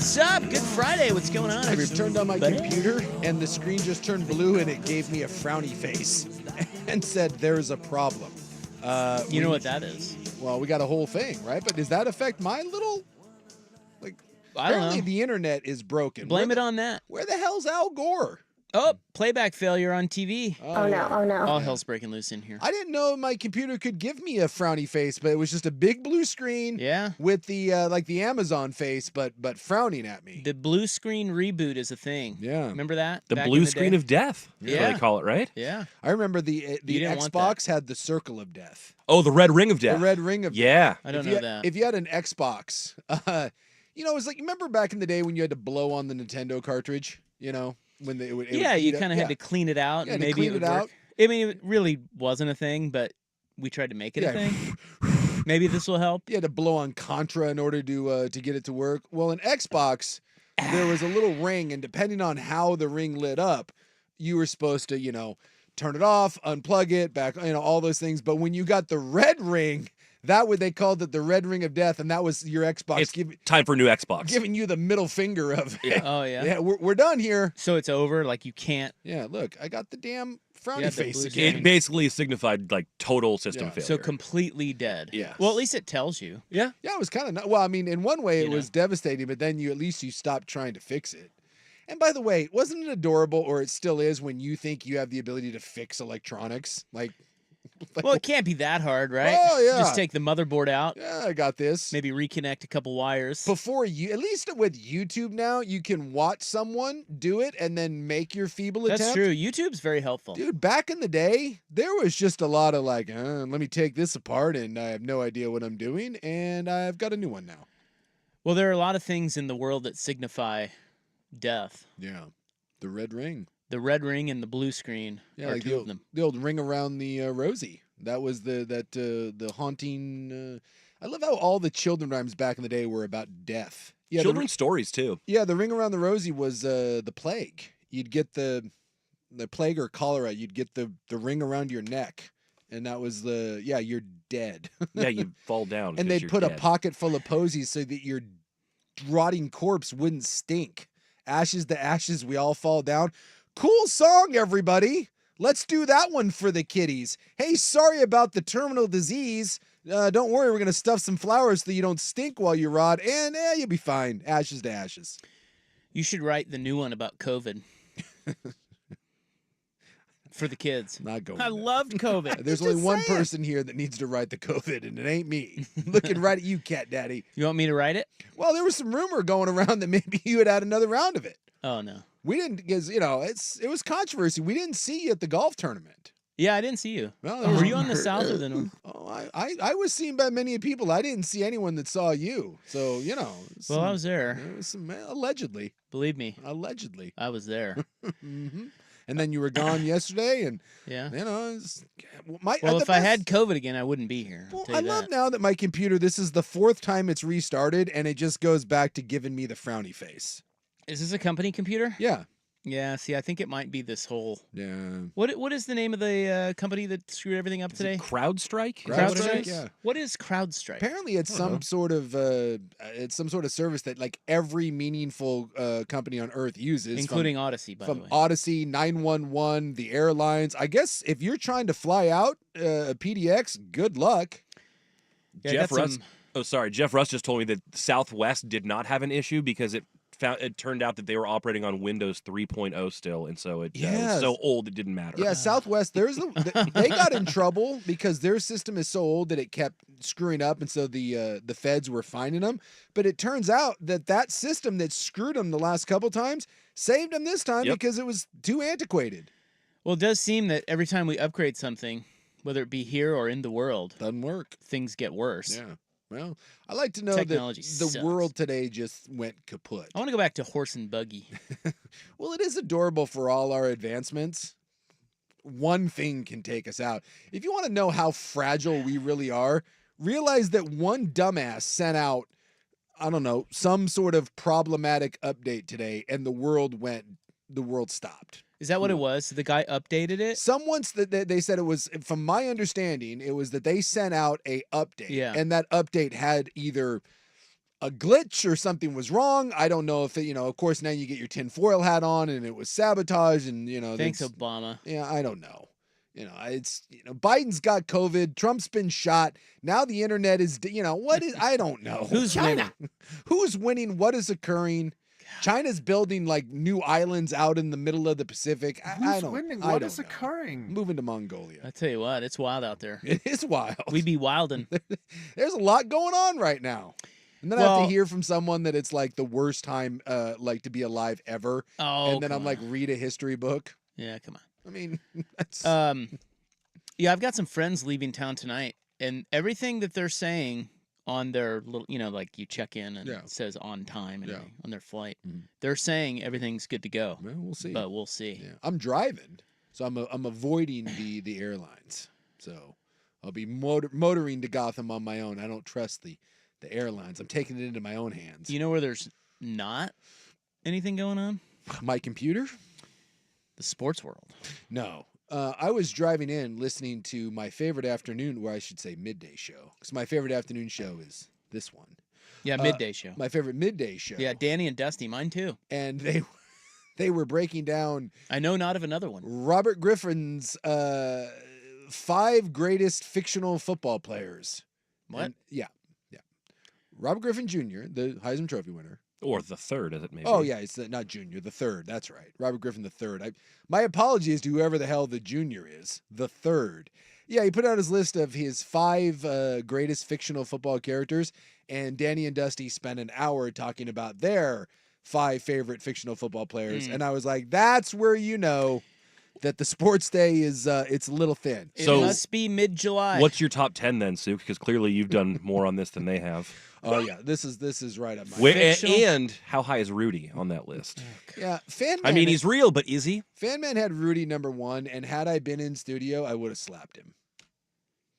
What's up? Good Friday. What's going on? I turned on my computer, and the screen just turned blue, and it gave me a frowny face and said, "There's a problem." You know what that is? Well, we got a whole thing, right? But does that affect my little... Like, I don't apparently know. the internet is broken. Blame it on that. Where the hell's Al Gore? Oh, playback failure on TV. Oh no, oh no. All hell's breaking loose in here. I didn't know my computer could give me a frowny face, but it was just a big blue screen Yeah. with the like the Amazon face, but frowning at me. The blue screen reboot is a thing. Yeah. Remember that? The back blue in the screen day? of death. That's what Yeah. they call it, right? Yeah. I remember the didn't want Xbox had the circle of death. Oh, the red ring of death. The red ring of Yeah. I don't if know you, that. If you had an Xbox, you know, it was like, remember back in the day when you had to blow on the Nintendo cartridge, you know, when it would Yeah, you heat up? kind of had to clean it out. Yeah, and to maybe clean it would it work. out. I mean, it really wasn't a thing, but we tried to make it a Yeah. thing. Maybe this will help. You had to blow on Contra in order to get it to work. Well, in Xbox, there was a little ring, and depending on how the ring lit up, you were supposed to, you know, turn it off, unplug it, back, you know, all those things. But when you got the red ring, they called it the red ring of death, and that was your Xbox It's time for a new Xbox. giving you the middle finger of, Oh, yeah. yeah, we're done here. So it's over. Like, you can't. Yeah, look, I got the damn frowny Yeah, the face blue again. It basically signified like total system Yeah. failure. So completely dead. Yes. Well, at least it tells you. yeah. Yeah, it was kind of well. I mean, in one way, it You know? was devastating, but then at least you stopped trying to fix it. And by the way, wasn't it adorable, or it still is, when you think you have the ability to fix electronics? Like Well, it can't be that hard, right? Oh, yeah. Just take the motherboard out, yeah, I got this. maybe reconnect a couple wires. Before you, at least with YouTube now, you can watch someone do it and then make your feeble That's attempt. true. YouTube's very helpful. Dude, back in the day, there was just a lot of like, let me take this apart, and I have no idea what I'm doing, and I've got a new one now. Well, there are a lot of things in the world that signify death. Yeah, the red ring. The red ring and the blue screen Yeah, are like two of them. the old ring around the rosy. That was the haunting. I love how all the children rhymes back in the day were about death. Yeah, Children's stories too. the ring around the rosy was the plague. You'd get the plague or cholera. You'd get the ring around your neck, and that was you're dead. Yeah, you fall down. And 'cause they'd you're put a dead. pocket full of posies so that your rotting corpse wouldn't stink. Ashes to ashes, we all fall down. Cool song, everybody. Let's do that one for the kiddies. Hey, sorry about the terminal disease. Don't worry, we're going to stuff some flowers so you don't stink while you rot, and you'll be fine. Ashes to ashes. You should write the new one about COVID for the kids. Not going I there. loved COVID. There's only one person here that needs to write the COVID, and it ain't me. Looking right at you, Cat Daddy. You want me to write it? Well, there was some rumor going around that maybe you had another round of it. Oh, no. We didn't, because, you know, it was controversy. We didn't see you at the golf tournament. Yeah, I didn't see you. Well, there was- Were you on the south or the north? Oh, I was seen by many people. I didn't see anyone that saw you. So, you know. Well, I was there. There was some, allegedly. Believe me, Allegedly. I was there. hmm And then you were gone yesterday, and, Yeah. you know, Well, if I had COVID again, I wouldn't be here. I'll Well, tell I you love that. now that my computer, this is the 4th time it's restarted, and it just goes back to giving me the frowny face. Is this a company computer? Yeah. Yeah, see, I think it might be this whole... Yeah. What is the name of the company that screwed everything up today? CrowdStrike? Crowd- Is that what it CrowdStrike, is? yeah. What is CrowdStrike? Apparently, it's some sort of service that like every meaningful company on Earth uses, Including Odyssey, by the from way. Odyssey, 911, the airlines. I guess if you're trying to fly out a PDX, good luck. Yeah, I Jeff got Russ. some- Oh, sorry. Jeff Russ just told me that Southwest did not have an issue because it turned out that they were operating on Windows 3.0 still, and so it was Yes. so old it didn't matter. Yeah, Southwest. They got in trouble because their system is so old that it kept screwing up, and so the feds were finding them. But it turns out that system that screwed them the last couple times saved them this time Yep. because it was too antiquated. Well, it does seem that every time we upgrade something, whether it be here or in the world, Doesn't work. things get worse. Yeah. Well, I like to know Technology that the sucks. world today just went kaput. I want to go back to horse and buggy. Well, it is adorable for all our advancements. One thing can take us out. If you want to know how fragile we really are, realize that one dumbass sent out, I don't know, some sort of problematic update today, and the world stopped. Is that what it was? The guy updated it? They said it was, from my understanding, it was that they sent out a update. Yeah. And that update had either a glitch or something was wrong. I don't know if it, of course now you get your tinfoil hat on and it was sabotage and Thanks, Obama. Yeah, I don't know. It's Biden's got COVID, Trump's been shot. Now the internet is what is I don't know. Who's winning? Who's winning? What is occurring? China's building like new islands out in the middle of the Pacific. I Who's don't winning? I What don't is know. occurring? Moving to Mongolia. I tell you what, it's wild out there. It is wild. We be wildin'. There's a lot going on right now. And then I have Well- to hear from someone that it's like the worst time like to be alive ever. Oh, and then come I'm like, on. read a history book. Yeah, come on. I mean, that's Yeah, I've got some friends leaving town tonight, and everything that they're saying on their little, like you check in and Yeah. it says on time and Yeah. everything on their flight. Mhm. They're saying everything's good to go, well, we'll see. but we'll see. Yeah. I'm driving, so I'm avoiding the airlines. So I'll be motoring to Gotham on my own. I don't trust the airlines. I'm taking it into my own hands. You know where there's not anything going on? My computer? The sports world. No. I was driving in listening to my favorite afternoon, or I should say midday show, because my favorite afternoon show is this one. Yeah, midday show. My favorite midday show. Yeah, Danny and Dusty, mine too. And they were breaking down I know not of another one. Robert Griffin's 5 greatest fictional football players. What? And- yeah. Robert Griffin Jr., the Heisman Trophy winner. Or the third, as it may be. Oh, yeah, it's not junior, the third. That's right. Robert Griffin the third. My apologies to whoever the hell the junior is. The third. Yeah, he put out his list of his 5 greatest fictional football characters, and Danny and Dusty spent an hour talking about their 5 favorite fictional football players. And I was like, that's where you know that the sports day is it's a little thin. It So- must be mid-July. What's your top 10 then, Suk? Because clearly you've done more on this than they have. Oh yeah, this is right up my Fictional? And how high is Rudy on that list? Yeah, Fan I mean, he's real, but is he? Fan Man had Rudy number 1, and had I been in studio, I would have slapped him.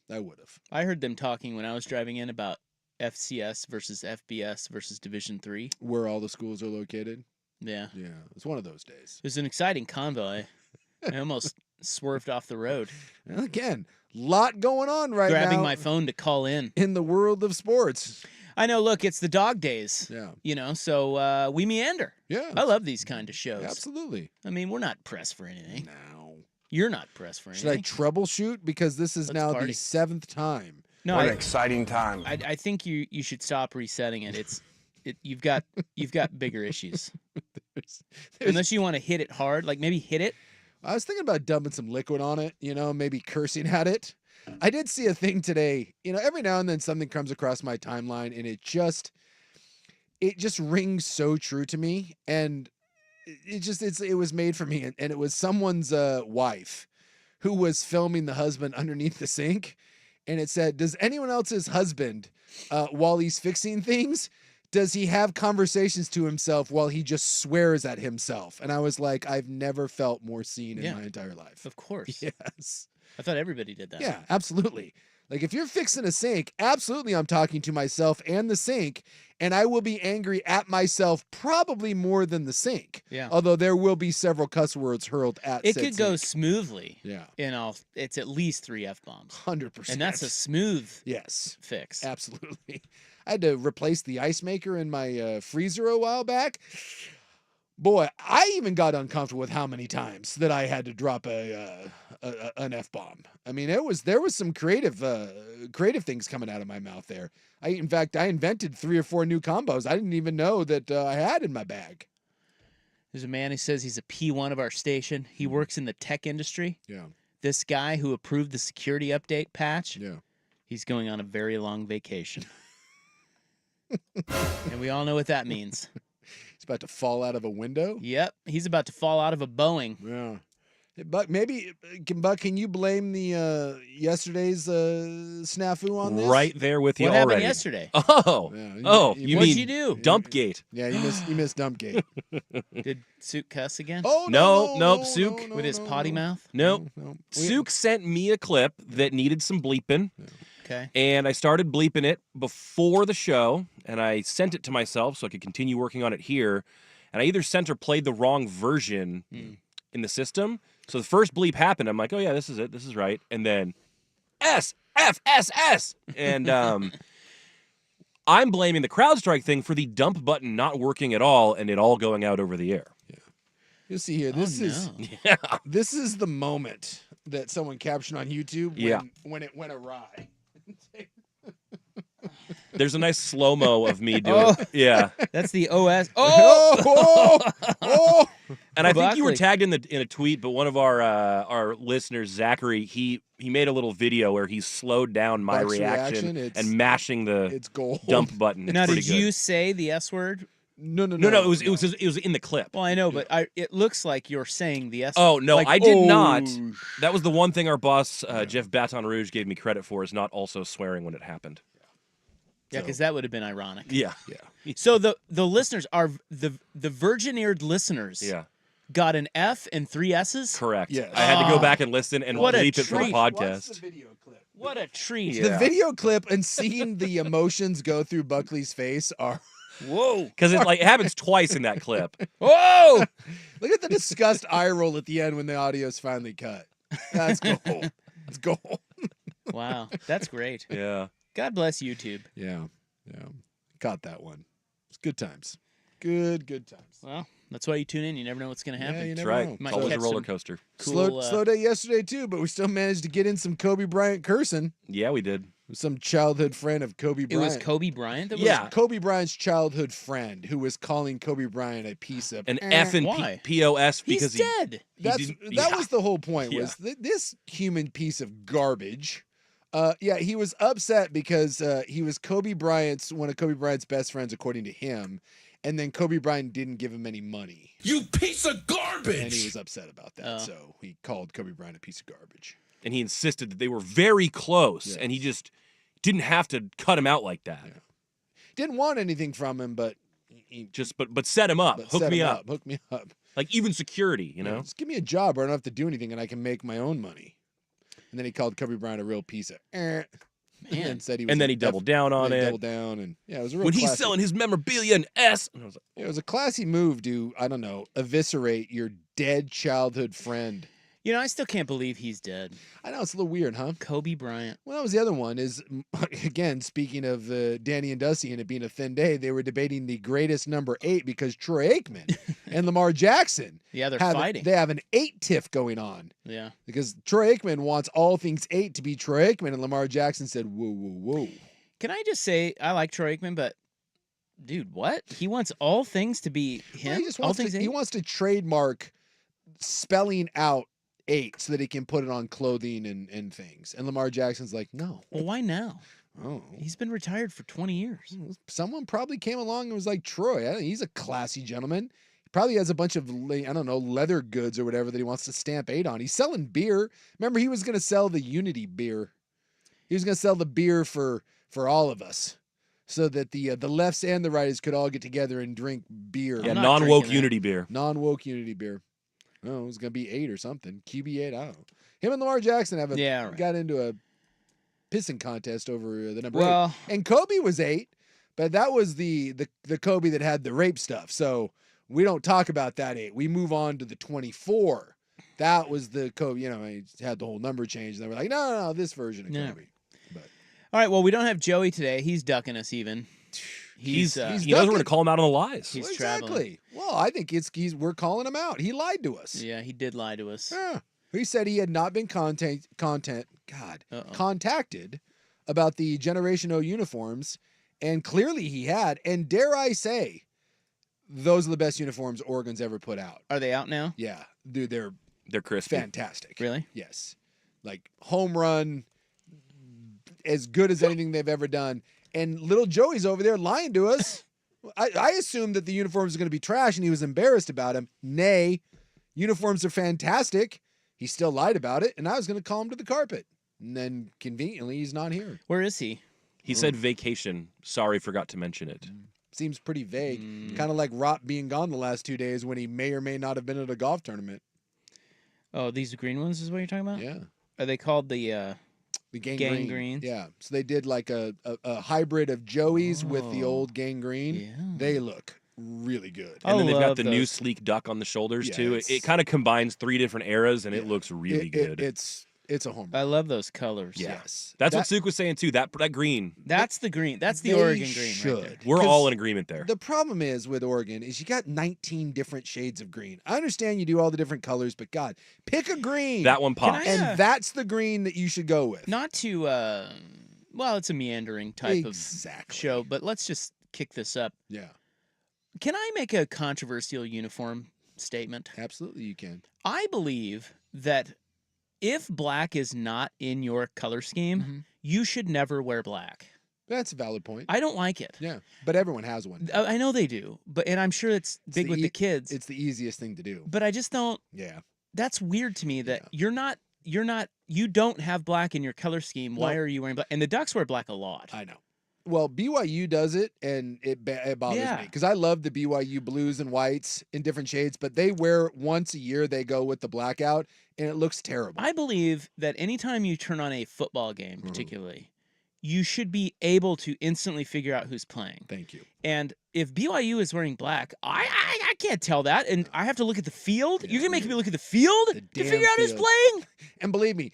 I would have. I heard them talking when I was driving in about FCS versus FBS versus Division 3. Where all the schools are located. Yeah. Yeah, it's one of those days. It was an exciting convo. I almost swerved off the road, And again, lot going on right now. grabbing my phone to call in. in the world of sports. I know, look, it's the dog days, Yeah, so we meander. yeah, I love these kind of shows. absolutely. I mean, we're not pressed for anything. Now, You're not pressed for should I anything. troubleshoot because this is Let's now party. the 7th time. No, What I, an exciting time. I think you should stop resetting it. You've got bigger issues. There's- Unless you want to hit it hard, like maybe hit it. I was thinking about dumping some liquid on it, maybe cursing at it. I did see a thing today. Every now and then something comes across my timeline and it just rings so true to me. And it was made for me. And it was someone's wife who was filming the husband underneath the sink. And it said, does anyone else's husband, while he's fixing things, does he have conversations to himself while he just swears at himself? And I was like, I've never felt more seen in Yeah. my entire life. Of course. Yes. I thought everybody did that. Yeah, absolutely. Like if you're fixing a sink, absolutely I'm talking to myself and the sink, and I will be angry at myself probably more than the sink. Yeah. Although there will be several cuss words hurled at It said could go sink. smoothly. Yeah. It's at least 3 F-bombs. 100%. And that's a smooth yes. fix. Absolutely. I had to replace the ice maker in my freezer a while back. Boy, I even got uncomfortable with how many times that I had to drop an F-bomb. I mean, there was some creative things coming out of my mouth there. In fact, I invented 3 or 4 new combos I didn't even know that I had in my bag. There's a man who says he's a P1 of our station. He works in the tech industry. Yeah. This guy who approved the security update patch, Yeah. he's going on a very long vacation. And we all know what that means. He's about to fall out of a window. Yep, he's about to fall out of a Boeing. Yeah. Buck, can you blame the yesterday's snafu on this? Right there with you What happened already. yesterday? Oh, Yeah, you What'd mean you do? Dumpgate? Yeah, you missed Dumpgate. Did Suit cuss again? Oh Nope, Sook. With his potty mouth? Nope. No. Suk sent me a clip that needed some bleeping, Okay. and I started bleeping it before the show, and I sent it to myself so I could continue working on it here. And I either sent or played the wrong version in the system. So the first bleep happened. I'm like, oh yeah, this is it. This is right. And then S F S S. And I'm blaming the CrowdStrike thing for the dump button not working at all and it all going out over the air. You'll see here. This is Yeah. this is the moment that someone captioned on YouTube Yeah. when it went awry. There's a nice slow-mo of me doing it. Yeah. That's the OS. Oh, oh. And I think you were Buckley. tagged in a tweet, but one of our listeners, Zachary, he made a little video where he slowed down my Buck's reaction it's- and mashing the It's gold. dump button. It's Now, pretty did good. you say the S word? No. No, it was in the clip. Well, I know, but it looks like you're saying the S. Oh no, like, I did not. oh, That was the one thing our boss Jeff Baton Rouge gave me credit for, is not also swearing when it happened. Yeah, because that would have been ironic. Yeah, So the listeners are the virgin-eared listeners. yeah, Got an F and 3 S's. correct. Yes. I had to go Oh, back and listen and what a bleep it for the treat. Watch the podcast. video clip. What a treat! Yeah. The video clip and seeing the emotions go through Buckley's face are. Whoa! Because it happens twice in that clip. Whoa! Look at the disgust eye roll at the end when the audio's finally cut. That's gold. That's gold. Wow, that's great. Yeah. God bless YouTube. Yeah. Caught that one. It's good times. Good times. Well, that's why you tune in. You never know what's going to happen. Yeah, you That's never right. know. It's Might always a catch roller some- coaster. Cool, Slow day yesterday too, but we still managed to get in some Kobe Bryant cursing. Yeah, we did. Some childhood friend of Kobe It Bryant. was Kobe Bryant. That Yeah. Kobe Bryant's childhood friend who was calling Kobe Bryant a piece of An F and Why? POS because He's dead. That didn't- was the whole point. Yeah. Was this human piece of garbage? He was upset because he was one of Kobe Bryant's best friends, according to him, and then Kobe Bryant didn't give him any money, You piece of garbage! and he was upset about that. Oh. So he called Kobe Bryant a piece of garbage. and he insisted that they were very close, Yes. and he just didn't have to cut him out like that. Yeah. Didn't want anything from him, but he Just but set him up, but hook set me him up. hook me up. Like even security, you know. Just give me a job where I don't have to do anything and I can make my own money. And then he called Kobe Bryant a real piece of Man. and said he was And then he def- doubled down on and it. doubled down, and yeah, it was a real When he's classy- selling his memorabilia in S, and I was like, It was a classy move to, I don't know, eviscerate your dead childhood friend. You know, I still can't believe he's dead. I know it's a little weird, huh? Kobe Bryant. Well, that was the other one. Is again speaking of Danny and Dusty and it being a thin day, they were debating the greatest number 8 because Troy Aikman and Lamar Jackson Yeah, they're have fighting. they have an 8 tiff going on Yeah. because Troy Aikman wants all things 8 to be Troy Aikman, and Lamar Jackson said, "Whoa, whoa, whoa." Can I just say I like Troy Aikman, but dude, what? He wants all things to be him. Well, he just all wants things. to, he wants to trademark spelling out 8 so that he can put it on clothing and things. And Lamar Jackson's like, no. Well, why now? Oh. He's been retired for 20 years. Someone probably came along and was like, Troy, he's a classy gentleman. He probably has a bunch of, I don't know, leather goods or whatever that he wants to stamp 8 on. He's selling beer. Remember, he was going to sell the Unity beer. He was going to sell the beer for all of us so that the lefts and the righties could all get together and drink beer. yeah, not non-woke drinking it. unity beer. Non-woke Unity beer. Oh, it was going to be 8 or something. QB8, I don't know. Him and Lamar Jackson right. got into a pissing contest over the number 8. Well, And Kobe was 8, but that was the Kobe that had the rape stuff. So we don't talk about that 8. We move on to the 24. That was the Kobe, he had the whole number change. And they were like, no, this version of Yeah. Kobe. But all right. Well, we don't have Joey today. He's ducking us even. He's He's he knows ducking. we're gonna call him out on the lies. He's well, traveling. exactly. Well, I think we're calling him out. He lied to us. Yeah, he did lie to us. Yeah. He said he had not been contacted about the Generation O uniforms, and clearly he had. And dare I say, those are the best uniforms Oregon's ever put out. Are they out now? Yeah, dude, they're They're crispy. fantastic. Really? Yes, like home run, as good as anything they've ever done. And little Joey's over there lying to us. I assumed that the uniforms are going to be trash, and he was embarrassed about him. Nay, uniforms are fantastic. He still lied about it, and I was going to call him to the carpet. And then conveniently, he's not here. Where is he? He said vacation. Sorry, forgot to mention it. Seems pretty vague. Kind of like Rop being gone the last 2 days when he may or may not have been at a golf tournament. Oh, these green ones is what you're talking about? Yeah. Are they called the The gang Gangreens? Yeah. So they did like a hybrid of Joey's with the Oh. old gangrene. Yeah. They look really good. I And then they've got love the new those. sleek duck on the shoulders Yeah, too. it's- It kind of combines 3 different eras, and it looks really good. It's It's a home I run. love those colors. Yeah. Yes. That's what Suk was saying too. That green. That's the green. That's the They Oregon green right there. should. We're 'Cause all in agreement there. The problem is with Oregon is you got 19 different shades of green. I understand you do all the different colors, but God, pick a green. That one Can pops. I, and that's the green that you should go with. Not to, well, it's a meandering type exactly. of show, but let's just kick this up. Yeah, Can I make a controversial uniform statement? absolutely you can. I believe that if black is not in your color scheme, Mhm. you should never wear black. That's a valid point. I don't like it. Yeah, but everyone has one. I know they do, and I'm sure it's big the with e- the kids. It's the easiest thing to do. But I just don't. Yeah. That's weird to me that Yeah. you don't have black in your color scheme. Why Well- are you wearing black? And the Ducks wear black a lot. I know. Well, BYU does it, and it bothers Yeah. me because I love the BYU blues and whites in different shades, but they wear once a year. They go with the blackout, and it looks terrible. I believe that anytime you turn on a football game, Mhm. particularly, you should be able to instantly figure out who's playing. Thank you. And if BYU is wearing black, I can't tell that, and I have to look at the field. Yeah, You're gonna make weird. me look at the field The to damn figure out who's field. playing. And believe me,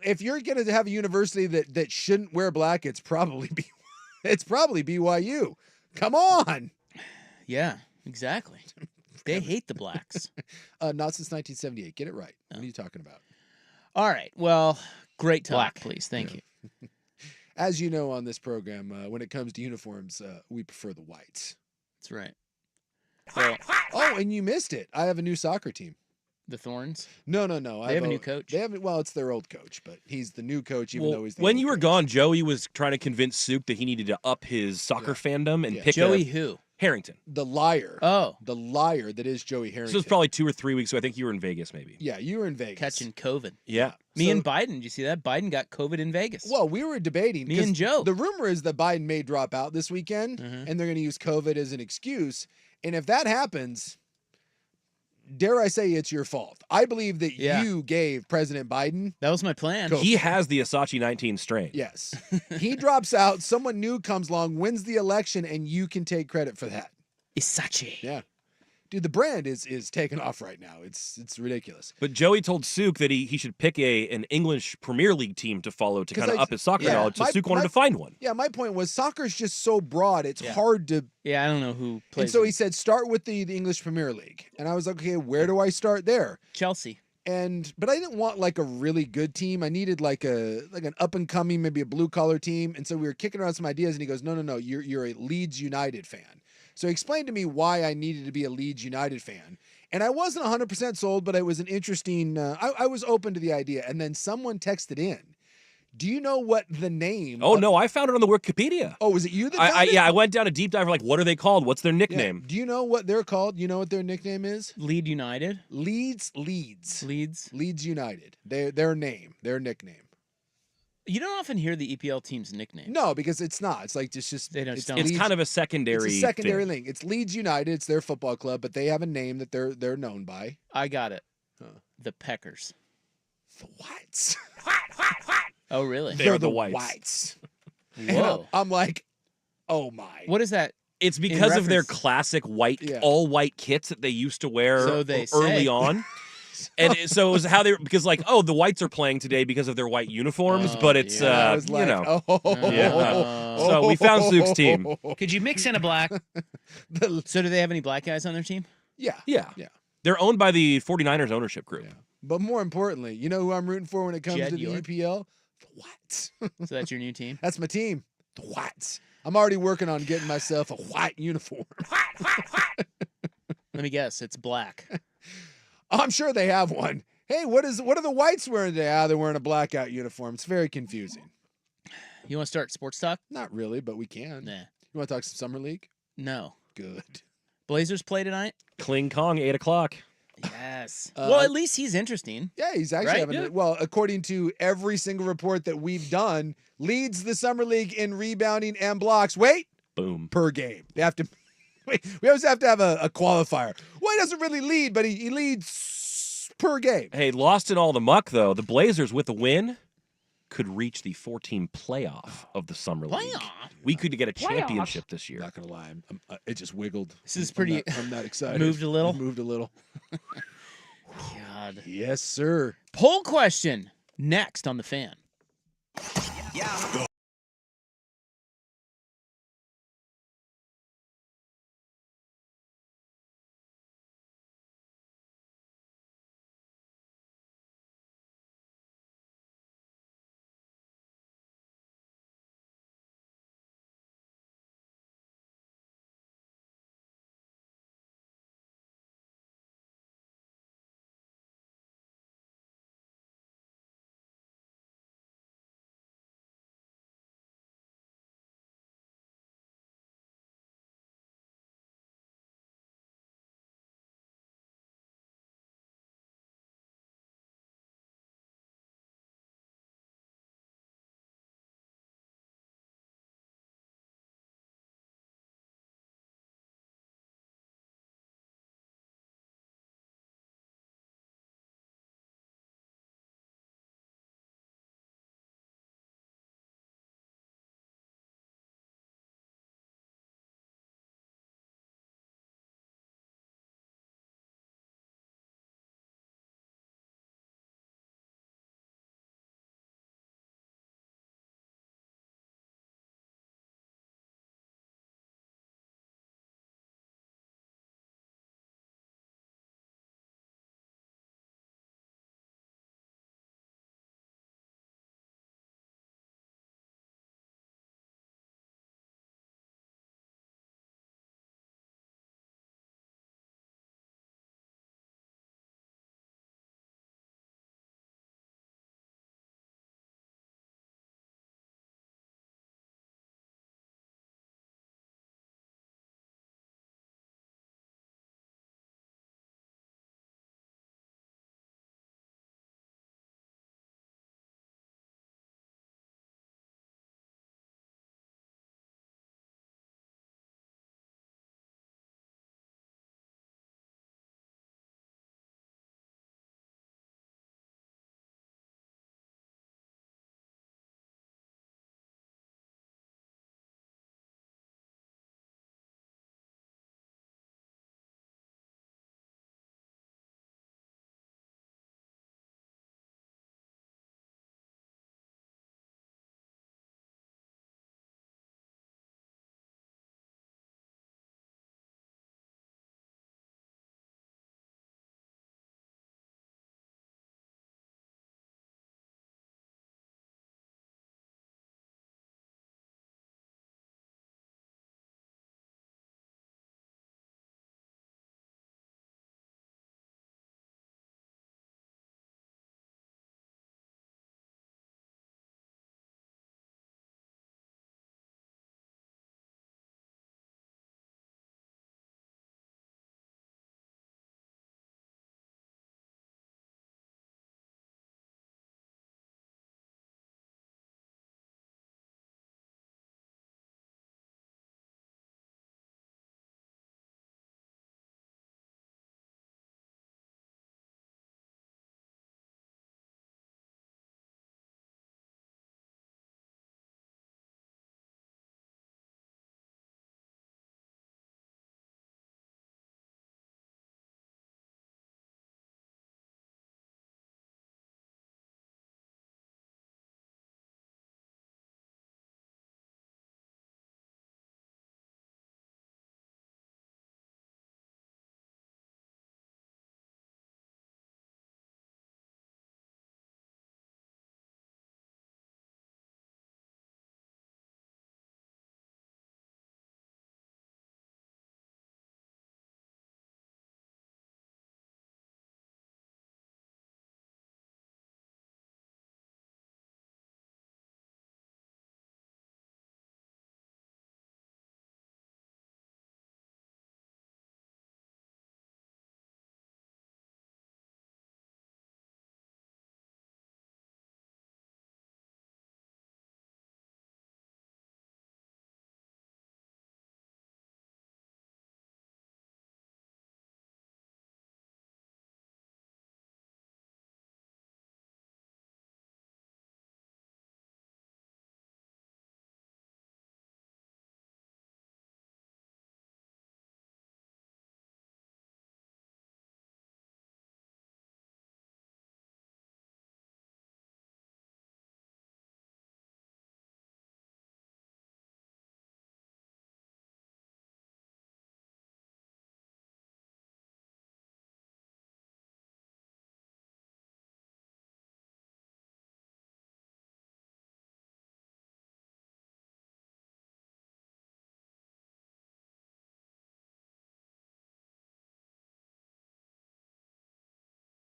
if you're going to have a university that shouldn't wear black, it's probably BYU. Come on. Yeah, exactly. They hate the blacks. Not since 1978. Get it right. Oh. What are you talking about? All right. Well, great talk, Black. please. Thank you. As you know on this program, when it comes to uniforms, we prefer the whites. That's right. Well, Oh, and you missed it. I have a new soccer team. the Thorns. No. They have a new coach. They have well, it's their old coach, but he's the new coach, even Well, though he's the when old you were coach. gone, Joey was trying to convince Suk that he needed to up his soccer fandom and Yeah. pick Joey a who? Harrington. The liar. Oh, The liar that is Joey Harrington. So it was probably 2 or 3 weeks. So I think you were in Vegas, maybe. Yeah, you were in Vegas. catching COVID. Yeah. Me So- and Biden. Did you see that? Biden got COVID in Vegas. Well, we were debating. Me 'cause and Joe. The rumor is that Biden may drop out this weekend, Mhm. and they're going to use COVID as an excuse. And if that happens, dare I say it's your fault? I believe that Yeah. you gave President Biden. That was my plan. Cool. He has the Asachi 19 strain. Yes, he drops out. Someone new comes along, wins the election, and you can take credit for that. Isachi. Yeah, dude, the brand is taking off right now. It's ridiculous. But Joey told Suk that he should pick an English Premier League team to follow to 'Cause kind of I- up his soccer yeah, knowledge. So my- Suk wanted my- to find one. Yeah, my point was soccer's just so broad. It's Yeah. hard to. Yeah, I don't know who plays. And so in he said, start with the English Premier League. And I was like, okay, where do I start there? Chelsea. But I didn't want like a really good team. I needed like an up and coming, maybe a blue collar team. And so we were kicking around some ideas, and he goes, no, you're a Leeds United fan. So he explained to me why I needed to be a Leeds United fan. And I wasn't 100% sold, but it was an interesting. I was open to the idea. And then someone texted in. Do you know what the name? Oh, no, I found it on the Wikipedia. Oh, was it you that found it? Yeah, I went down a deep dive. Like, what are they called? What's their Yeah. nickname? Do you know what they're called? You know what their nickname is? Lead United. Leeds. Leeds. Leeds United. Their nickname. You don't often hear the EPL team's nickname. No, because it's not. It's like just They don't- it's, don't. It's Leeds- kind of a it's secondary. a secondary thing. link. It's Leeds United. It's their football club, but they have a name that they're known by. I got it. Huh. The Peckers. The Whites. Oh, really? They are They're the Whites. And Whoa. I'm like, oh my. What is that? It's because of their reference- classic white, Yeah. all white kits that they used to wear So they early say. on. And so it was how they because like the whites are playing today because of their white uniforms, Oh, but it's dear. I was like, Yeah. So we found Suk's team. Could you mix in a black? The- So do they have any black guys on their team? yeah. Yeah. Yeah. They're owned by the 49ers ownership group. Yeah. But more importantly, you know who I'm rooting for when it comes Jed to the York? EPL? The Whites. So that's your new team? That's my team. The Whites. I'm already working on getting myself a white uniform. Let me guess. It's black. I'm sure they have one. Hey, what are the Whites wearing today? Ah, they're wearing a blackout uniform. It's very confusing. You want to start sports talk? Not really, but we can. Nah. You want to talk some summer league? No. Good. Blazers play tonight? Kling Kong, 8 o'clock. Yes. Uh, Well, at least he's interesting. Yeah, he's actually Right? having Yeah. well, according to every single report that we've done, leads the summer league in rebounding and blocks. Wait, Boom. per game. They have to. Wait, we always have to have a qualifier. Well, he doesn't really lead, but he leads per game. Hey, lost in all the muck though. The Blazers with a win could reach the 14 playoff of the summer league. Playoff? We could get a championship this year. Not gonna lie, it just wiggled. This is I'm pretty- not- I'm not excited. Moved a little? Moved a little. God. Yes, sir. Poll question. next on The Fan.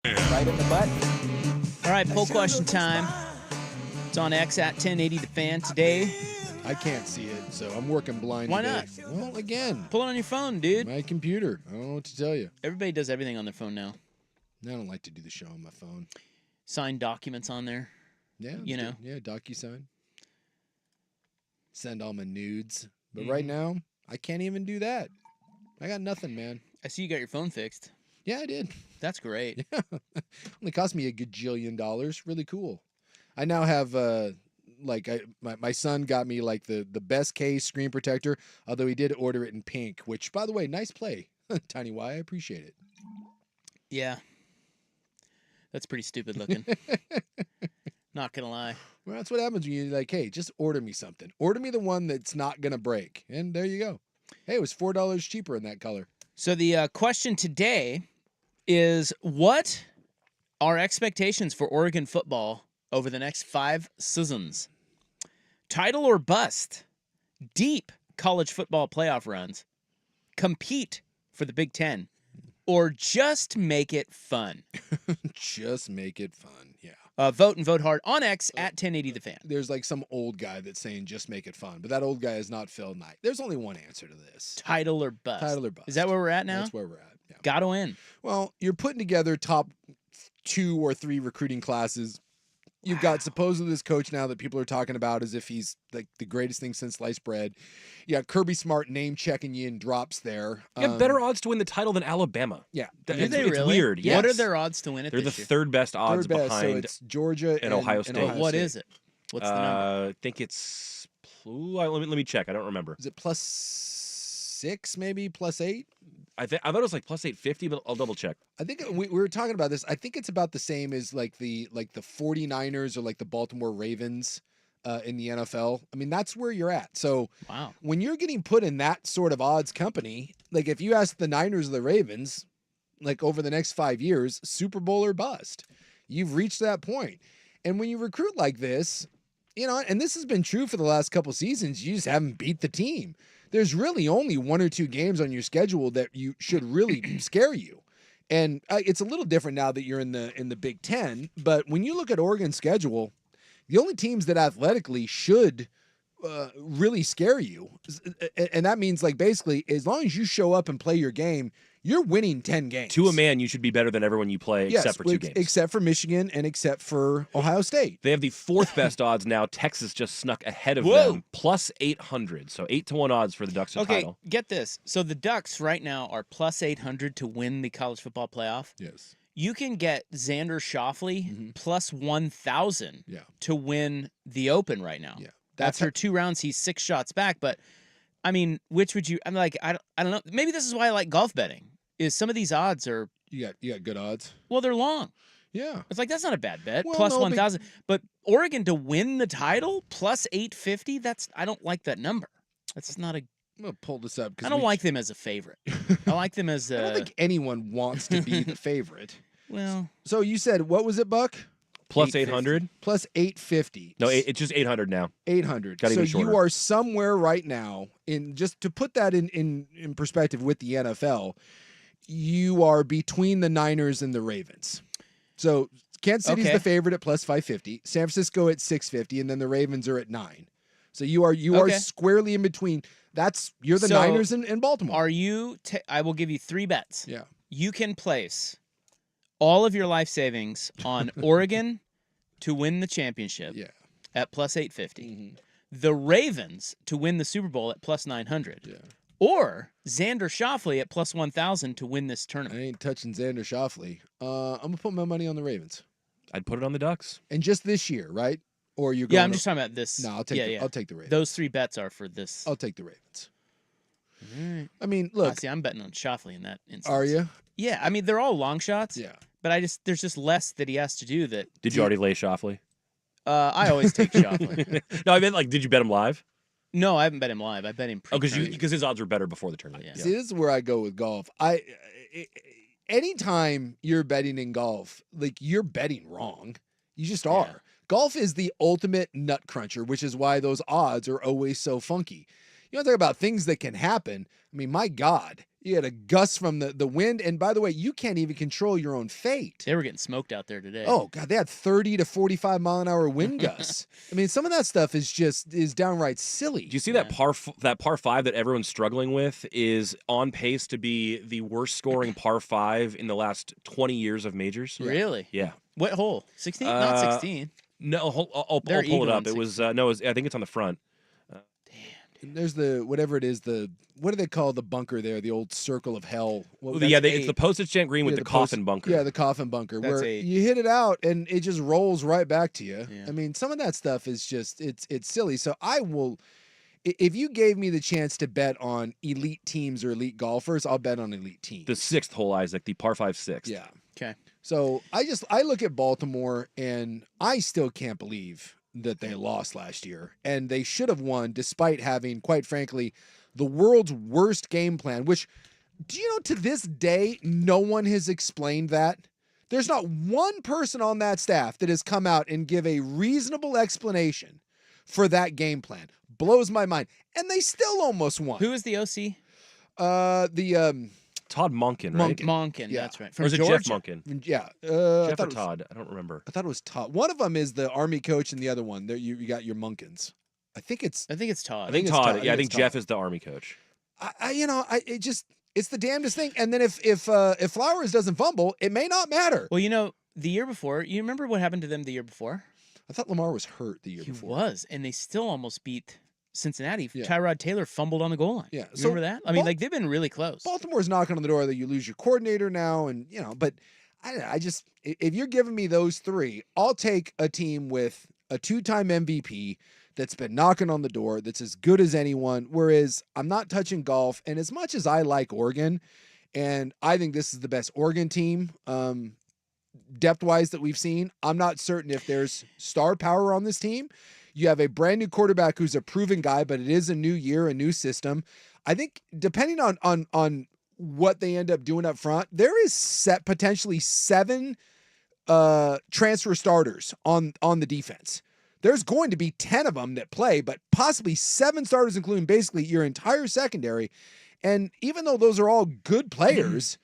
Right in the butt. All right, poll question time. It's on X at 1080 The Fan today. I can't see it, so I'm working blind Why today. not? Well, again, Pull it on your phone, dude. my computer. I don't know what to tell you. Everybody does everything on their phone now. I don't like to do the show on my phone. Sign documents on there. Yeah, You let's know. do- yeah, DocuSign. Send all my nudes, but right now I can't even do that. I got nothing, man. I see you got your phone fixed. Yeah, I did. That's great. Yeah, only cost me $1 gajillion. Really cool. I now have my son got me like the best case screen protector. Although he did order it in pink, which by the way, nice play, Tiny Y. I appreciate it. Yeah. That's pretty stupid looking. Not gonna lie. Well, that's what happens when you're like, hey, just order me something. Order me the one that's not gonna break, and there you go. Hey, it was $4 cheaper in that color. So the question today is, what are expectations for Oregon football over the next 5 seasons? Title or bust? Deep college football playoff runs? Compete for the Big Ten? Or just make it fun? Just make it fun. Yeah. Vote and vote hard on X at 1080 The Fan. There's like some old guy that's saying just make it fun, but that old guy is not Phil Knight. There's only one answer to this. Title or bust? Title or bust. Is that where we're at now? That's where we're at. Yeah. Gotta win. Well, you're putting together top 2 or 3 recruiting classes. You've got supposedly this coach now that people are talking about as if he's like the greatest thing since sliced bread. Yeah, Kirby Smart name checking you in drops there. You have better odds to win the title than Alabama. Yeah. Do they It's really? weird. What are Yes. their odds to win it They're the this year? third best odds Third best, so behind. it's Georgia and Ohio State. But what is it? What's the number? I think it's. Let me check. I don't remember. Is it +6 maybe, +8? I thought it was like +850, but I'll double check. I think we were talking about this. I think it's about the same as like the 49ers or like the Baltimore Ravens in the NFL. I mean, that's where you're at. So Wow. when you're getting put in that sort of odds company, like if you ask the Niners or the Ravens, like over the next 5 years, Super Bowl or bust, you've reached that point. And when you recruit like this, you know, and this has been true for the last couple seasons, you just haven't beat the team. There's really only 1 or 2 games on your schedule that you should really scare you. And it's a little different now that you're in the Big Ten. But when you look at Oregon's schedule, the only teams that athletically should really scare you, and that means like basically as long as you show up and play your game, you're winning 10 games. To a man, you should be better than everyone you play, Yes, except for 2 games. except for Michigan and except for Ohio State. They have the 4th best odds now. Texas just snuck ahead of Whoa. them, +800. So 8-1 odds for the Ducks to Okay, title. get this. So the Ducks right now are +800 to win the college football playoff. Yes. You can get Xander Schauffele +1,000 Yeah. to win the Open right now. Yeah. After 2 rounds, he's 6 shots back. But I mean, which would you? I'm like, I don't know. Maybe this is why I like golf betting. Is some of these odds are you got good odds. well, they're long. Yeah. It's like that's not a bad bet. Well, Plus no, 1,000. But Oregon to win the title +850. I don't like that number. That's not a. I'm gonna pull this up because I don't like them as a favorite. I like them as I don't think anyone wants to be the favorite. well. So you said what was it, Buck? +800. Plus 850. No, it's just 800 now. 800. Got So even shorter. you are somewhere right now in just to put that in perspective with the NFL, you are between the Niners and the Ravens. So Kansas City's Okay. the favorite at +550, San Francisco at 650, and then the Ravens are at 9. So you are Okay. squarely in between. You're the So, Niners and Baltimore. Are you? I will give you 3 bets. Yeah. You can place all of your life savings on Oregon to win the championship Yeah. at +850. Mhm. The Ravens to win the Super Bowl at +900. Yeah. Or Xander Schauffele at +1,000 to win this I tournament. ain't touching Xander Schauffele. I'm gonna put my money on the Ravens, I'd put it on the Ducks. and just this year, right? Or you're going? Yeah, I'm just talking about this. No, I'll take. yeah. I'll take the Ravens. Those 3 bets are for this. I'll take the Ravens. Alright. I mean, I look, see. I'm betting on Schauffele in that instance. are you? Yeah, I mean they're all long shots. Yeah. But there's just less that he has to do that. Did you already lay Shoffley? I always take Schauffele. No, I meant like, did you bet him live? No, I haven't bet him live. I bet him. Oh, pre-tournament. because his odds were better before the tournament. Yeah. See, this is where I go with golf. Anytime you're betting in golf, like you're betting wrong. You just are. Yeah. Golf is the ultimate nut cruncher, which is why those odds are always so funky. You want to talk about things that can happen. I mean, my God, you had a gust from the wind. And by the way, you can't even control your own fate. They were getting smoked out there today. Oh, God, they had 30 to 45 mile an hour wind gusts. I mean, some of that stuff is downright silly. Do you see that par 5 that everyone's struggling with is on pace to be the worst scoring par 5 in the last 20 years of majors? Really? Yeah. What hole? 16? Not 16. No, I'll They're pull it up. eagling It was no, I think it's on the front. And there's the whatever it is, what do they call the bunker there? The old circle of hell. Well, Yeah, that's it's the postage stamp green with the coffin bunker. Yeah, the coffin bunker, That's where 8. you hit it out and it just rolls right back to you. Yeah. I mean, some of that stuff is just it's silly. So I will, if you gave me the chance to bet on elite teams or elite golfers, I'll bet on elite teams. The 6th hole, Isaac, the par 5 6th. Yeah. Okay. So I look at Baltimore and I still can't believe that they lost last year, and they should have won despite having, quite frankly, the world's worst game plan, which, do you know, to this day, no one has explained that. There's not one person on that staff that has come out and give a reasonable explanation for that game plan. Blows my mind. And they still almost won. Who is the OC? Todd Monken, right? Monken, Yeah. that's right. Or From is it Georgia? Jeff Monken? Yeah. Jeff or Todd? I don't remember. I thought it was Todd. One of them is the Army coach, and the other one, there you got your Munkins. I think it's I think it's Todd. I think it's Todd. Todd. Yeah, I it's think Jeff Todd. is the Army coach. It's the damnedest thing. And then if Flowers doesn't fumble, it may not matter. Well, you know, the year before, you remember what happened to them the year before? I thought Lamar was hurt the year He before. was, and they still almost beat Cincinnati. Yeah. Tyrod Taylor fumbled on the goal line. Yeah. You remember that? I mean, like, they've been really close. Baltimore's knocking on the door that you lose your coordinator now, and but I just, if you're giving me those three, I'll take a team with a 2-time MVP that's been knocking on the door, that's as good as anyone. Whereas I'm not touching golf, and as much as I like Oregon, and I think this is the best Oregon team, depth-wise that we've seen, I'm not certain if there's star power on this team. You have a brand new quarterback who's a proven guy, but it is a new year, a new system. I think depending on what they end up doing up front, there is potentially 7 transfer starters on the defense. There's going to be 10 of them that play, but possibly 7 starters, including basically your entire secondary. And even though those are all good players,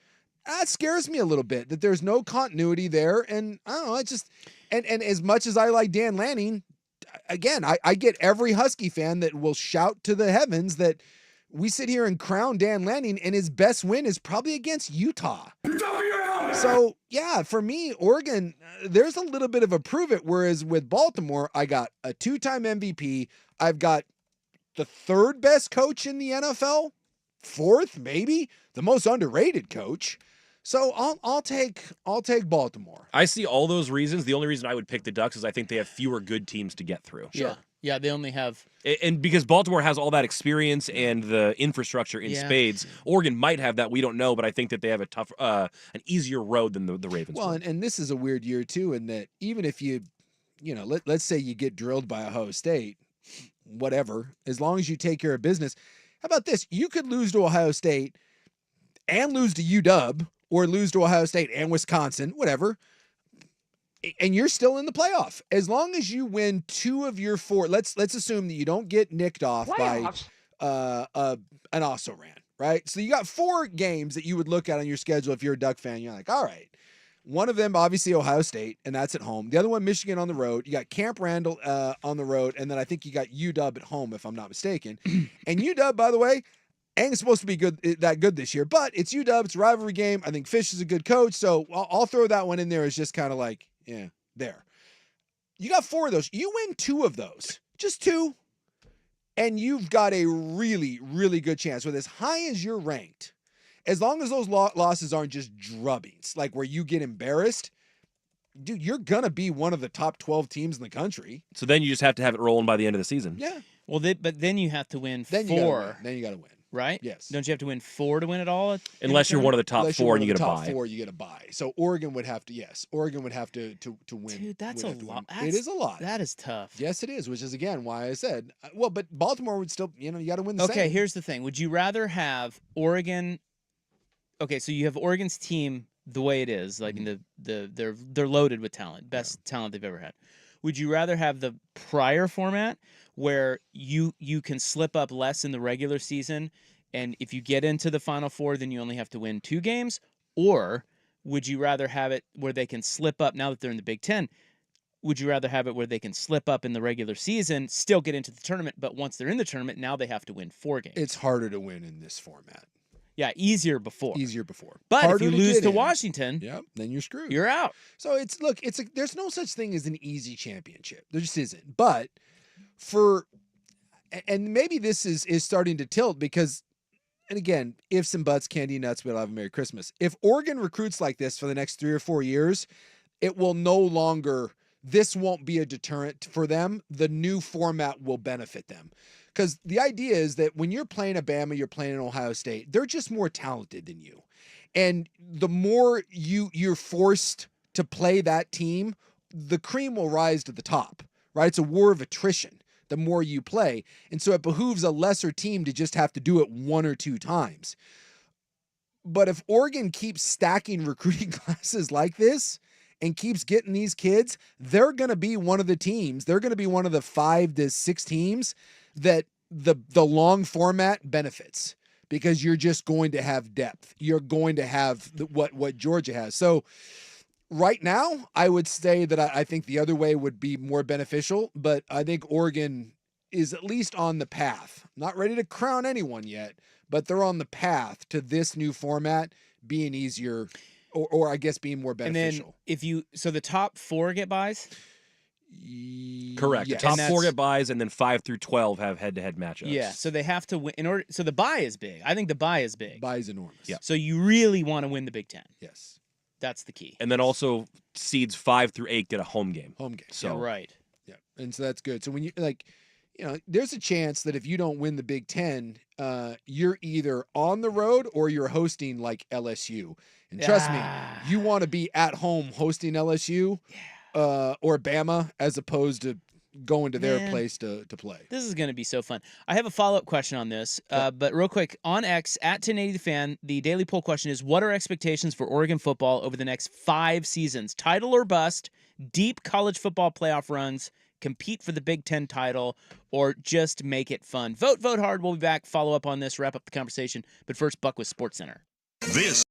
that scares me a little bit that there's no continuity there. And I don't know, it just, and as much as I like Dan Lanning, again, I get every Husky fan that will shout to the heavens that we sit here and crown Dan Lanning, and his best win is probably against Utah. So, yeah, for me, Oregon, there's a little bit of a prove it, whereas with Baltimore, I got a 2-time MVP. I've got the 3rd best coach in the NFL, 4th, maybe, the most underrated coach. So I'll take Baltimore. I see all those reasons. The only reason I would pick the Ducks is I think they have fewer good teams to get through. Sure. Yeah, they only have. And because Baltimore has all that experience and the infrastructure in spades, Oregon might have that. We don't know, but I think that they have a tough, an easier road than the Ravens. Well, and this is a weird year too, in that even if let's say you get drilled by Ohio State, whatever, as long as you take care of business. How about this? You could lose to Ohio State and lose to UW, or lose to Ohio State and Wisconsin, whatever, and you're still in the playoff. As long as you win 2 of your 4, let's assume that you don't get nicked off by an also ran, right? So you got 4 games that you would look at on your schedule if you're a Duck fan. You're like, all right. One of them, obviously, Ohio State, and that's at home. The other one, Michigan on the road. You got Camp Randall on the road, and then I think you got UW at home, if I'm not mistaken. And UW, by the way, ain't supposed to be that good this year, but it's UW. It's a rivalry game. I think Fish is a good coach, so I'll throw that one in there as just kind of like, yeah, there. You got 4 of those. You win 2 of those, just 2, and you've got a really, really good chance. With as high as you're ranked, as long as those losses aren't just drubbings, like where you get embarrassed, dude, you're gonna be one of the top 12 teams in the country. So then you just have to have it rolling by the end of the season. Yeah. Well, but then you have to win Then 4. you gotta win. Right? Yes. Don't you have to win 4 to win it all? Unless you're one of the top Unless you're 4 one and you of get the a top bye. 4, you get a bye. So Oregon would have to, to win. Dude, that's a lot. It is a lot. That is tough. Yes, it is, which is again why I said, well, but Baltimore would still, you got to win the Okay, same. here's the thing. Would you rather have Oregon? Okay, so you have Oregon's team the way it is, like they're loaded with talent, best talent they've ever had. Would you rather have the prior format where you can slip up less in the regular season, and if you get into the Final Four, then you only have to win 2 games? Or would you rather have it where they can slip up now that they're in the Big Ten? Would you rather have it where they can slip up in the regular season, still get into the tournament, but once they're in the tournament, now they have to win 4 games? It's harder to win in this format. Yeah, easier before. Easier before. But Harder if you lose get to in. Washington, Yep, then you're screwed. you're out. So there's no such thing as an easy championship. There just isn't. But and maybe this is starting to tilt because, and again, ifs and buts, candy nuts, we'll have a Merry Christmas. If Oregon recruits like this for the next 3 or 4 years, it will no longer, this won't be a deterrent for them. The new format will benefit them. Because the idea is that when you're playing Bama, you're playing Ohio State, they're just more talented than you. And the more you're forced to play that team, the cream will rise to the top, right? It's a war of attrition the more you play. And so it behooves a lesser team to just have to do it 1 or 2 times. But if Oregon keeps stacking recruiting classes like this and keeps getting these kids, they're going to be one of the teams. They're going to be one of the 5 to 6 teams that the long format benefits, because you're just going to have depth. You're going to have what Georgia has. So right now, I would say that I think the other way would be more beneficial, but I think Oregon is at least on the path. Not ready to crown anyone yet, but they're on the path to this new format being easier, or I guess being more beneficial. And then so the top 4 get buys? Correct. Yes. The top And 4 that's- get buys, and then 5 through 12 have head-to-head matchups. Yeah, so they have to win in order. So the buy is big. I think the buy is big. Buy is enormous. Yeah. So you really want to win the Big Ten. Yes. That's the key. And then also seeds 5 through 8 get a home game. Home game. So Yeah, right. Yeah. And so that's good. So when you there's a chance that if you don't win the Big Ten, you're either on the road or you're hosting like LSU. And trust me, you want to be at home hosting LSU or Bama as opposed to going to their Man. place to play. This is going to be so fun. I have a follow-up question on this, but real quick, on X, at 1080 The Fan, the daily poll question is, what are expectations for Oregon football over the next 5 seasons? Title or bust, deep college football playoff runs, compete for the Big Ten title, or just make it fun? Vote hard. We'll be back, follow up on this, wrap up the conversation. But first, Buck with SportsCenter. This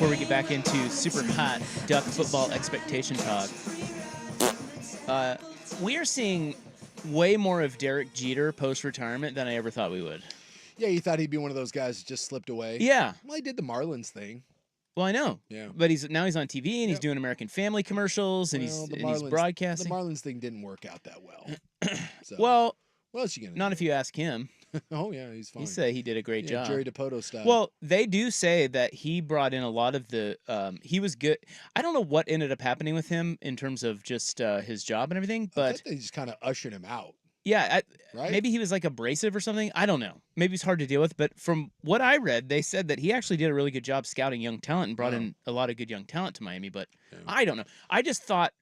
before we get back into super hot Duck football expectation talk. We are seeing way more of Derek Jeter post-retirement than I ever thought we would. Yeah, you thought he'd be one of those guys that just slipped away. Yeah. Well, he did the Marlins thing. Well, I know. Yeah. But he's on TV and he's doing American Family commercials and he's broadcasting. The Marlins thing didn't work out that well. So, well, what else you gonna not do? if you ask him. Oh yeah, he's fine. He said he did a great job. Jerry DiPoto style. Well, they do say that he brought in a lot of the. He was good. I don't know what ended up happening with him in terms of just his job and everything, I but thought they just kind of ushered him out. yeah, Right? maybe he was like abrasive or something. I don't know. Maybe he's hard to deal with. But from what I read, they said that he actually did a really good job scouting young talent and brought in a lot of good young talent to Miami. But I don't know. I just thought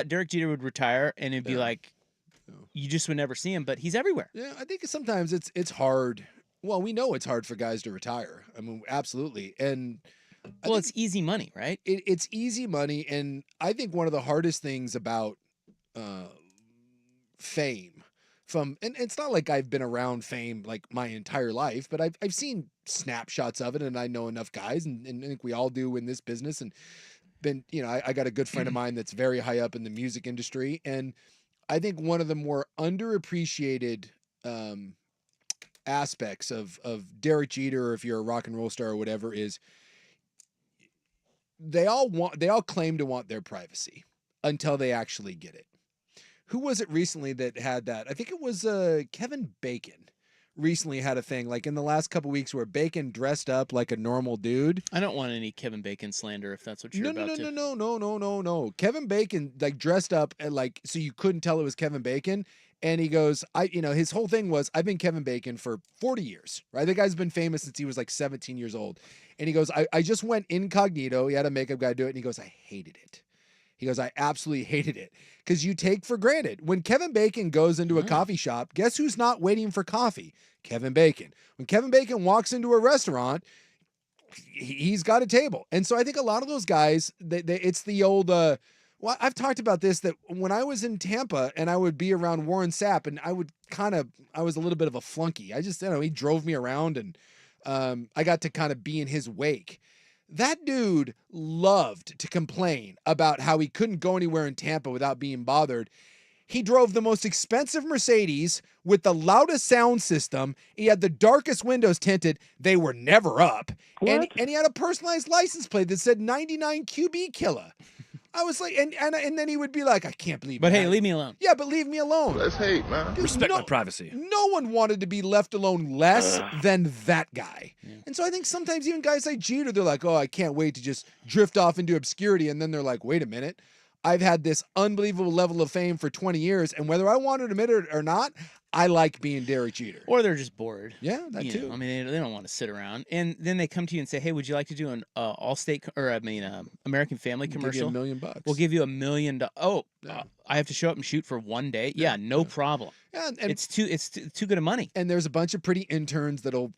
Derek Jeter would retire and it'd be like. You just would never see him, but he's everywhere. Yeah, I think sometimes it's hard. Well, we know it's hard for guys to retire. I mean, absolutely. And it's easy money, right? It's easy money, and I think one of the hardest things about fame and it's not like I've been around fame like my entire life, but I've seen snapshots of it, and I know enough guys, and I think we all do in this business. And been, I got a good friend of mine that's very high up in the music industry, and I think one of the more underappreciated aspects of Derek Jeter, or if you're a rock and roll star or whatever, is they all claim to want their privacy until they actually get it. Who was it recently that had that? I think it was Kevin Bacon recently had a thing like in the last couple weeks where Bacon dressed up like a normal dude. I don't want any Kevin Bacon slander if that's what you're about to. No. Kevin Bacon like dressed up and like so you couldn't tell it was Kevin Bacon. And he goes, his whole thing was, I've been Kevin Bacon for 40 years, right? The guy's been famous since he was like 17 years old. And he goes, I just went incognito. He had a makeup guy do it. And he goes, I hated it. He goes, I absolutely hated it. Because you take for granted. When Kevin Bacon goes into a coffee shop, guess who's not waiting for coffee? Kevin Bacon. When Kevin Bacon walks into a restaurant, he's got a table. And so I think a lot of those guys, it's the old... well, I've talked about this, that when I was in Tampa and I would be around Warren Sapp, and I was a little bit of a flunky. I just, he drove me around, and I got to kind of be in his wake. That dude loved to complain about how he couldn't go anywhere in Tampa without being bothered. He drove the most expensive Mercedes with the loudest sound system. He had the darkest windows tinted. They were never up. And he had a personalized license plate that said 99 QB Killer. I was like, and then he would be like, I can't believe But that. hey, leave me alone. Yeah, but leave me alone. That's hate, man. Respect my privacy. No one wanted to be left alone less than that guy. Yeah. And so I think sometimes even guys like Jeter, they're like, oh, I can't wait to just drift off into obscurity. And then they're like, wait a minute. I've had this unbelievable level of fame for 20 years. And whether I want to admit it or not, I like being Derek Jeter. Or they're just bored. Yeah, that too. I mean, they don't want to sit around. And then they come to you and say, hey, would you like to do an American Family commercial? We'll give you $1 million. We'll give you $1 million. I have to show up and shoot for one day? Yeah, no problem. Yeah, and it's too good of money. And there's a bunch of pretty interns that'll,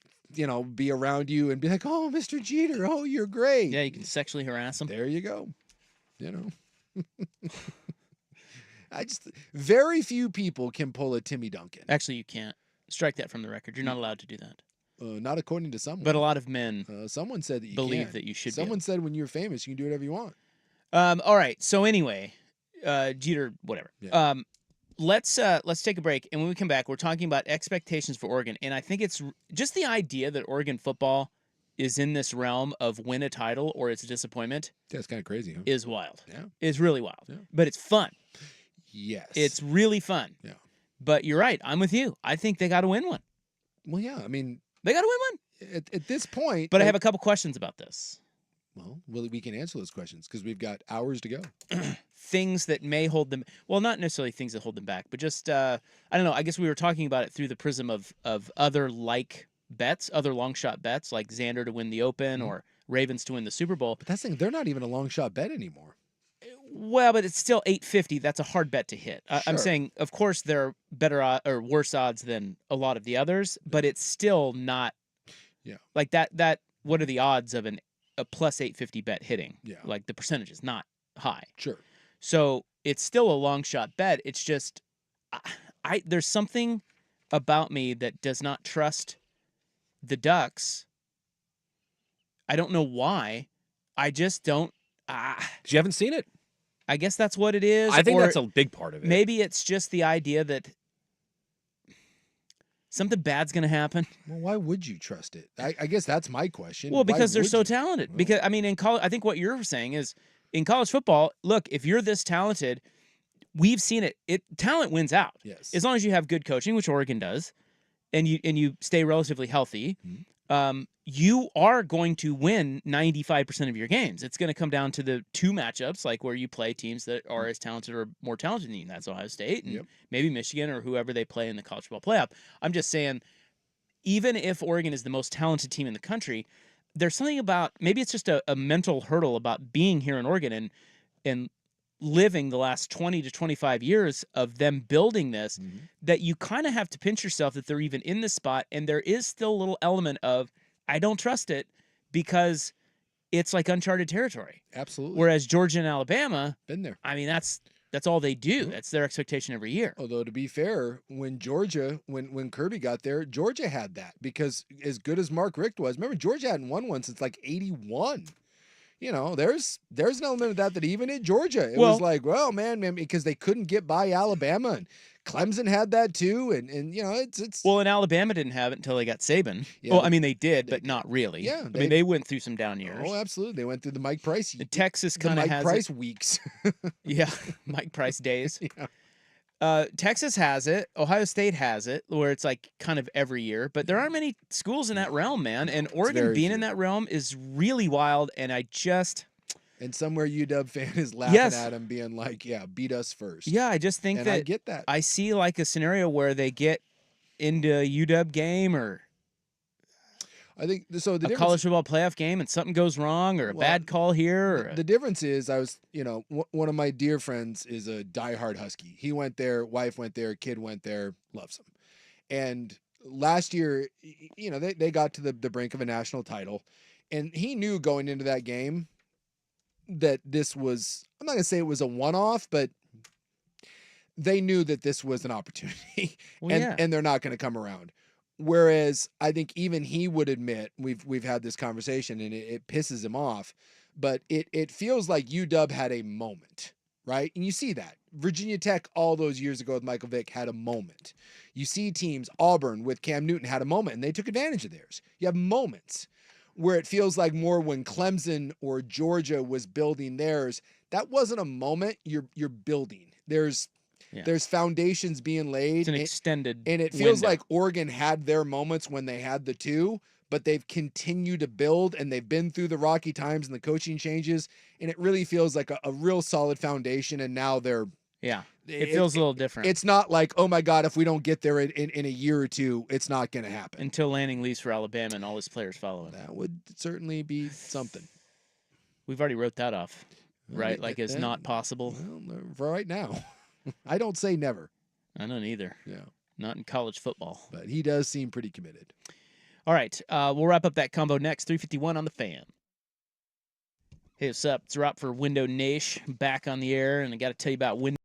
be around you and be like, oh, Mr. Jeter, oh, you're great. Yeah, you can sexually harass them. There you go. Very few people can pull a Timmy Duncan. Actually, you can't. Strike that from the record. You're not allowed to do that. Not according to someone. But a lot of men someone said that you believe that you should. Someone said when you're famous, you can do whatever you want. All right. So anyway, Jeter, whatever. Yeah. Let's take a break, and when we come back, we're talking about expectations for Oregon, and I think it's just the idea that Oregon football is in this realm of win a title or it's a disappointment. That's kind of crazy, huh? Is wild. Yeah. It's really wild. Yeah. But it's fun. Yes. It's really fun. Yeah. But you're right. I'm with you. I think they got to win one. Well, yeah. I mean, they got to win one. At this point. But I have a couple questions about this. Well, we can answer those questions because we've got hours to go. Things that may hold them. Well, not necessarily things that hold them back, but just, I don't know. I guess we were talking about it through the prism of other bets, other long shot bets, like Xander to win the Open or Ravens to win the Super Bowl. But that's the thing, they're not even a long shot bet anymore. Well, but it's still 850. That's a hard bet to hit. Sure. I'm saying, of course, they're better or worse odds than a lot of the others, but it's still not. Yeah. Like that. What are the odds of a plus 850 bet hitting? Yeah. Like the percentage is not high. Sure. So it's still a long shot bet. It's just, there's something about me that does not trust the Ducks. I don't know why. I just don't. 'Cause you haven't seen it. I guess that's what it is. I think or that's a big part of it. maybe it's just the idea that something bad's going to happen. Well, why would you trust it? I guess that's my question. Well, Why because they're would so you? talented. Well, Because I mean, in college, I think what you're saying is in college football. Look, if you're this talented, we've seen it. Talent wins out yes. as long as you have good coaching, which Oregon does, and you stay relatively healthy. Mhm. You are going to win 95% of your games. It's going to come down to the two matchups, like where you play teams that are as talented or more talented than you. That's Ohio State and Yep. maybe Michigan or whoever they play in the college football playoff. I'm just saying, even if Oregon is the most talented team in the country, there's something about maybe it's just a mental hurdle about being here in Oregon and living the last 20 to 25 years of them building this Mhm. that you kind of have to pinch yourself that they're even in this spot. And there is still a little element of, I don't trust it because it's like uncharted territory. Absolutely. Whereas Georgia and Alabama, Been there. I mean, that's all they do. Mhm. That's their expectation every year. Although to be fair, when Georgia, when Kirby got there, Georgia had that because as good as Mark Richt was, remember Georgia hadn't won one since like '81. You know, there's an element of that even at Georgia, it was Well- like, well, man, because they couldn't get by Alabama, and Clemson had that too, and you know, it's Well, and Alabama didn't have it until they got Saban. Yeah, Well, but I mean, they did, they but did. not really. Yeah, I mean, they went through some down years. oh, absolutely, they went through the Mike Price, And Texas the kind of Mike has Price it. weeks. Yeah, Mike Price days. Yeah. Texas has it. Ohio State has it, where it's like kind of every year. But there aren't many schools in that realm, man. And Oregon very being in few. that realm is really wild. And I just, And somewhere UW fan is laughing Yes. at him, being like, "Yeah, beat us first." yeah, I just think and I that get that. I see like a scenario where they get into a UW game or I think so. The a difference, college football playoff game and something goes wrong or a Well, bad call here. Or the difference is, I was, one of my dear friends is a diehard Husky. He went there, wife went there, kid went there, loves him. And last year, they got to the brink of a national title, and he knew going into that game that this was, I'm not gonna say it was a one-off, but they knew that this was an opportunity, Well, and yeah. and they're not going to come around. Whereas I think even he would admit, we've had this conversation, and it pisses him off, but it feels like UW had a moment, right? And you see that Virginia Tech all those years ago with Michael Vick had a moment. You see teams, Auburn with Cam Newton had a moment, and they took advantage of theirs. You have moments where it feels like more when Clemson or Georgia was building theirs. That wasn't a moment. You're building. There's foundations being laid. It's an extended And it feels window. like Oregon had their moments when they had the two, but they've continued to build, and they've been through the rocky times and the coaching changes. And it really feels like a real solid foundation. And now they're, Yeah. It feels a little different. It's not like, oh my God, if we don't get there in a year or two, it's not going to happen. Until Lanning leaves for Alabama and all his players follow him. That would certainly be something. We've already wrote that off, right? Well, Like it's not possible. Well, for right now. I don't say never. I don't either. Yeah. Not in college football. But he does seem pretty committed. All right. We'll wrap up that combo next. 351 on the Fan. Hey, what's up? It's Rob for Window Nation back on the air, and I got to tell you about Window.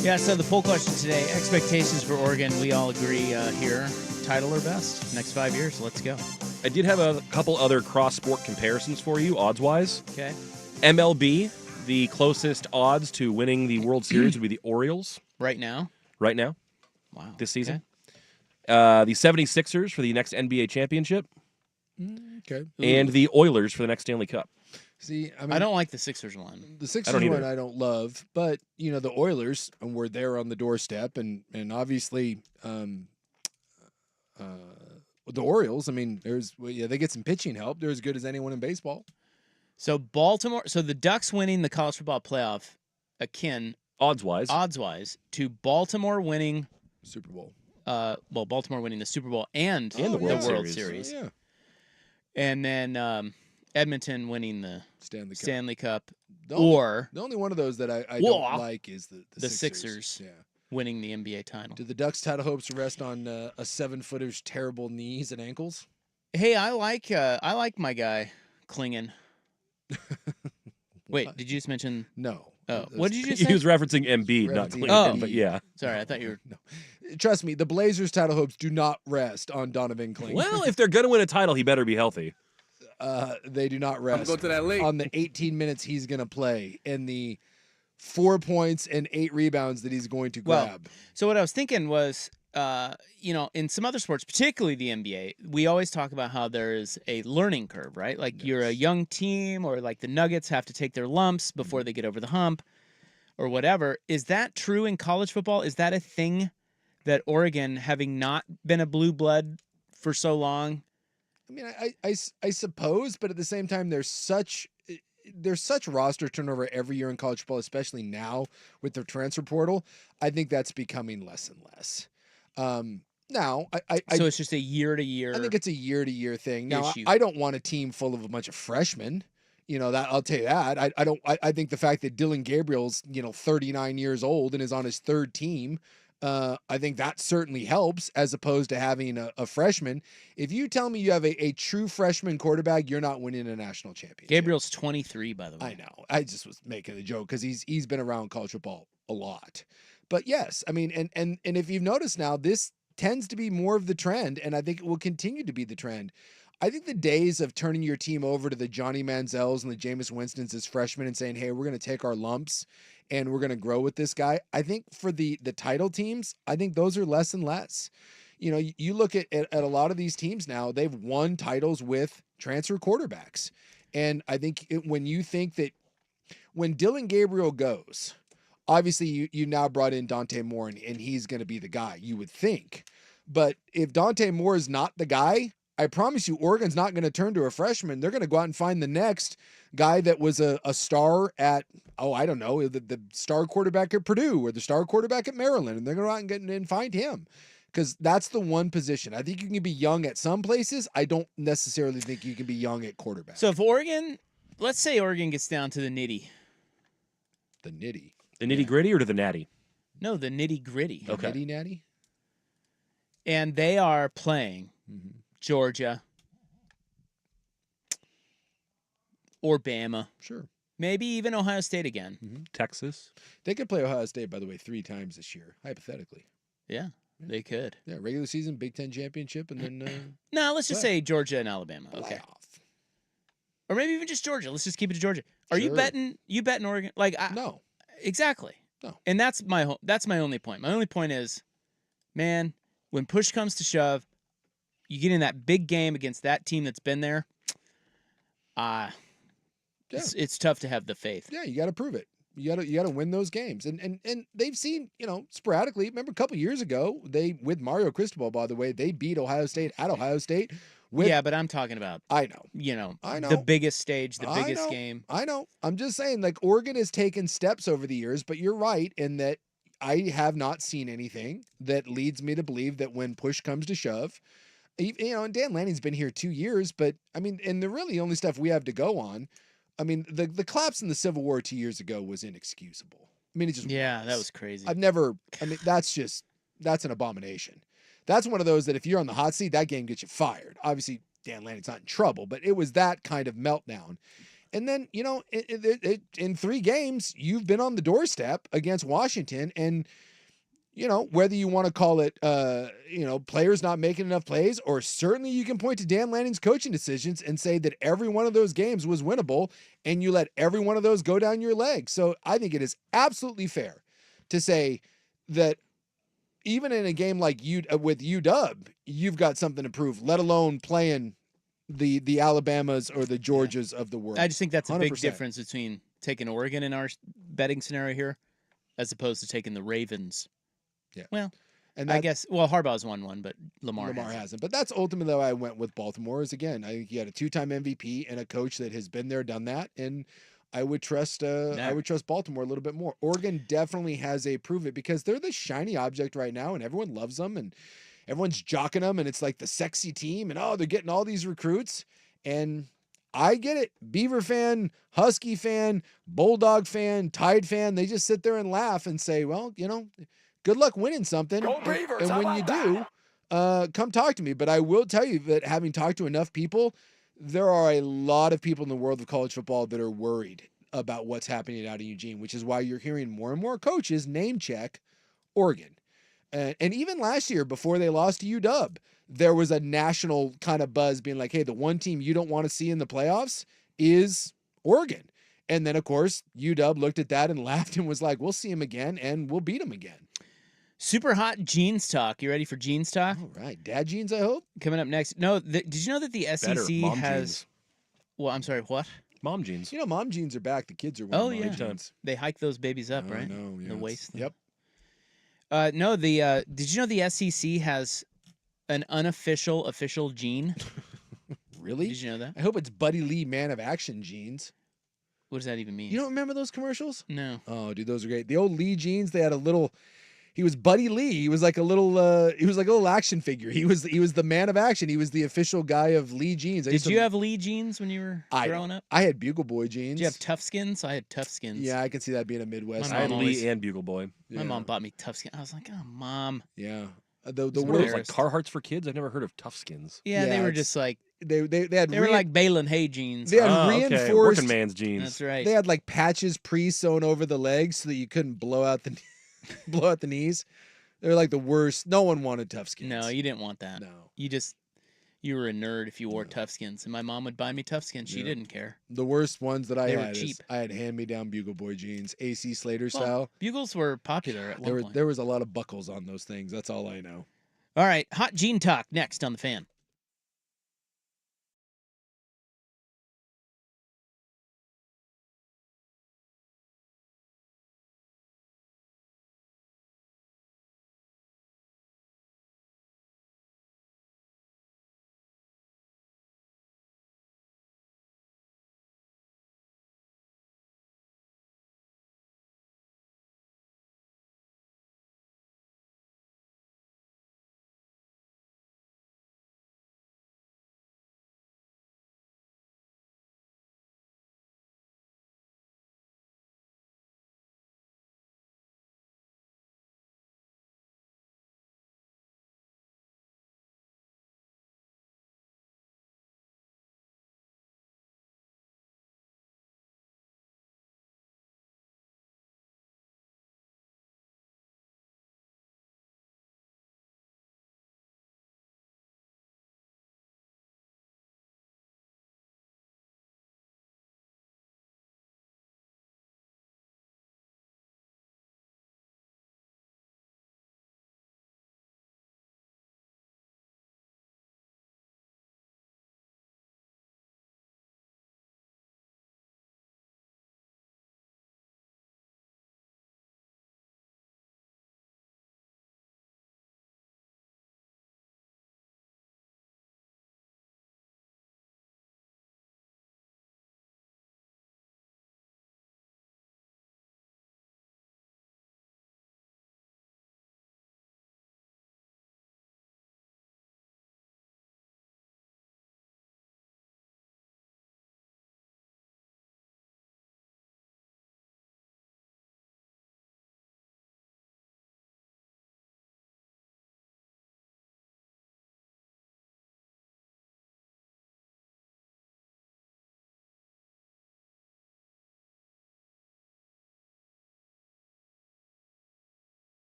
Yeah, so the poll question today, expectations for Oregon, we all agree here, title or best, next 5 years, let's go. I did have a couple other cross-sport comparisons for you, odds-wise. Okay. MLB, the closest odds to winning the World Series would be the Orioles Right now? right now, Wow. this season. The 76ers for the next NBA championship, Okay. and the Oilers for the next Stanley Cup. See, I mean, I don't like the Sixers one. the Sixers don't one either. I don't love, but you know the Oilers were there on the doorstep, and obviously the Orioles. I mean, they get some pitching help. They're as good as anyone in baseball. So Baltimore, so the Ducks winning the college football playoff, akin, Odds-wise. odds-wise, to Baltimore winning, Super Bowl Baltimore winning the Super Bowl and, And the the World World Series. Series. Oh, yeah, And then Edmonton winning the Stanley Cup. Stanley Cup, The only- or the only one of those that I Whoa. don't like is the Sixers. Yeah. winning the NBA title. Do the Ducks' title hopes rest on a 7-footer's terrible knees and ankles? Hey, I like my guy Klingon. Wait, What? did you just mention? No. Oh, That's- what did you just He say? was referencing Embiid, not Referencing Cleveland, Embiid. but yeah. Sorry, I thought you were. No. Trust me, the Blazers' title hopes do not rest on Donovan Kling. Well, if they're going to win a title, he better be healthy. They do not rest Go to that lake. on the 18 minutes he's going to play and the 4 points and 8 rebounds that he's going to Well, grab. So what I was thinking was, in some other sports, particularly the NBA, we always talk about how there is a learning curve, right? Like you're a Yes. young team, or like the Nuggets have to take their lumps before they get over the hump, or whatever. Is that true in college football? Is that a thing that Oregon, having not been a blue blood for so long? I mean, I suppose, but at the same time, there's such roster turnover every year in college football, especially now with the transfer portal. I think that's becoming less and less. Now, So it's just a year to year. I think it's a year-to-year thing. Now, issue. I don't want a team full of a bunch of freshmen. That I'll tell you that. I think the fact that Dylan Gabriel's 39 years old and is on his third team, I think that certainly helps as opposed to having a freshman. If you tell me you have a true freshman quarterback, you're not winning a national championship. Gabriel's 23, by the way. I know. I just was making a joke because he's been around college football a lot. But yes, I mean, and if you've noticed now, this tends to be more of the trend, and I think it will continue to be the trend. I think the days of turning your team over to the Johnny Manziels and the Jameis Winstons as freshmen and saying, hey, we're going to take our lumps and we're going to grow with this guy. I think for the title teams, I think those are less and less. You look at a lot of these teams now, they've won titles with transfer quarterbacks. And I think when you think that when Dylan Gabriel goes, obviously you now brought in Dante Moore and he's going to be the guy, you would think. But if Dante Moore is not the guy, I promise you, Oregon's not going to turn to a freshman. They're going to go out and find the next guy that was a star at, I don't know, the star quarterback at Purdue or the star quarterback at Maryland, and they're going to go out and get and find him because that's the one position. I think you can be young at some places. I don't necessarily think you can be young at quarterback. So if Oregon, let's say Oregon gets down to the nitty. The nitty. The nitty-gritty or to the natty? No, the nitty gritty. The Okay. nitty natty? And they are playing Mm-hmm. Georgia or Bama, Sure. maybe even Ohio State again. Texas? They could play Ohio State, by the way, 3 times this year, hypothetically. Yeah, they could. Yeah, regular season, Big Ten championship, and then No, let's just What? say Georgia and Alabama. Okay. playoff. Or maybe even just Georgia. Let's just keep it to Georgia. Are you Sure. betting Oregon? Like No. exactly. No. And that's my only point. My only point is, man, when push comes to shove, you get in that big game against that team that's been there. It's tough to have the faith. Yeah, you got to prove it. You got to win those games. And they've seen, sporadically. Remember a couple years ago, with Mario Cristobal, by the way, they beat Ohio State at Ohio State. Yeah, but I'm talking about, I know. I the know. biggest stage, the I biggest know. game. I know. I'm just saying, like, Oregon has taken steps over the years, but you're right in that I have not seen anything that leads me to believe that when push comes to shove, and Dan Lanning's been here 2 years, but I mean, and the really only stuff we have to go on, I mean, the collapse in the Civil War 2 years ago was inexcusable. I mean, it just Yeah, that was crazy. that's an abomination. That's one of those that if you're on the hot seat, that game gets you fired. Obviously, Dan Lanning's not in trouble, but it was that kind of meltdown. And then, in 3 games, you've been on the doorstep against Washington. And, whether you want to call it, players not making enough plays, or certainly you can point to Dan Lanning's coaching decisions and say that every one of those games was winnable and you let every one of those go down your leg. So I think it is absolutely fair to say that even in a game like with UW, you've got something to prove, let alone playing the Alabamas or the Georgias of the world. I just think that's a big 100%. difference between taking Oregon in our betting scenario here as opposed to taking the Ravens. Yeah. Well, And I guess, Harbaugh's won one, but Lamar hasn't. But that's ultimately why I went with Baltimore. Is again, I think you had a 2-time MVP and a coach that has been there, done that, and I would trust Baltimore a little bit more. Oregon definitely has a prove it because they're the shiny object right now, and everyone loves them, and everyone's jocking them, and it's like the sexy team, and they're getting all these recruits, and I get it. Beaver fan, Husky fan, Bulldog fan, Tide fan, they just sit there and laugh and say, well, good luck winning something. Go Beavers, and how when you about do, come talk to me. But I will tell you that having talked to enough people, there are a lot of people in the world of college football that are worried about what's happening out in Eugene, which is why you're hearing more and more coaches name check Oregon. And even last year, before they lost to UW, there was a national kind of buzz being like, hey, the one team you don't want to see in the playoffs is Oregon. And then, of course, UW looked at that and laughed and was like, we'll see him again and we'll beat him again. Super hot jeans talk. You ready for jeans talk? All right. Dad jeans, I hope. Coming up next. No, did you know that the SEC Better. Mom has... jeans. Well, I'm sorry, what? Mom jeans. Mom jeans are back. The kids are wearing mom yeah. jeans. They hike those babies up, I right? know, yeah, The it's- waist. Yep. No, did you know the SEC has an unofficial official gene? Really? Did you know that? I hope it's Buddy Lee Man of Action jeans. What does that even mean? You don't remember those commercials? No. Oh, dude, those are great. The old Lee jeans, they had a little. He was Buddy Lee. He was like a little. He was like a little action figure. He was the man of action. He was the official guy of Lee jeans. Did you have Lee jeans when you were growing up? I had Bugle Boy jeans. Did you have Tough Skins? I had Tough Skins. Yeah, I can see that being a Midwest. My I had mom Lee always- and Bugle Boy. My mom bought me Tough Skins. I was like, oh, Mom. Yeah. The It's What are worst. those, like Carhartts for kids? I've never heard of Tough Skins. Yeah, they Yeah, were it's- just like, They had they were like Balin Hay jeans. they had Okay. reinforced. Working man's jeans. That's right. They had like patches pre-sewn over the legs so that you couldn't blow out the blow out the knees. They're like the worst. No one wanted Tough Skins. No, you didn't want that. No. You were a nerd if you wore Tough Skins. And my mom would buy me Tough Skins. She Yeah. didn't care. The worst ones that I They were had is cheap. I had hand-me-down Bugle Boy jeans, AC Slater Well, style. Bugles were popular at one point. There was a lot of buckles on those things. That's all I know. All right, hot jean talk next on the Fan.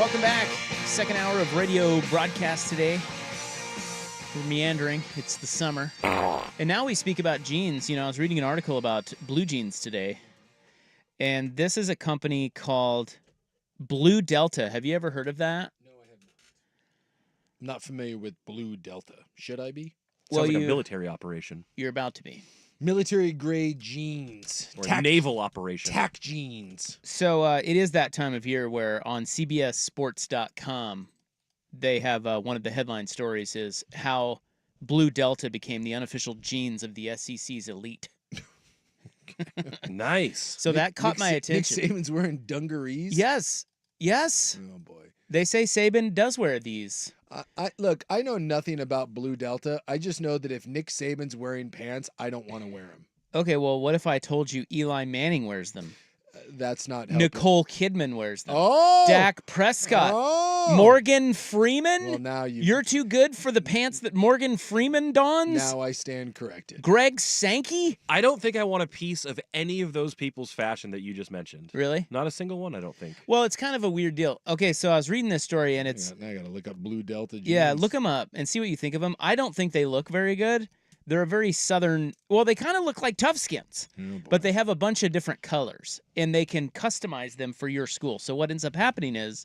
Welcome back. Second hour of radio broadcast today. We're meandering. It's the summer. And now we speak about jeans. You know, I was reading an article about blue jeans today. And this is a company called Blue Delta. Have you ever heard of that? No, I have not. Not familiar with Blue Delta. Should I be? Well, Sounds like a military operation You're about to be. Military grade jeans. or a naval operation. Tack jeans. So it is that time of year where on CBSSports.com, they have one of the headline stories is how Blue Delta became the unofficial jeans of the SEC's elite. Nice. So that caught my attention. Nick Saban's wearing dungarees. Yes. Oh boy. They say Saban does wear these. Look, I know nothing about Blue Delta. I just know that if Nick Saban's wearing pants, I don't want to wear them. Okay, well, what if I told you Eli Manning wears them? That's not helping. Nicole Kidman wears them. Oh! Dak Prescott. Oh! Morgan Freeman? Well, now You're too good for the pants that Morgan Freeman dons? Now I stand corrected. Greg Sankey? I don't think I want a piece of any of those people's fashion that you just mentioned. Really? Not a single one, I don't think. Well, it's kind of a weird deal. Okay, so I was reading this story and it's... Now I got to look up Blue Delta jeans. Yeah, look them up and see what you think of them. I don't think they look very good. They're a very southern... Well, they kind of look like Toughskins, but they have a bunch of different colors, and they can customize them for your school. So what ends up happening is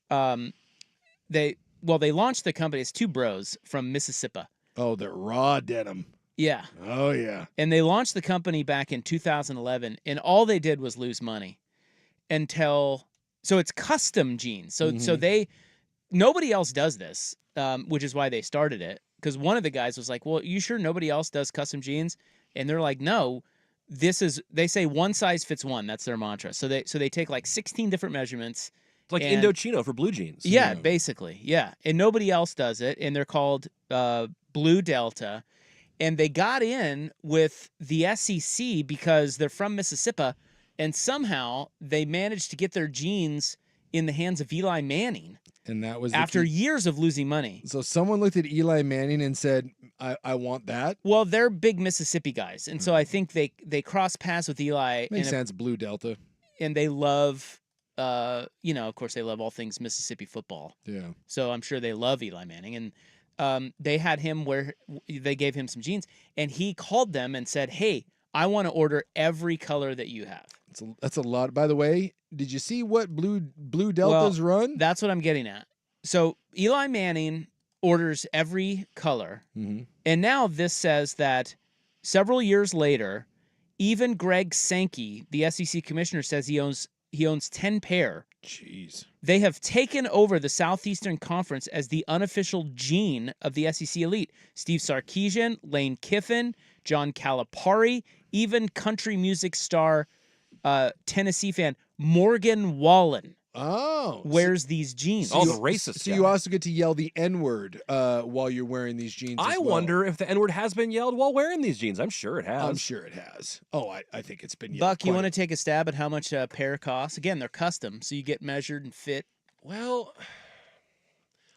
they launched the company. It's two bros from Mississippi. Oh, they're raw denim. Yeah. Oh, yeah. And they launched the company back in 2011, and all they did was lose money until... So it's custom jeans. So they... Nobody else does this, which is why they started it. Because one of the guys was like, well, you sure nobody else does custom jeans? And they're like, no, they say one size fits one. That's their mantra. So they take like 16 different measurements. It's like and, Indochino for blue jeans. Yeah, basically. Yeah. And nobody else does it. And they're called Blue Delta. And they got in with the SEC because they're from Mississippi. And somehow they managed to get their jeans in the hands of Eli Manning. And that was After years of losing money. So someone looked at Eli Manning and said, I want that. Well, they're big Mississippi guys. And so I think they cross paths with Eli. Makes sense, Blue Delta. And they love, of course, they love all things Mississippi football. Yeah. So I'm sure they love Eli Manning. And they had him where they gave him some jeans. And he called them and said, hey, I want to order every color that you have. That's a lot. By the way, did you see what Blue Deltas run? That's what I'm getting at. So Eli Manning orders every color. Mm-hmm. And now this says that several years later, even Greg Sankey, the SEC commissioner, says he owns 10 pair. Jeez. They have taken over the Southeastern Conference as the unofficial jean of the SEC elite. Steve Sarkisian, Lane Kiffin, John Calipari, even country music star, Tennessee fan Morgan Wallen wears these jeans. Oh, the racist So guy. you also get to yell the N-word while you're wearing these jeans I as well. wonder if the N-word has been yelled while wearing these jeans. I'm sure it has. I'm sure it has. Oh, I think it's been yelled. Buck, you want to take a stab at how much a pair costs? Again, they're custom, so you get measured and fit. Well,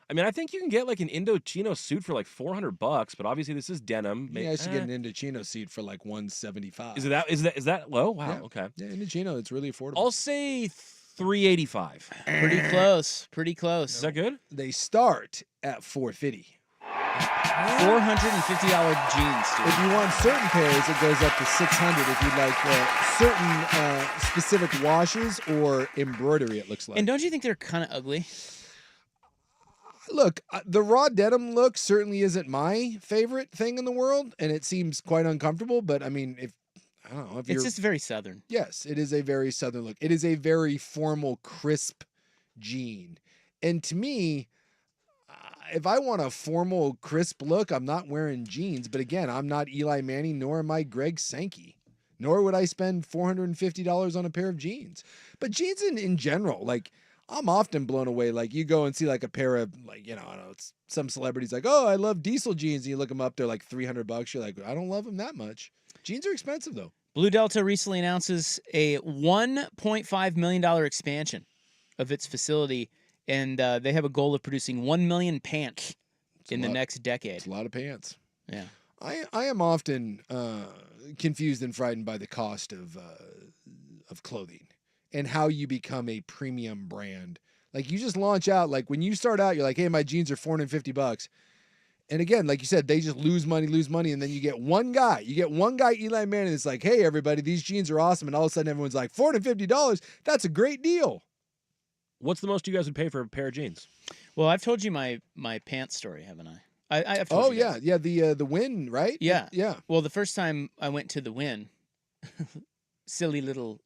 I mean, I think you can get like an Indochino suit for like $400, but obviously this is denim. Yeah, I should get an Indochino seat for like $175. Is that low? Wow. Yeah. Okay. Yeah, Indochino, it's really affordable. I'll say $385. Pretty close. Pretty close. Is that good? They start at $450. $450 jeans, dude. If you want certain pairs, it goes up to $600 if you like certain specific washes or embroidery, it looks like. And don't you think they're kind of ugly? Look, the raw denim look certainly isn't my favorite thing in the world, and it seems quite uncomfortable, but I mean, if It's you're... just very southern. Yes, it is a very southern look. It is a very formal, crisp jean. And to me, if I want a formal, crisp look, I'm not wearing jeans. But again, I'm not Eli Manning, nor am I Greg Sankey. Nor would I spend $450 on a pair of jeans. But jeans in general, like, I'm often blown away. Like, you go and see like a pair of, like, I don't know, it's some celebrities like, oh, I love diesel jeans. And you look them up, they're like $300. You're like, I don't love them that much. Jeans are expensive, though. Blue Delta recently announces a $1.5 million expansion of its facility, and they have a goal of producing 1 million pants in the next decade. It's a lot of pants. Yeah. I am often confused and frightened by the cost of clothing and how you become a premium brand Like you just launch out. Like when you start out, you're like, hey, my jeans are $450. And again, like you said, they just lose money, and then you get one guy. You get one guy, Eli Manning, that's like, hey, everybody, these jeans are awesome. And all of a sudden, everyone's like, $450? That's a great deal. What's the most you guys would pay for a pair of jeans? Well, I've told you my pants story, haven't I? I've told you guys. Yeah, the Win, right? Yeah. Yeah. Well, the first time I went to the Win, silly little,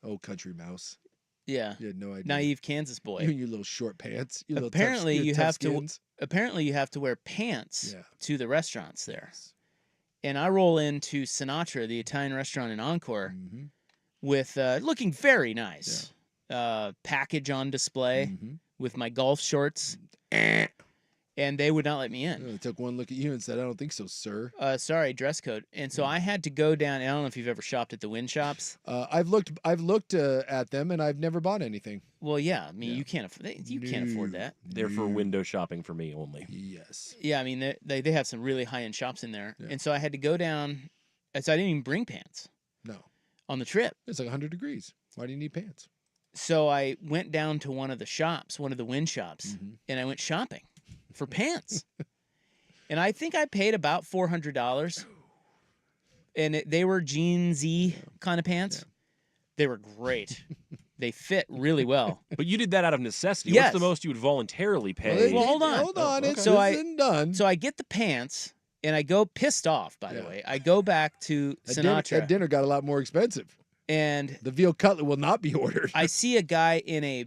Oh, country mouse. yeah, You had no idea. naive Kansas boy. You and your little short pants. Your little Apparently, your you tough have to. skins. Apparently, you have to wear pants Yeah. to the restaurants there. And I roll into Sinatra, the Italian restaurant in Encore, with looking very nice. Package on display with my golf shorts. And they would not let me in. They took one look at you and said, I don't think so, sir. Sorry, dress code. And so I had to go down. I don't know if you've ever shopped at the Win shops. I've looked at them and I've never bought anything. Well, yeah. I mean, you can't afford that. They're for window shopping for me only. Yes. Yeah, I mean, they have some really high end shops in there, and so I had to go down. So I didn't even bring pants. No. On the trip. It's like 100 degrees. Why do you need pants? So I went down to one of the shops, one of the Win shops, and I went shopping for pants. And I think I paid about $400. And they were jeansy kind of pants. Yeah. They were great. They fit really well. But you did that out of necessity. Yes. What's the most you would voluntarily pay? Well, hold on. Hold on. Okay. It's So done. So I get the pants, and I go pissed off, by the way. I go back to Sinatra. That dinner got a lot more expensive. And the veal cutlet will not be ordered. I see a guy in a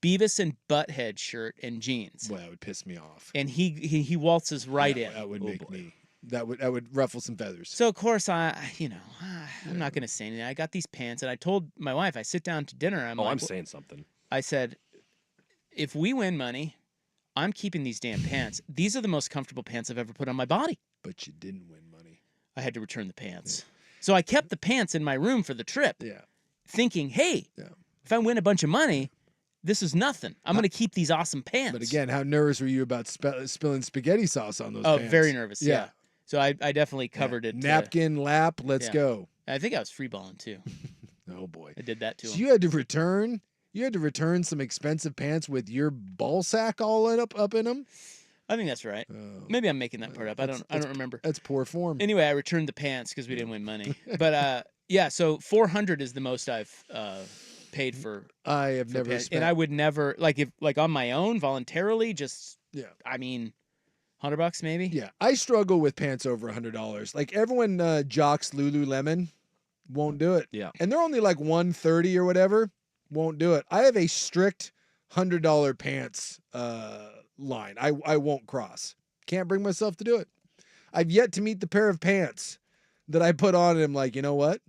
Beavis and Butthead shirt and jeans. Boy, that would piss me off. And he waltzes right in. That would make me. That would ruffle some feathers. So of course I'm not gonna say anything. I got these pants, and I told my wife I sit down to dinner. I'm saying something. I said, if we win money, I'm keeping these damn pants. These are the most comfortable pants I've ever put on my body. But you didn't win money. I had to return the pants. Yeah. So I kept the pants in my room for the trip. Yeah. Thinking, hey, if I win a bunch of money, this is nothing. I'm going to keep these awesome pants. But again, how nervous were you about spilling spaghetti sauce on those pants? Oh, very nervous, yeah. So I definitely covered it. Napkin, lap, let's go. I think I was freeballing too. Oh, boy. I did that too. So you had to return some expensive pants with your ball sack all up in them? I think that's right. Maybe I'm making that part up. I don't remember. That's poor form. Anyway, I returned the pants because we didn't win money. But yeah, so $400 is the most I've paid for. I have never pants. spent. And I would never if on my own voluntarily just I mean $100 maybe. Yeah, I struggle with pants over $100. Like everyone jocks Lululemon, won't do it. Yeah, and they're only like $130 or whatever. Won't do it. I have a strict $100 pants line. I won't cross. Can't bring myself to do it. I've yet to meet the pair of pants that I put on and I'm like, you know what?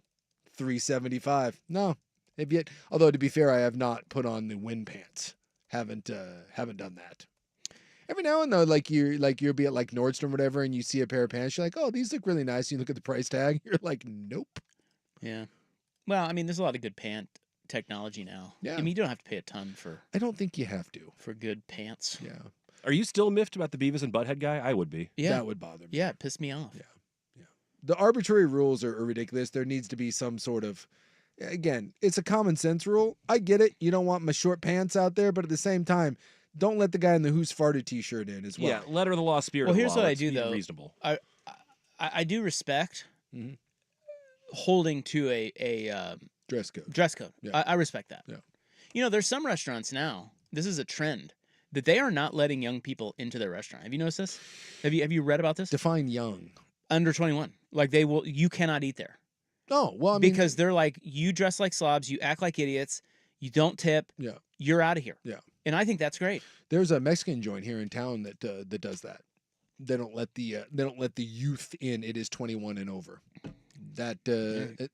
$375. No, have yet. Although to be fair, I have not put on the Win pants. Haven't done that. Every now and then, you'll be at like Nordstrom or whatever, and you see a pair of pants. You're like, oh, these look really nice. You look at the price tag. You're like, nope. Yeah. Well, I mean, there's a lot of good pant technology now. Yeah. I mean, you don't have to pay a ton for. I don't think you have to. For good pants. Yeah. Are you still miffed about the Beavis and Butthead guy? I would be. Yeah. That would bother me. Yeah, it pissed me off. Yeah. The arbitrary rules are ridiculous. There needs to be some sort of, again, it's a common sense rule. I get it. You don't want my short pants out there, but at the same time, don't let the guy in the Who's Farted t-shirt in as well. Yeah, letter of the law, spirit well, of the here's law. what I Let's do, be though. Reasonable. I do respect holding to a dress code. Dress code. Yeah. I respect that. Yeah. You know, there's some restaurants now, this is a trend, that they are not letting young people into their restaurant. Have you noticed this? Have you read about this? Define young. Under 21. Like you cannot eat there. Oh, well, I mean, because they're like, you dress like slobs, you act like idiots, you don't tip, you're out of here. Yeah. And I think that's great. There's a Mexican joint here in town that does that. They don't let the youth in. It is 21 and over. That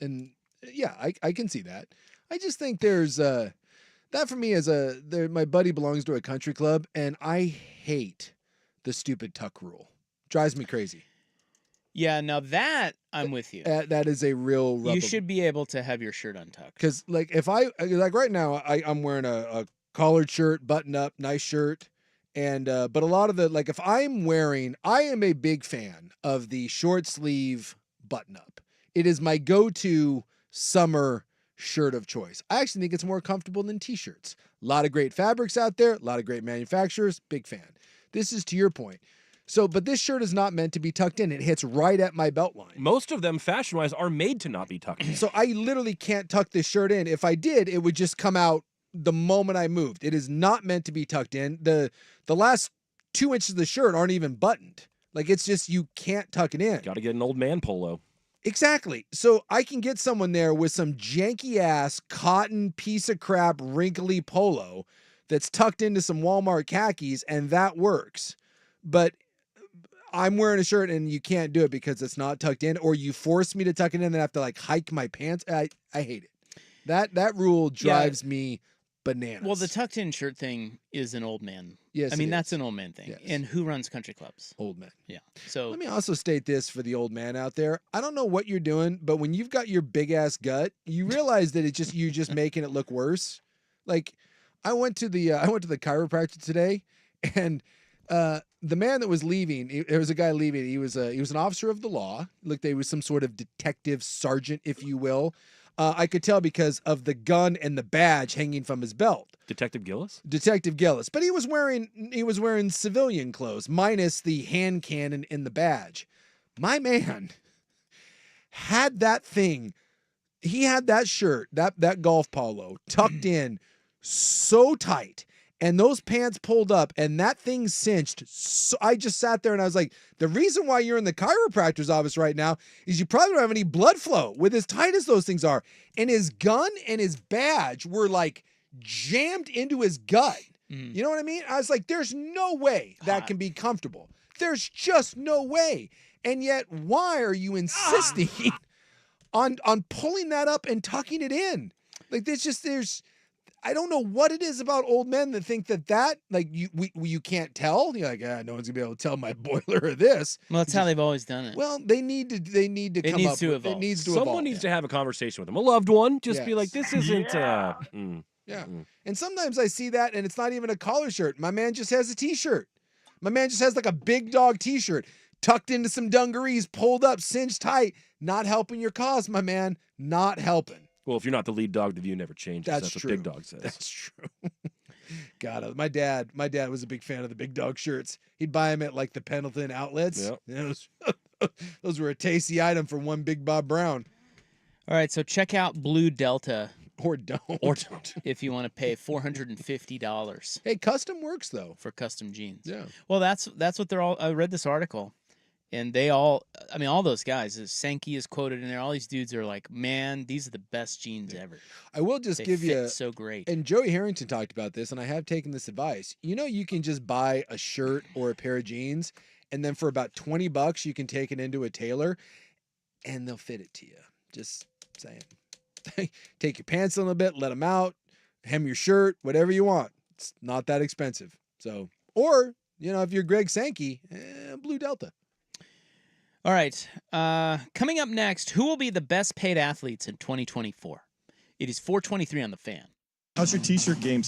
and yeah, I can see that. I just think there's that for me is my buddy belongs to a country club and I hate the stupid tuck rule. Drives me crazy. Yeah, now that I'm with you. That is a real rub. You should be able to have your shirt untucked. Because if I right now I'm wearing a collared shirt, button up, nice shirt. And but a lot of if I am a big fan of the short sleeve button up. It is my go-to summer shirt of choice. I actually think it's more comfortable than t-shirts. A lot of great fabrics out there, a lot of great manufacturers, big fan. This is to your point. So, but this shirt is not meant to be tucked in. It hits right at my belt line. Most of them, fashion-wise, are made to not be tucked in. So I literally can't tuck this shirt in. If I did, it would just come out the moment I moved. It is not meant to be tucked in. The last 2 inches of the shirt aren't even buttoned. Like, it's just, you can't tuck it in. Got to get an old man polo. Exactly. So I can get someone there with some janky ass cotton piece of crap wrinkly polo that's tucked into some Walmart khakis, and that works. But I'm wearing a shirt and you can't do it because it's not tucked in, or you force me to tuck it in and I have to like hike my pants. I hate it. That rule drives me bananas. Well, the tucked in shirt thing is an old man. Yes, I mean, it that's is. an old man thing. Yes. And who runs country clubs? Old men. Yeah. So Let me also state this for the old man out there. I don't know what you're doing, but when you've got your big ass gut, you realize that you're just making it look worse. Like, I went to the chiropractor today, and the man that was leaving, there was a guy leaving. He was an officer of the law. Looked, he was some sort of detective sergeant, if you will. I could tell because of the gun and the badge hanging from his belt. Detective Gillis? Detective Gillis, but he was wearing civilian clothes minus the hand cannon and the badge. My man had that thing. He had that shirt, that golf polo tucked in so tight, and those pants pulled up, and that thing cinched. So I just sat there and I was like, the reason why you're in the chiropractor's office right now is you probably don't have any blood flow with as tight as those things are. And his gun and his badge were like jammed into his gut. You know what I mean? I was like, there's no way that can be comfortable. There's just no way. And yet, why are you insisting on pulling that up and tucking it in? Like, I don't know what it is about old men that think that like you can't tell. You're like, no one's gonna be able to tell my boiler of this. well, that's how they've always done it. Well, they need to come needs up to with, evolve. it needs to Someone evolve. needs to have a conversation with them. A loved one. Just be like, Yes. this isn't... Yeah. And sometimes I see that and it's not even a collar shirt. My man just has a t-shirt. My man just has like a big dog t-shirt tucked into some dungarees, pulled up, cinched tight. Not helping your cause, my man. Not helping. Well, if you're not the lead dog, the view never changes. That's That's true. what Big Dog says. That's true. God, my dad was a big fan of the big dog shirts. He'd buy them at like the Pendleton outlets. Yep. Those were a tasty item for one Big Bob Brown. All right, so check out Blue Delta Or don't. Or don't. if you want to pay $450 Hey, custom works though. for custom jeans. Yeah. Well, that's what they're all. I read this article, and they all. I mean, all those guys. Sankey is quoted in there. All these dudes are like, man, these are the best jeans ever. I will just They give fit you so great. and Joey Harrington talked about this, and I have taken this advice. You know, you can just buy a shirt or a pair of jeans, and then for about $20, you can take it into a tailor, and they'll fit it to you. Just saying. Take your pants a little bit, let them out, hem your shirt, whatever you want. It's not that expensive. So, or if you're Greg Sankey, Blue Delta. All right. Coming up next, who will be the best paid athletes in 2024? It is 4:23 on the Fan. How's your t-shirt game?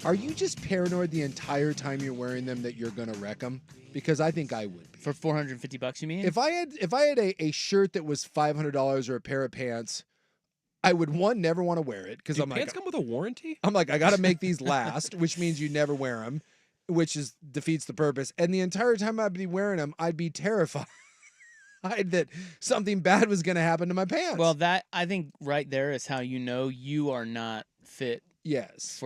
Are you just paranoid the entire time you're wearing them that you're gonna wreck them? Because I think I would be. For $450, you mean? If I had a shirt that was $500 or a pair of pants, I would never want to wear it because Do I'm pants like, come with a warranty? I got to make these last, which means you never wear them, which defeats the purpose. And the entire time I'd be wearing them, I'd be terrified that something bad was going to happen to my pants. Well, that I think right there is how you know you are not fit yes,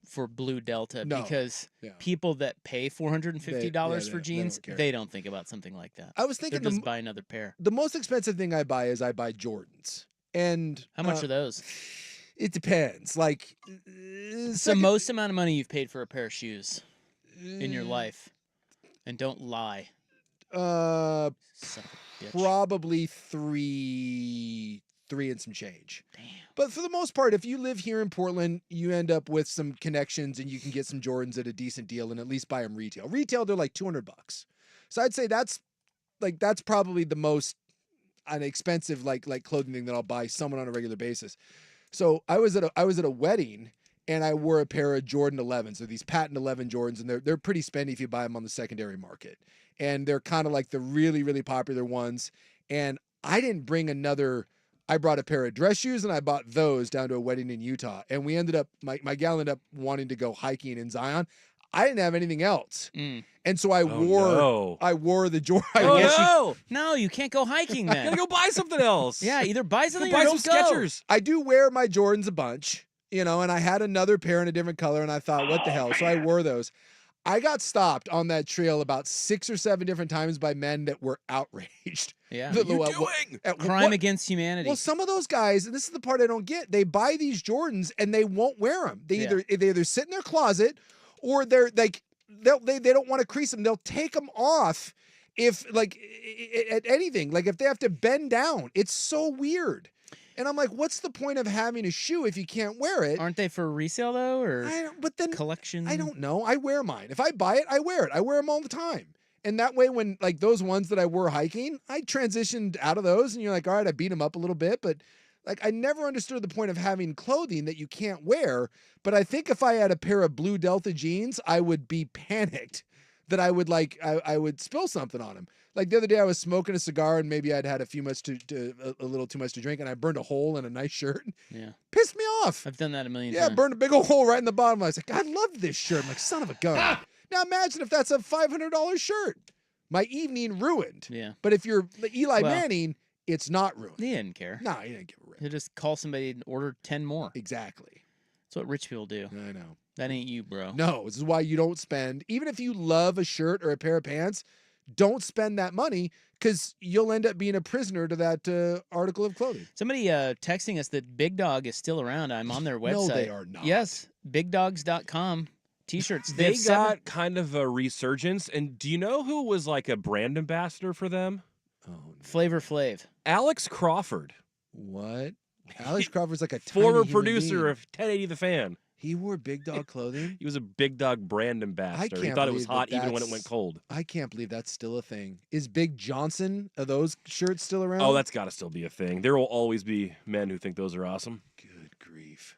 for Blue Delta No. because Yeah. people that pay $450 for they jeans, don't care. they don't think about something like that. I was They're thinking just buy another pair. the most expensive thing I buy is Jordans. And How much are those? It depends. Like, It's the most amount of money you've paid for a pair of shoes in your life. And don't lie. Son of a bitch. Probably three and some change. Damn. But for the most part, if you live here in Portland, you end up with some connections and you can get some Jordans at a decent deal and at least buy them retail. Retail, they're like $200. So I'd say that's probably the most expensive like clothing thing that I'll buy someone on a regular basis. So I was at a wedding and I wore a pair of Jordan 11s. So these patent 11 Jordans, and they're pretty spendy if you buy them on the secondary market. And they're kind of like the really, really popular ones. And I didn't bring I brought a pair of dress shoes and I bought those down to a wedding in Utah. And we ended up, my gal ended up wanting to go hiking in Zion. I didn't have anything else. And so I wore the Jordan. No, you can't go hiking You then. gotta go buy something else. Yeah, either buy something Go or buy don't some go. Skechers. I do wear my Jordans a bunch, and I had another pair in a different color and I thought, what the hell? So I wore those. I got stopped on that trail about 6 or 7 different times by men that were outraged. Yeah. The- What are you doing? Crime against humanity. Well, some of those guys, and this is the part I don't get, they buy these Jordans and they won't wear them. They either sit in their closet or they're like they don't want to crease them. They'll take them off if like at anything. Like if they have to bend down. It's so weird. And I'm like, what's the point of having a shoe if you can't wear it? Aren't they for resale though, or But then collection? I don't know. I wear mine. If I buy it, I wear it. I wear them all the time. And that way, when like those ones that I wore hiking, I transitioned out of those. And you're like, all right, I beat them up a little bit, but like I never understood the point of having clothing that you can't wear. But I think if I had a pair of Blue Delta jeans, I would be panicked that I would I would spill something on them. Like the other day, I was smoking a cigar and maybe I'd had a little too much to drink, and I burned a hole in a nice shirt. Yeah, Pissed me off. I've done that a million Yeah, times. burned a big old hole right in the bottom. I was like, I love this shirt. I'm like, son of a gun. Now imagine if that's a $500 shirt. My evening ruined. Yeah, But if you're Eli Well- Manning, it's not ruined. he didn't care. No, he didn't give a rip. He'll just call somebody and order 10 more. Exactly. That's what rich people do. I know. That ain't you, bro. No, this is why you don't spend, even if you love a shirt or a pair of pants, don't spend that money because you'll end up being a prisoner to that article of clothing. Somebody texting us that Big Dog is still around. I'm on their website. No, they are not. Yes, bigdogs.com. T-shirts. They have got kind of a resurgence. And do you know who was like a brand ambassador for them? Oh, Flavor Flav. Alex Crawford, what? Alex Crawford's like a former tiny human producer being. of 1080 The Fan. He wore Big Dog clothing. He was a Big Dog brand ambassador. He can't thought it was believe hot that even when it that's- went cold. I can't believe that's still a thing. Is Big Johnson, are those shirts still around? Oh, that's got to still be a thing. There will always be men who think those are awesome. good grief.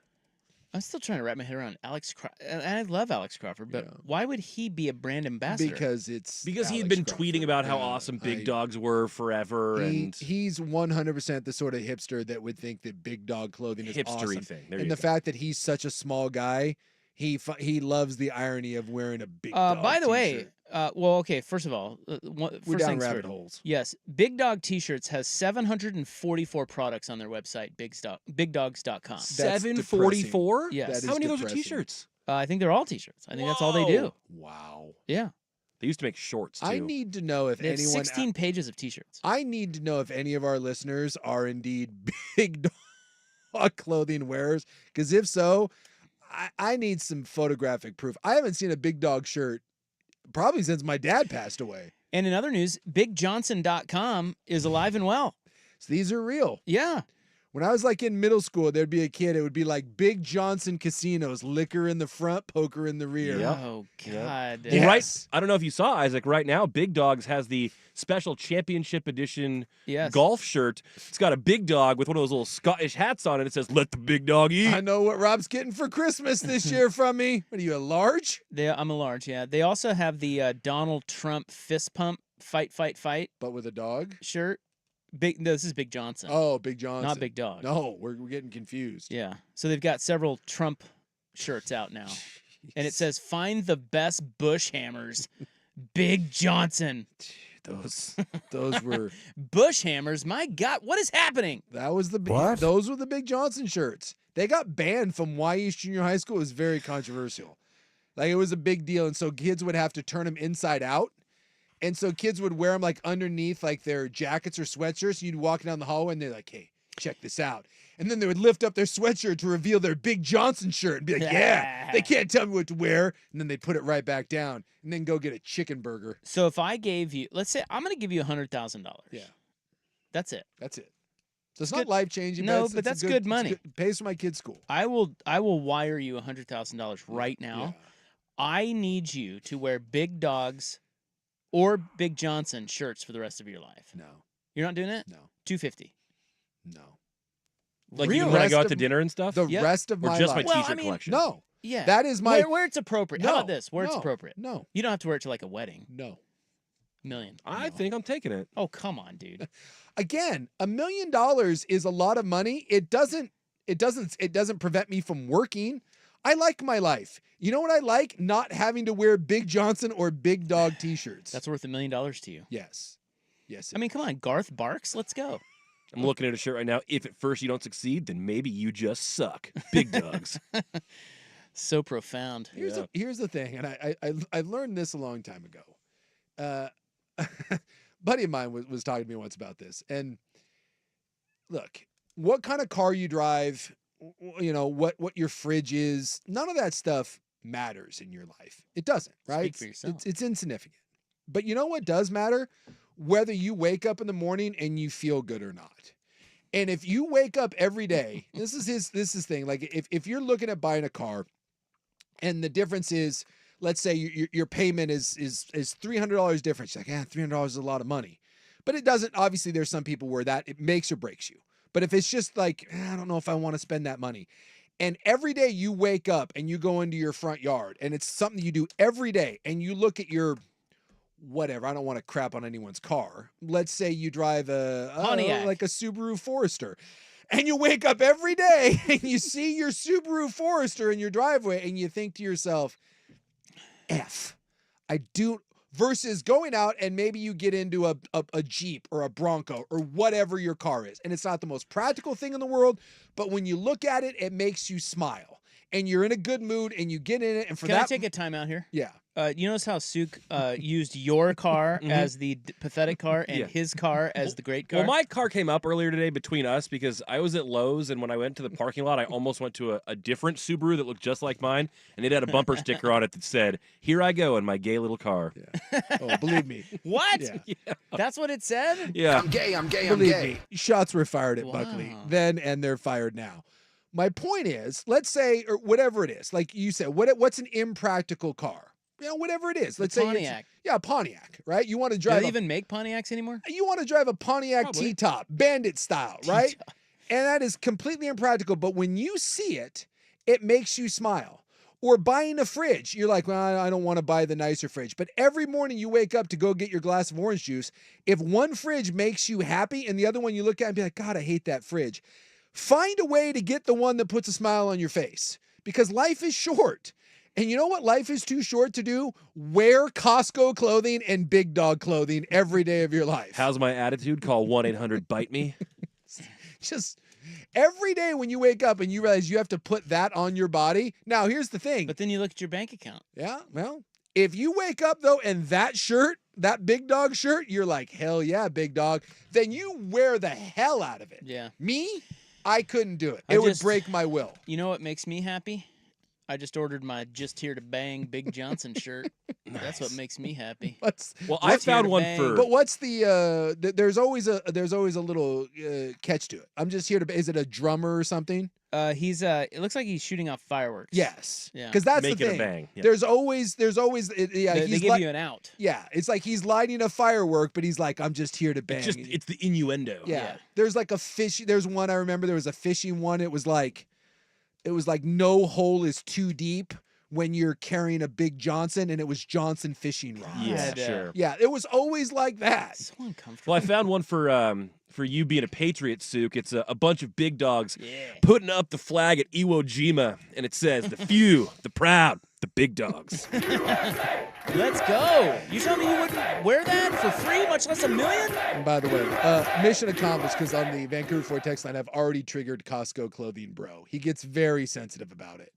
I'm still trying to wrap my head around Alex Crawford. And I love Alex Crawford, but Yeah. why would he be a brand ambassador? Because He'd Alex been Crawford. tweeting about how Yeah, awesome Big Dogs were forever, and he's 100% the sort of hipster that would think that Big Dog clothing is hipstery awesome. thing. There And you the go. fact that he's such a small guy, he loves the irony of wearing a Big Dog by the way, t-shirt. well, okay, first of all, We're first down things rabbit first. holes. Yes, Big Dog T-shirts has 744 products on their website, bigdogs.com. 744? Yes. That is How many of those are depressing. T-shirts? I think they're all T-shirts. I think that's all they do. Wow. Yeah, They used to make shorts too. I need to know if they have anyone 16 pages of T-shirts. I need to know if any of our listeners are indeed Big Dog clothing wearers, because if so, I need some photographic proof. I haven't seen a Big Dog shirt probably since my dad passed away. And in other news, BigJohnson.com is alive and well. So these are real. Yeah, When I was like in middle school, there'd be a kid. It would be like Big Johnson Casinos, liquor in the front, poker in the rear. Yep. Oh Yep. God. Yeah. Well, right. Yes. I don't know if you saw, Isaac. Right now, Big Dogs has the special championship edition Yes. golf shirt. It's got a big dog with one of those little Scottish hats on it. It says, "Let the big dog eat." I know what Rob's getting for Christmas this year from me. What are you, a large? I'm a large. Yeah. They also have the Donald Trump fist pump fight But with a dog? shirt. Big. No, this is Big Johnson. Oh, Big Johnson. Not Big Dog. No, we're getting confused. Yeah. So they've got several Trump shirts out now. And it says, "Find the best bush hammers, Big Johnson." Those were Bush hammers? My God, what is happening? those were the Big Johnson shirts. They got banned from Y East Junior High School. It was very controversial. Like, it was a big deal, and so kids would have to turn them inside out. And so kids would wear them like underneath like their jackets or sweatshirts. You'd walk down the hallway and they're like, "Hey, check this out." And then they would lift up their sweatshirt to reveal their Big Johnson shirt and be like, "Yeah, they can't tell me what to wear." And then they'd put it right back down and then go get a chicken burger. So if I gave you, let's say I'm going to give you $100,000. Yeah. That's it. That's it. So it's Good. not life changing. No, it's but that's a good money. It pays for my kids' school. I will wire you $100,000 right now. Yeah. I need you to wear Big Dogs or Big Johnson shirts for the rest of your life. No, You're not doing it? no, $250. no. Like Really? even when I go Rest out to of- dinner and stuff, The Yep. rest of or my just my life. Well, I T-shirt mean- collection. No, Yeah. that is my where it's appropriate. How about this? Where it's no, appropriate. No, You don't have to wear it to like a wedding. no. Million. I think I'm taking it. Oh, come on, dude. Again, $1 million is a lot of money. It doesn't prevent me from working. I like my life. You know what I like? Not having to wear Big Johnson or Big Dog t-shirts. That's worth $1 million to you. Yes. Yes. I mean, come on, Garth Barks. Let's go. I'm looking at a shirt right now. If at first you don't succeed, then maybe you just suck. Big Dogs. So profound. Here's the thing, and I learned this a long time ago. Buddy of mine was talking to me once about this, and look, what kind of car you drive, you know, what your fridge is, none of that stuff matters in your life. It doesn't, right? Speak for yourself. It's insignificant. But you know what does matter? Whether you wake up in the morning and you feel good or not. And if you wake up every day, this is his thing. Like if you're looking at buying a car, and the difference is, let's say your payment is $300 difference. You're like, $300 is a lot of money. But it doesn't. Obviously, there's some people where it makes or breaks you. But if it's just like, I don't know if I want to spend that money. And every day you wake up and you go into your front yard, and it's something you do every day, and you look at your whatever. I don't want to crap on anyone's car. Let's say you drive Pontiac. like a Subaru Forester. And you wake up every day and you see your Subaru Forester in your driveway and you think to yourself, I do, versus going out and maybe you get into a Jeep or a Bronco or whatever your car is. And it's not the most practical thing in the world, but when you look at it, it makes you smile and you're in a good mood and you get in it. And for Can that, I take a time out here? yeah. You notice how Suk used your car as the pathetic car and Yeah. his car as the great car? Well, my car came up earlier today between us because I was at Lowe's, and when I went to the parking lot, I almost went to a different Subaru that looked just like mine, and it had a bumper sticker on it that said, "Here I go in my gay little car." Yeah. Oh, believe me. What? Yeah. That's what it said? Yeah. I'm gay, I'm Believe me, shots were fired at Wow. Buckley then, and they're fired now. My point is, let's say, or whatever it is, like you said, what's an impractical car? You know, whatever it is. Let's say Pontiac. a Pontiac, right? You want to Do drive they even make Pontiacs anymore? you want to drive a Pontiac Probably. T-top, bandit style, right? And that is completely impractical. But when you see it, it makes you smile. Or buying a fridge, you're like, well, I don't want to buy the nicer fridge. But every morning you wake up to go get your glass of orange juice. If one fridge makes you happy and the other one you look at and be like, God, I hate that fridge. Find a way to get the one that puts a smile on your face because life is short. And you know what life is too short to do? Wear Costco clothing and Big Dog clothing every day of your life. How's my attitude? Call 1-800-BITE-ME. Just every day when you wake up and you realize you have to put that on your body. Now, here's the thing. But then you look at your bank account. Yeah, well, if you wake up though and that shirt, that Big Dog shirt, you're like, hell yeah, Big Dog, then you wear the hell out of it. Yeah. Me, I couldn't do it. I It would just- break my will. You know what makes me happy? I just ordered my Just Here to Bang Big Johnson shirt. That's what makes me happy. Well, I Just here found to one bang. for. But what's the? There's always a little catch to it. I'm just here to. Is it a drummer or something? He's it looks like he's shooting off fireworks. Yes. Yeah. Because that's Make the it a thing. bang. Yeah. There's always. Yeah. They he's give you an out. Yeah. It's like he's lighting a firework, but he's like, I'm just here to bang. It's the innuendo. Yeah. Yeah. There's like a fish. There's one I remember. There was a fishing one. It was like no hole is too deep when you're carrying a Big Johnson, and it was Johnson fishing rod. Yeah, God, sure. Yeah. It was always like that. So uncomfortable. Well, I found one for you being a Patriot, Sook. It's a bunch of big dogs Yeah. putting up the flag at Iwo Jima, and it says, the few, the proud, the big dogs. Let's go. You tell me you wouldn't wear that for free, much less $1 million? And by the way, mission accomplished, because on the Vancouver Ford text line, I've already triggered Costco clothing bro. He gets very sensitive about it.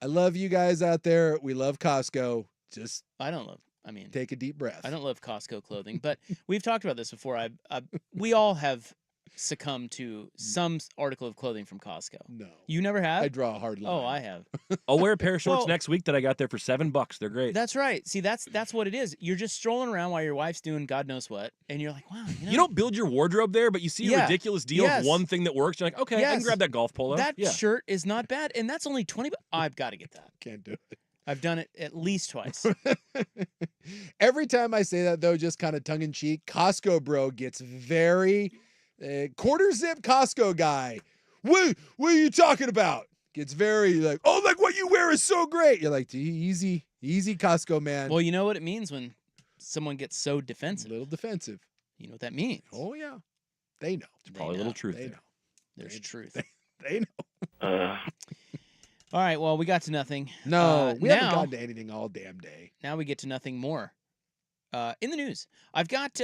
I love you guys out there. We love Costco. Just I don't take a deep breath. I don't love Costco clothing, but we've talked about this before. We all have succumbed to some article of clothing from Costco. No. You never have? I draw a hard line. Oh, I have. I'll wear a pair of shorts Well- next week that I got there for $7. They're great. That's right. See, that's what it is. You're just strolling around while your wife's doing God knows what, and you're like, wow, You don't build your wardrobe there, but you see a Yeah. ridiculous deal Yes. of one thing that works. You're like, okay, I Yes. can grab that golf polo. that yeah. shirt is not bad, and that's only 20. I've got to get that. Can't do it. I've done it at least twice. Every time I say that, though, just kind of tongue in cheek, Costco bro gets very quarter zip Costco guy. What are you talking about? Gets very like, oh, like what you wear is so great. You're like, easy Costco man. Well, you know what it means when someone gets so a defensive. little defensive. You know what that means. Oh yeah, they know. They Probably a little know. truth They there. know. There's truth. They know. All right, well, we got to nothing. No, we haven't now- gotten to anything all damn day. Now we get to nothing more. In the news, I've got.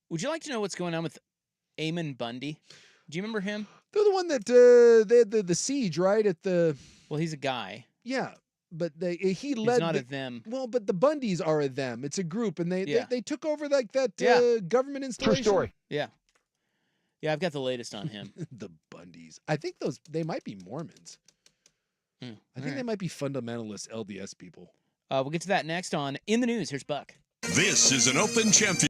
Would you like to know what's going on with Eamon Bundy? Do you remember him? They're the one that they had the siege right at the Well, he's a guy. yeah, but he He's led not the, a them. well, but the Bundys are a them. It's a group, and Yeah. they took over like that Yeah. government installation. Yeah. Yeah, I've got the latest on him. The Bundys. I think they might be Mormons. I think they alright. might be fundamentalist LDS people. We'll get to that next on In the News. Here's Buck. This is an open champion.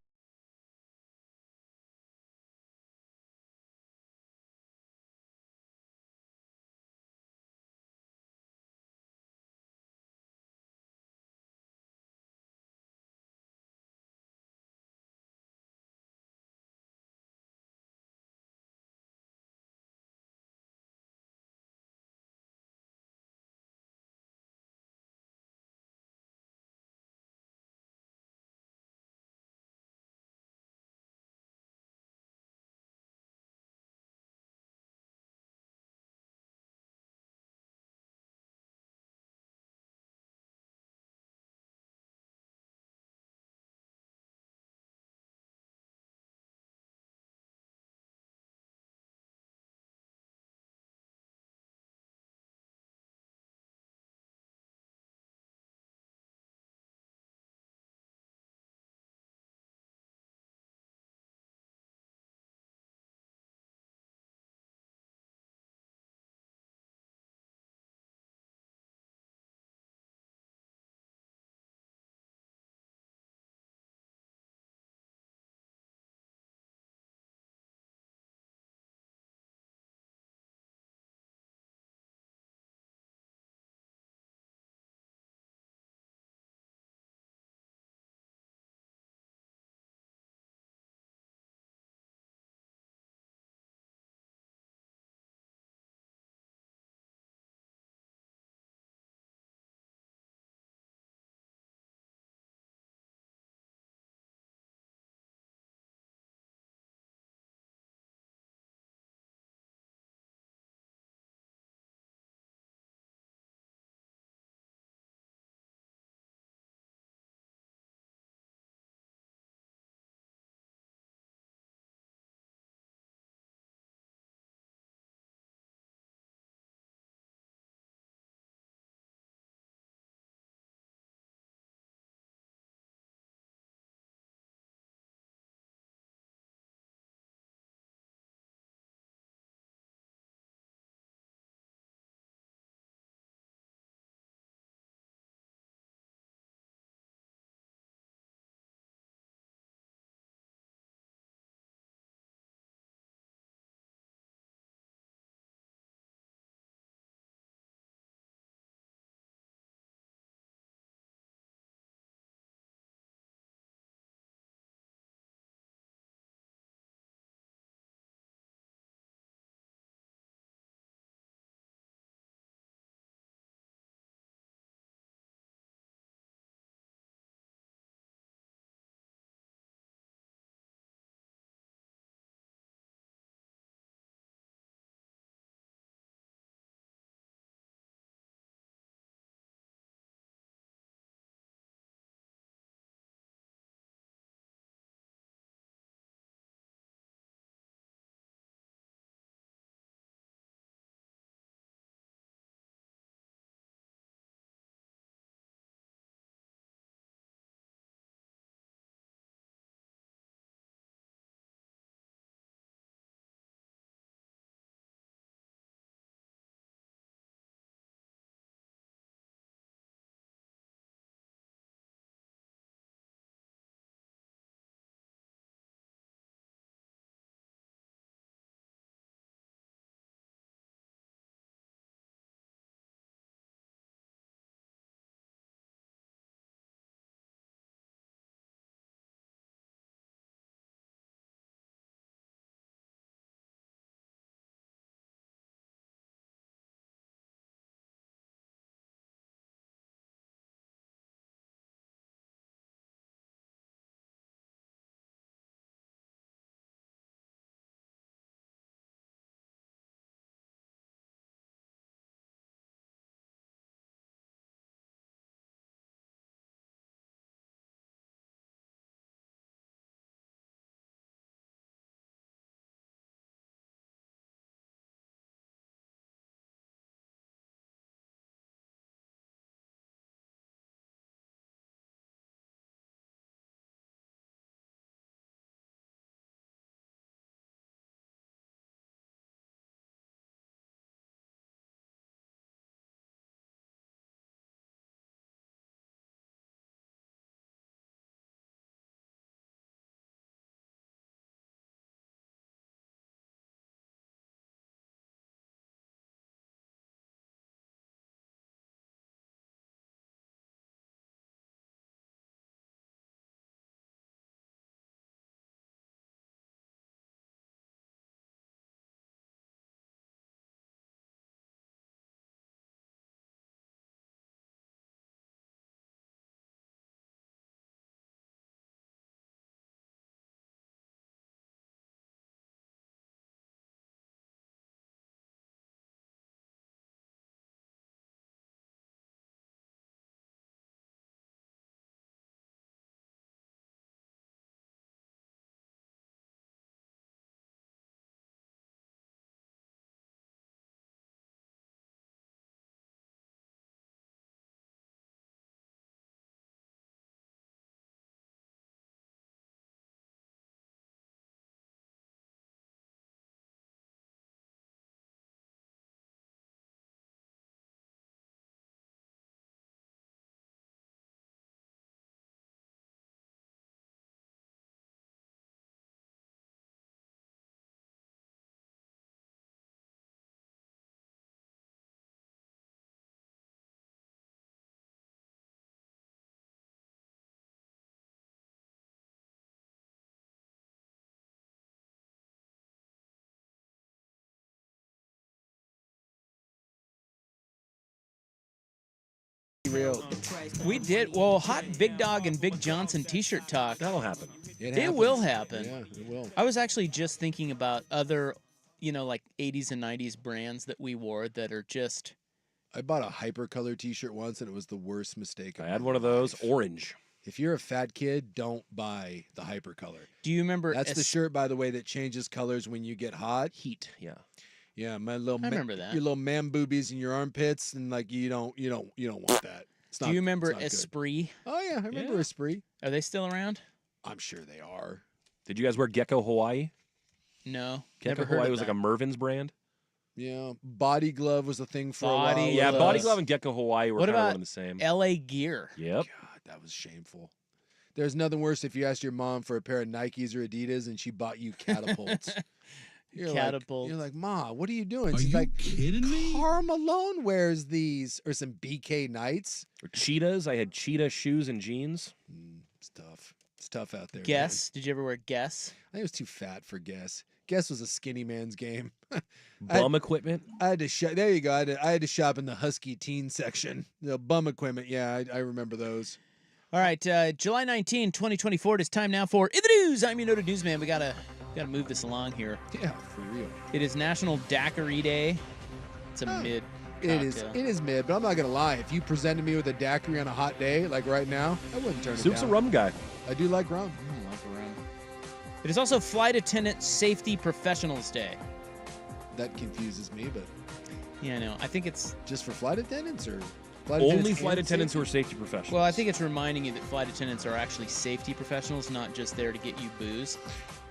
Unreal. We did. Well, hot Big Dog and Big Johnson T-shirt talk. That'll happen. It will happen. Yeah, it will. I was actually just thinking about other, like 80s and 90s brands that we wore that are just. I bought a hypercolor T-shirt once, and it was the worst mistake. I had one of those, orange. If you're a fat kid, don't buy the hypercolor. Do you remember? That's the shirt, by the way, that changes colors when you get hot. Heat, yeah. Yeah, my little. I remember that. Your little man boobies in your armpits, and like you don't want that. It's not, Do you remember it's not good. Esprit? Oh yeah, I remember Esprit. Are they still around? I'm sure they are. Did you guys wear Gecko Hawaii? No, Gecko never heard Hawaii of was that. like a Mervin's brand. Yeah, Body Glove was a thing for Body a while. Yeah, Glove. Body Glove and Gecko Hawaii were What kind of about one and the same. LA Gear? Yep. God, that was shameful. There's nothing worse if you asked your mom for a pair of Nikes or Adidas and she bought you catapults. Catapult. You're like, Ma, what are you doing? Are She's you like, kidding me? Karl Malone wears these, or some BK Knights. Or cheetahs. I had cheetah shoes and jeans. It's tough. It's tough out there. Guess. Did you ever wear Guess? Man. I think it was too fat for Guess. Guess was a skinny man's game. Bum equipment. I had to shop. There you go. I had to shop in the Husky teen section. The bum equipment. Yeah, I remember those. All right, July 19, 2024. It is time now for In the News. I'm your noted newsman. We gotta move this along here. Yeah, for real. It is National Daiquiri Day. It's a mid. It is mid, but I'm not gonna lie. If you presented me with a daiquiri on a hot day, like right now, I wouldn't turn it Soup's down. a rum guy. I do like rum. I love rum. It is also Flight Attendant Safety Professionals Day. That confuses me, but Yeah, I know. I think it's. just for flight attendants or Only flight and attendants who are safety? safety professionals. Well, I think it's reminding you that flight attendants are actually safety professionals, not just there to get you booze.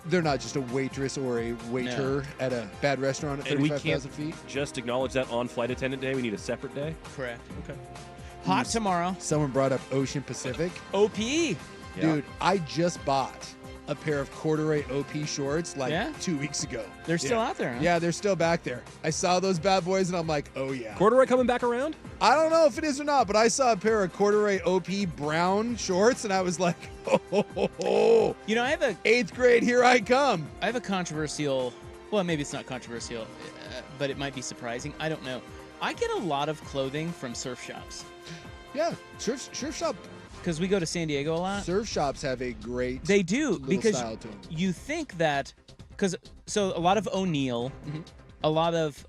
They're not just a waitress or a waiter at a bad restaurant at And we can't 35,000 feet. just acknowledge that on Flight Attendant Day. We need a separate day. Correct. Okay. Hot tomorrow. Someone brought up Ocean Pacific. OPE. Yeah. Dude, I just bought a pair of corduroy OP shorts like Yeah? 2 weeks ago. They're still out there, huh? Yeah, they're still back there. I saw those bad boys and I'm like, oh yeah. Corduroy coming back around? I don't know if it is or not, but I saw a pair of corduroy OP brown shorts and I was like, oh. You know, I have a 8th grade, here I come. controversial. Well, maybe it's not controversial, but it might be surprising. I don't know. I get a lot of clothing from surf shops Yeah, surf shop. because we go to San Diego a lot. Surf shops have a great They do little because style to them. you think that so a lot of O'Neill, a lot of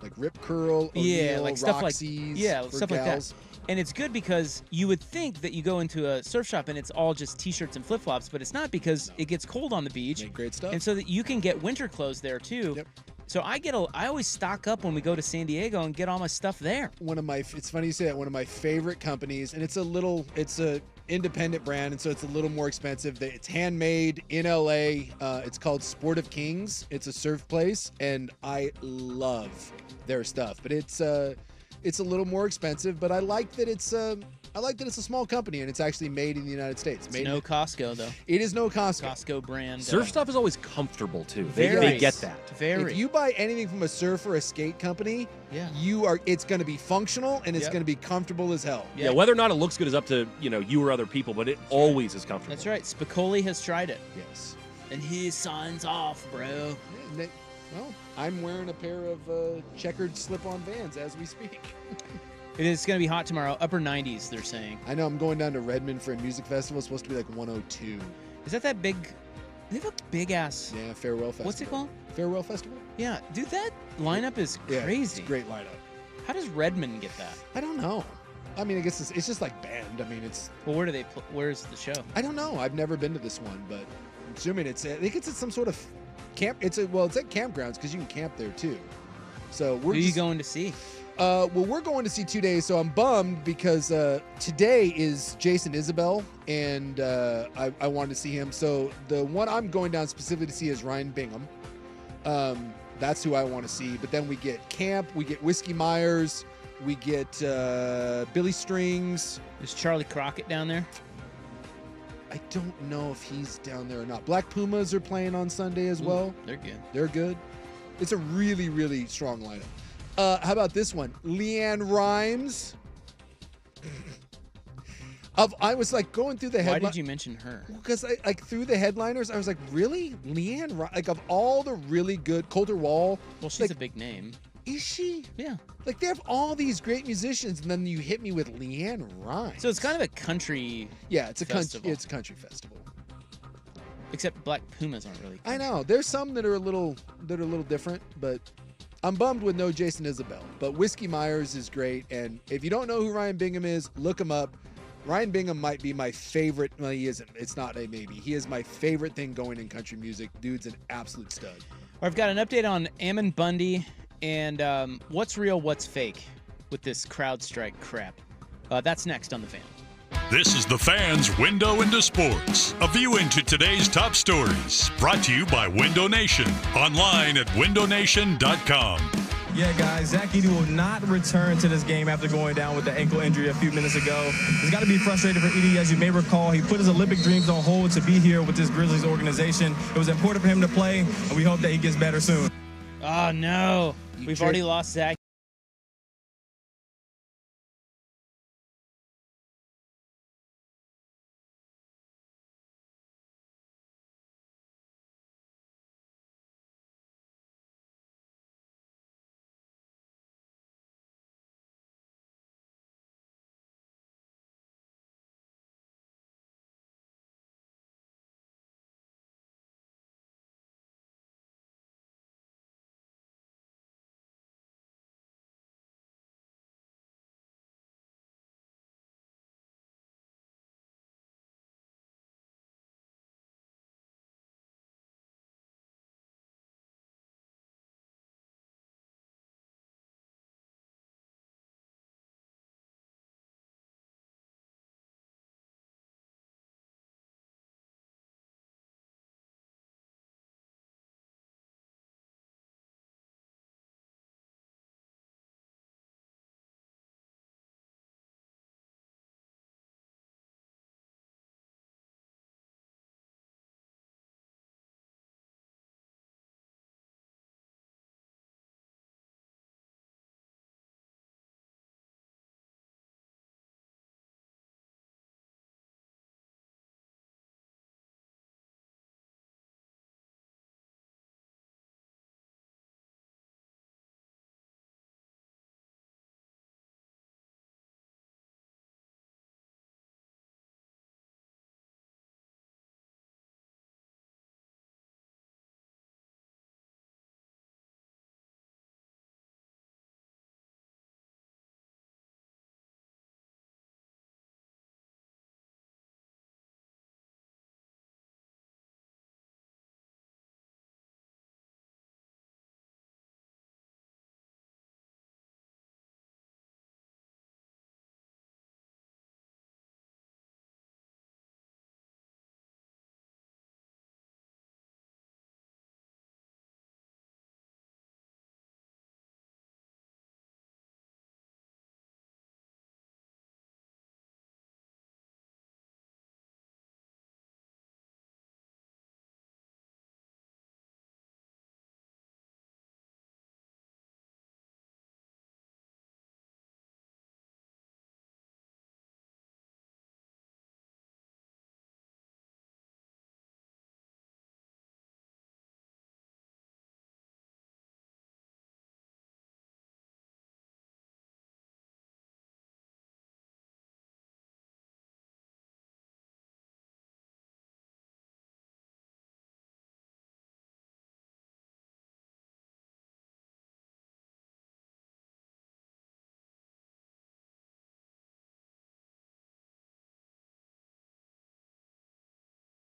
Like Rip Curl, yeah, O'Neill, like stuff like Roxy's yeah, for stuff gals. like that. And it's good because you would think that you go into a surf shop and it's all just t-shirts and flip-flops, but it's not because it gets cold on the beach. Make great stuff. And so that you can get winter clothes there too. Yep. So I always stock up when we go to San Diego and get all my stuff there. It's funny you say that. One of my favorite companies, and it's a independent brand, and so it's a little more expensive. It's handmade in LA. It's called Sport of Kings. It's a surf place, and I love their stuff. But it's a little more expensive. But I like that it's a small company and it's actually made in the United States. It's no Costco though. It is no Costco. Costco brand. Surf stuff is always comfortable too. They Very. get that. Very. If you buy anything from a surf or a skate company, Yeah. it's going to be functional and it's Yep. going to be comfortable as hell. Yeah. Whether or not it looks good is up to you or other people, but it always is comfortable. That's right. Spicoli has tried it. Yes. And he signs off, bro. Well, I'm wearing a pair of checkered slip-on Vans as we speak. It is going to be hot tomorrow. Upper 90s, they're saying. I know I'm going down to Redmond for a music festival. It's supposed to be like 102. Is that big? They have a big ass. Yeah, Farewell Festival. What's it called? Farewell Festival? Yeah, dude, that lineup is Yeah, crazy. it's a great lineup. How does Redmond get that? I don't know. I mean, I guess it's just like band. I mean, Well, where do they? Where's the show? I don't know. I've never been to this one, but I'm assuming I think it's at some sort of camp. It's at campgrounds because you can camp there too. So Who are you going to see? Well, we're going to see 2 days, so I'm bummed because today is Jason Isabel, and I wanted to see him. So the one I'm going down specifically to see is Ryan Bingham. That's who I want to see. But then we get Camp, we get Whiskey Myers, we get Billy Strings. Is Charlie Crockett down there? I don't know if he's down there or not. Black Pumas are playing on Sunday as well. They're good. They're good. It's a really, really strong lineup. How about this one? Leanne Rimes. I was like going through the Why headline. did you mention her? Because I through the headliners, I was like, really? Leanne Rimes? Like of all the really good, Coulter Wall. Well, she's like, a big name. Is she? Yeah. Like, they have all these great musicians, and then you hit me with Leanne Rimes. So it's kind of a country, yeah, it's a festival. it's a country festival. except black pumas aren't really country. I know. There's some that are a little different, but I'm bummed with no Jason Isabel. But Whiskey Myers is great, and if you don't know who Ryan Bingham is, look him up. Ryan Bingham might be my favorite. Well, he isn't. It's not a maybe. He is my favorite thing going in country music. Dude's an absolute stud. I've got an update on Ammon Bundy and what's real, what's fake with this CrowdStrike crap. That's next on The Fan. This is The Fan's Window into Sports, a view into today's top stories. Brought to you by Window Nation, online at windownation.com. Yeah, guys, Zach Edey will not return to this game after going down with the ankle injury a few minutes ago. It's got to be frustrating for Edey. As you may recall, he put his Olympic dreams on hold to be here with this Grizzlies organization. It was important for him to play, and we hope that he gets better soon. Oh, no. We've already lost Zach.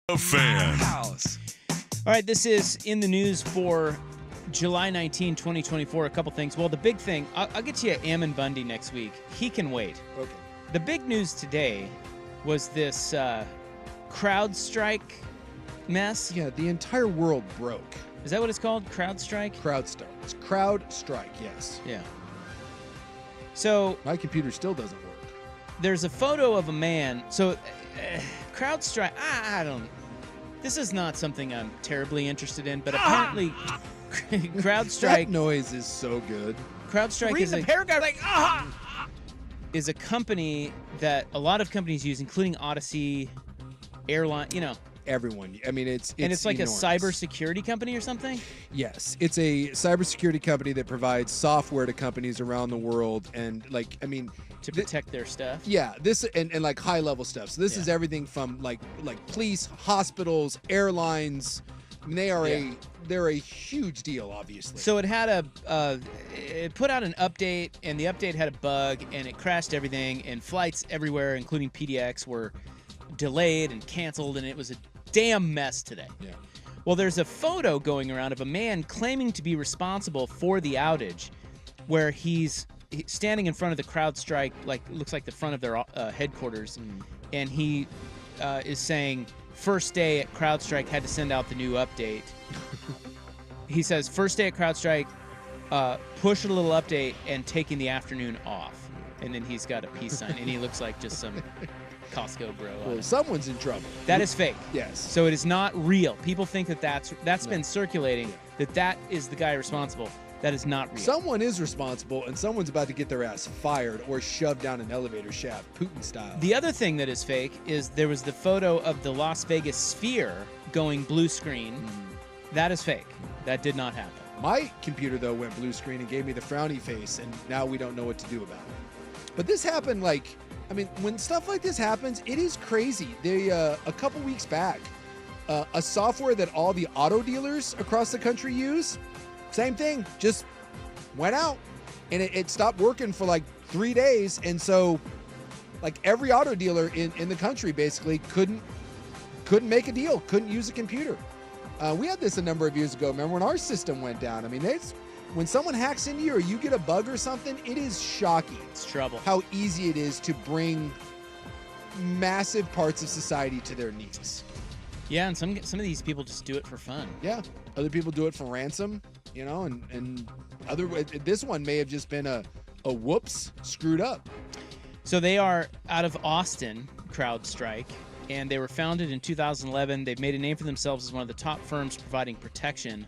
The Fan. All right, this is in the news for July 19, 2024. A couple things. Well, the big thing, I'll get to you Ammon Bundy next week. He can wait. Okay. The big news today was this CrowdStrike mess. Yeah, the entire world broke. Is that what it's called? CrowdStrike? CrowdStrike. It's CrowdStrike, yes. Yeah. So My computer still doesn't work. there's a photo of a man. So CrowdStrike, I don't. This is not something I'm terribly interested in, but apparently That CrowdStrike noise is so good. CrowdStrike is the a paragraph like, is a company that a lot of companies use, including Odyssey, Airline, everyone. I mean, it's like enormous. a cybersecurity company or something? Yes, it's a cybersecurity company that provides software to companies around the world, and To protect their stuff? yeah, this and like high level stuff. So this is everything from like police, hospitals, airlines. I mean, they're a huge deal, obviously. So it had it put out an update, and the update had a bug, and it crashed everything, and flights everywhere, including PDX, were delayed and canceled, and it was a damn mess today. Yeah. Well, there's a photo going around of a man claiming to be responsible for the outage, where he's standing in front of the CrowdStrike, like looks like the front of their headquarters, and he is saying, first day at CrowdStrike had to send out the new update. He says, first day at CrowdStrike, push a little update and taking the afternoon off. And then he's got a peace sign, and he looks like just some Costco bro. Well, someone's in trouble. That is fake. Yes. So it is not real. People think that's been circulating, that is the guy responsible. That is not real. Someone is responsible, and someone's about to get their ass fired or shoved down an elevator shaft, Putin style. The other thing that is fake is there was the photo of the Las Vegas Sphere going blue screen. That is fake. That did not happen. My computer, though, went blue screen and gave me the frowny face, and now we don't know what to do about it. But this happened when stuff like this happens, it is crazy. They a couple weeks back, a software that all the auto dealers across the country use, same thing, just went out, and it stopped working for like 3 days, and so like every auto dealer in the country basically couldn't make a deal, couldn't use a computer. We had this a number of years ago. Remember when our system went down? I mean, when someone hacks into you or you get a bug or something, it is shocking. It's trouble. How easy it is to bring massive parts of society to their knees. Yeah, and some of these people just do it for fun. Yeah, other people do it for ransom, and this one may have just been a whoops, screwed up. So they are out of Austin, CrowdStrike, and they were founded in 2011. They've made a name for themselves as one of the top firms providing protection.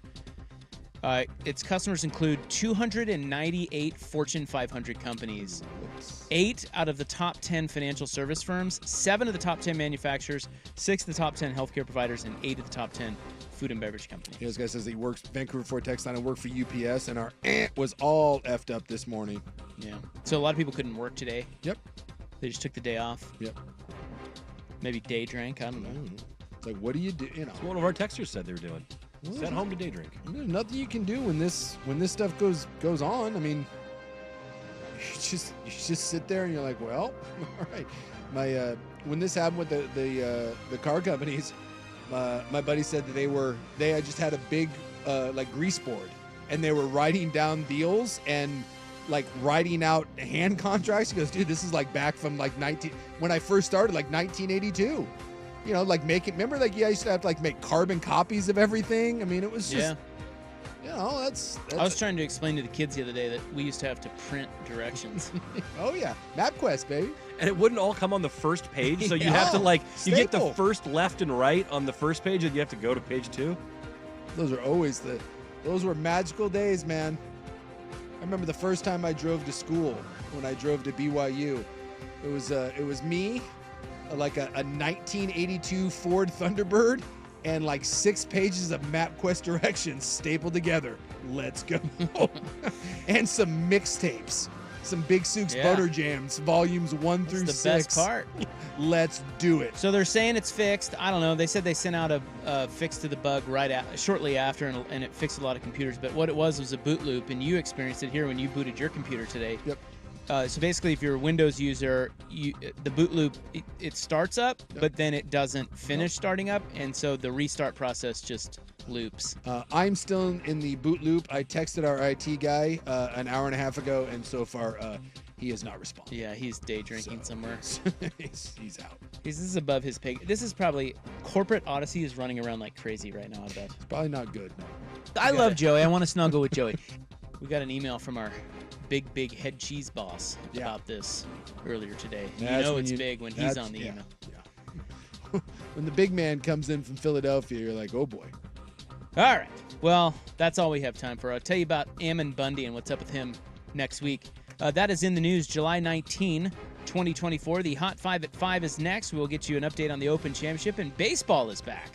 Its customers include 298 Fortune 500 companies, 8 out of the top 10 financial service firms, 7 of the top 10 manufacturers, 6 of the top 10 healthcare providers, and 8 of the top 10 food and beverage companies. This guy says he works Vancouver Ford text line and worked for UPS, and our was all effed up this morning. Yeah. So a lot of people couldn't work today. Yep. They just took the day off. Yep. Maybe day drank. I don't know. It's like, what do you do? That's what one of our texters said they were doing. Sat home to day drink. There's nothing you can do when this stuff goes on. I mean, you just sit there and you're like, well, all right. When this happened with the car companies, my buddy said that they had just had a big like grease board, and they were writing down deals and like writing out hand contracts. He goes, dude, this is like back from like when I first started, like 1982. Like remember, like, I used to have to like make carbon copies of everything. I mean, it was just, that's I was trying to explain to the kids the other day that we used to have to print directions. Oh yeah, MapQuest, baby. And it wouldn't all come on the first page, so you have to you get the first left and right on the first page, and you have to go to page 2. Those were magical days, man. I remember the first time I drove to school, when I drove to BYU. It was me, like a 1982 Ford Thunderbird, and like 6 pages of MapQuest directions stapled together. Let's go. And some mixtapes, some Big Sook's Butter Jams, volumes 1 through 6. That's the best part. Let's do it. So they're saying it's fixed. I don't know. They said they sent out a fix to the bug shortly after, and it fixed a lot of computers. But what it was a boot loop, and you experienced it here when you booted your computer today. Yep. So basically, if you're a Windows user, the boot loop, it starts up, but then it doesn't finish starting up, and so the restart process just loops. I'm still in the boot loop. I texted our IT guy an hour and a half ago, and so far he has not responded. Yeah, he's day drinking somewhere. He's out. This is above his pay. This is probably Corporate Odyssey is running around like crazy right now, I bet. It's probably not good. No. I love Joey. I want to snuggle with Joey. We got an email from our big head cheese boss about this earlier today. And it's big when he's on the email. Yeah. When the big man comes in from Philadelphia, you're like, oh boy. All right. Well, that's all we have time for. I'll tell you about Ammon Bundy and what's up with him next week. That is in the news. July 19, 2024. The Hot 5 at 5 is next. We'll get you an update on the Open Championship, and baseball is back.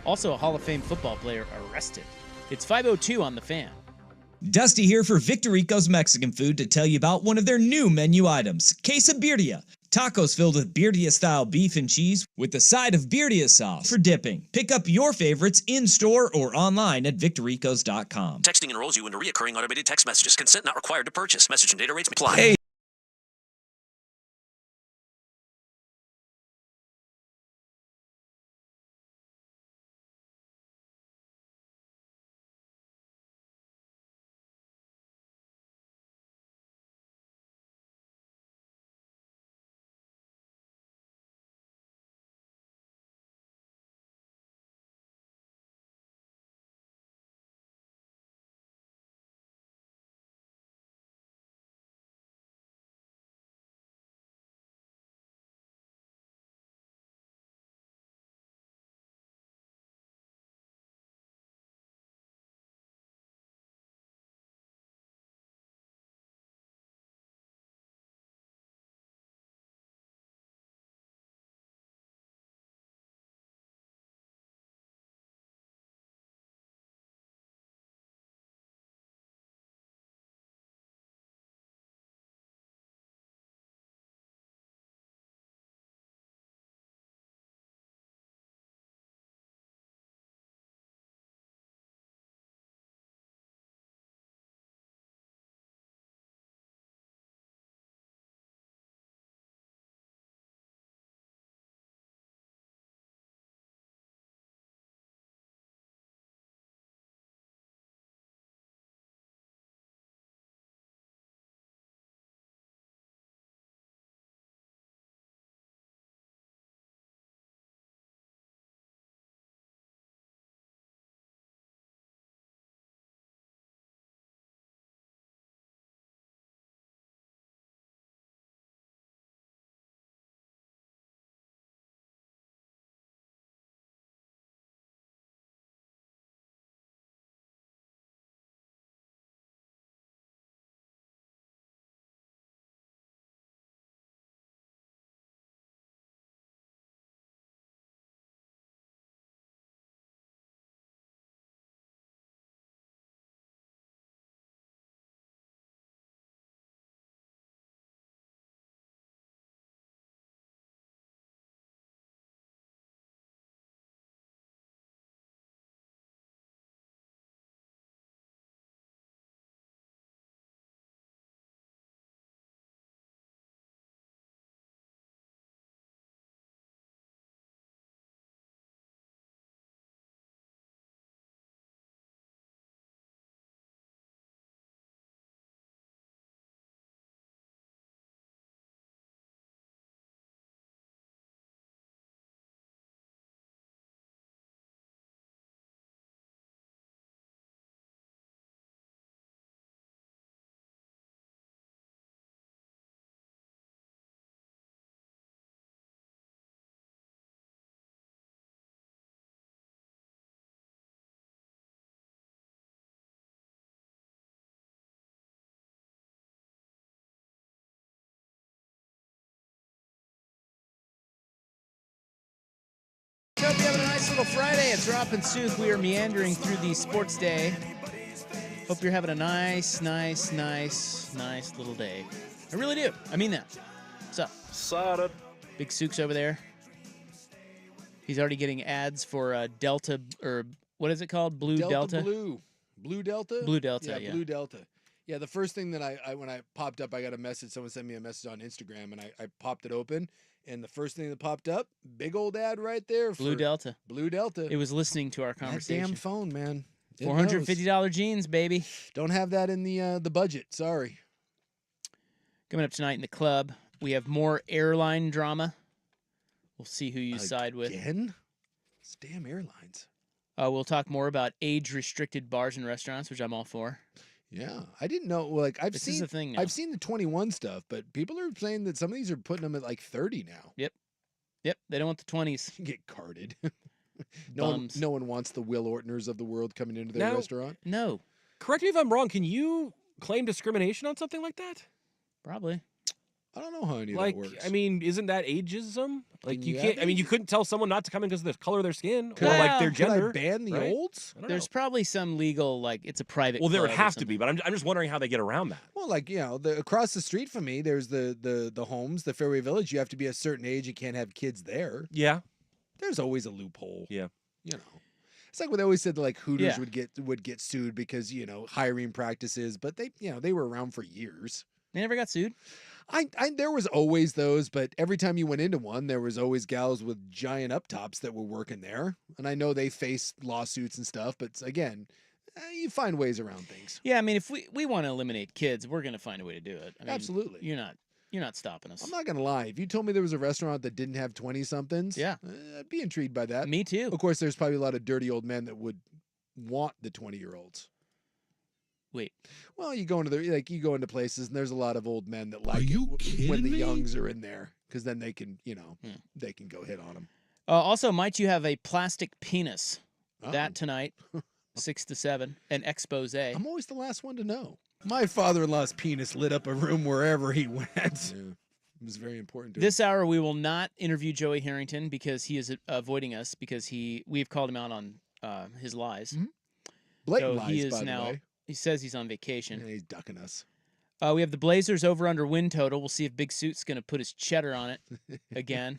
Also, a Hall of Fame football player arrested. It's 5:02 on The Fan. Dusty here for Victorico's Mexican Food to tell you about one of their new menu items, quesabirria. Tacos filled with birria-style beef and cheese with a side of birria sauce for dipping. Pick up your favorites in-store or online at victoricos.com. Texting enrolls you into recurring automated text messages. Consent not required to purchase. Message and data rates may apply. Hey. Hope you're having a nice little Friday. It's Rop and Sooth. We are meandering through the sports day. Hope you're having a nice little day. I really do. I mean that. What's up? Excited. Big Sook's over there. He's already getting ads for Delta, or what is it called? Blue Delta? Blue Delta? Blue Delta, yeah. Blue Delta. Yeah, the first thing that I when I popped up, I got a message. Someone sent me a message on Instagram, and I popped it open. And the first thing that popped up, big old ad right there. For Blue Delta. Blue Delta. It was listening to our conversation. That damn phone, man. It $450 knows. jeans, baby. Don't have that in the budget. Sorry. Coming up tonight in the club, we have more airline drama. We'll see who you side with. Again? It's damn airlines. We'll talk more about age-restricted bars and restaurants, which I'm all for. Yeah, I didn't know. Like I've This seen is a thing now. I've seen the 21 stuff, but people are saying that some of these are putting them at like 30 now. Yep, they don't want the 20s. You get carded. No one wants the Will Ortners of the world coming into their Now- restaurant. No, Correct me if I'm wrong. Can you claim discrimination on something like that? probably. I don't know how any Like, of that works. I mean, isn't that ageism? Like, you Yeah, can't. I mean, you maybe. couldn't tell someone not to come in because of the color of their skin or Well, like their Could gender. I ban the right? olds? I don't There's know. probably some legal, like, it's a private Well, there would club or have to something. be, but I'm just wondering how they get around that. Well, like, across the street from me, there's the homes, the Fairway Village. You have to be a certain age. You can't have kids there. Yeah. There's always a loophole. Yeah. It's like what they always said that like Hooters Yeah. would get sued because hiring practices, but they were around for years. They never got sued. I there was always those, but every time you went into one, there was always gals with giant up tops that were working there, and I know they face lawsuits and stuff. But again, you find ways around things. Yeah, I mean, if we want to eliminate kids, we're going to find a way to do it. I mean, Absolutely. You're not stopping us. I'm not gonna lie. If you told me there was a restaurant that didn't have 20-somethings, Yeah. I'd be intrigued by that. Me too. Of course, there's probably a lot of dirty old men that would want the 20-year-olds. Wait. Well, you go into places and there's a lot of old men that like you when kidding the me? youngs are in there because then they can they can go hit on them. Also, might you have a plastic penis? That tonight, 6 to 7, an expose. I'm always the last one to know. My father-in-law's penis lit up a room wherever he went. It was very important to him. This hour, we will not interview Joey Harrington because he is avoiding us because we've called him out on his lies. Blatant So lies, he is by the now. way. He says he's on vacation. Yeah, he's ducking us. We have the Blazers over under win total. We'll see if Big Suit's going to put his cheddar on it again.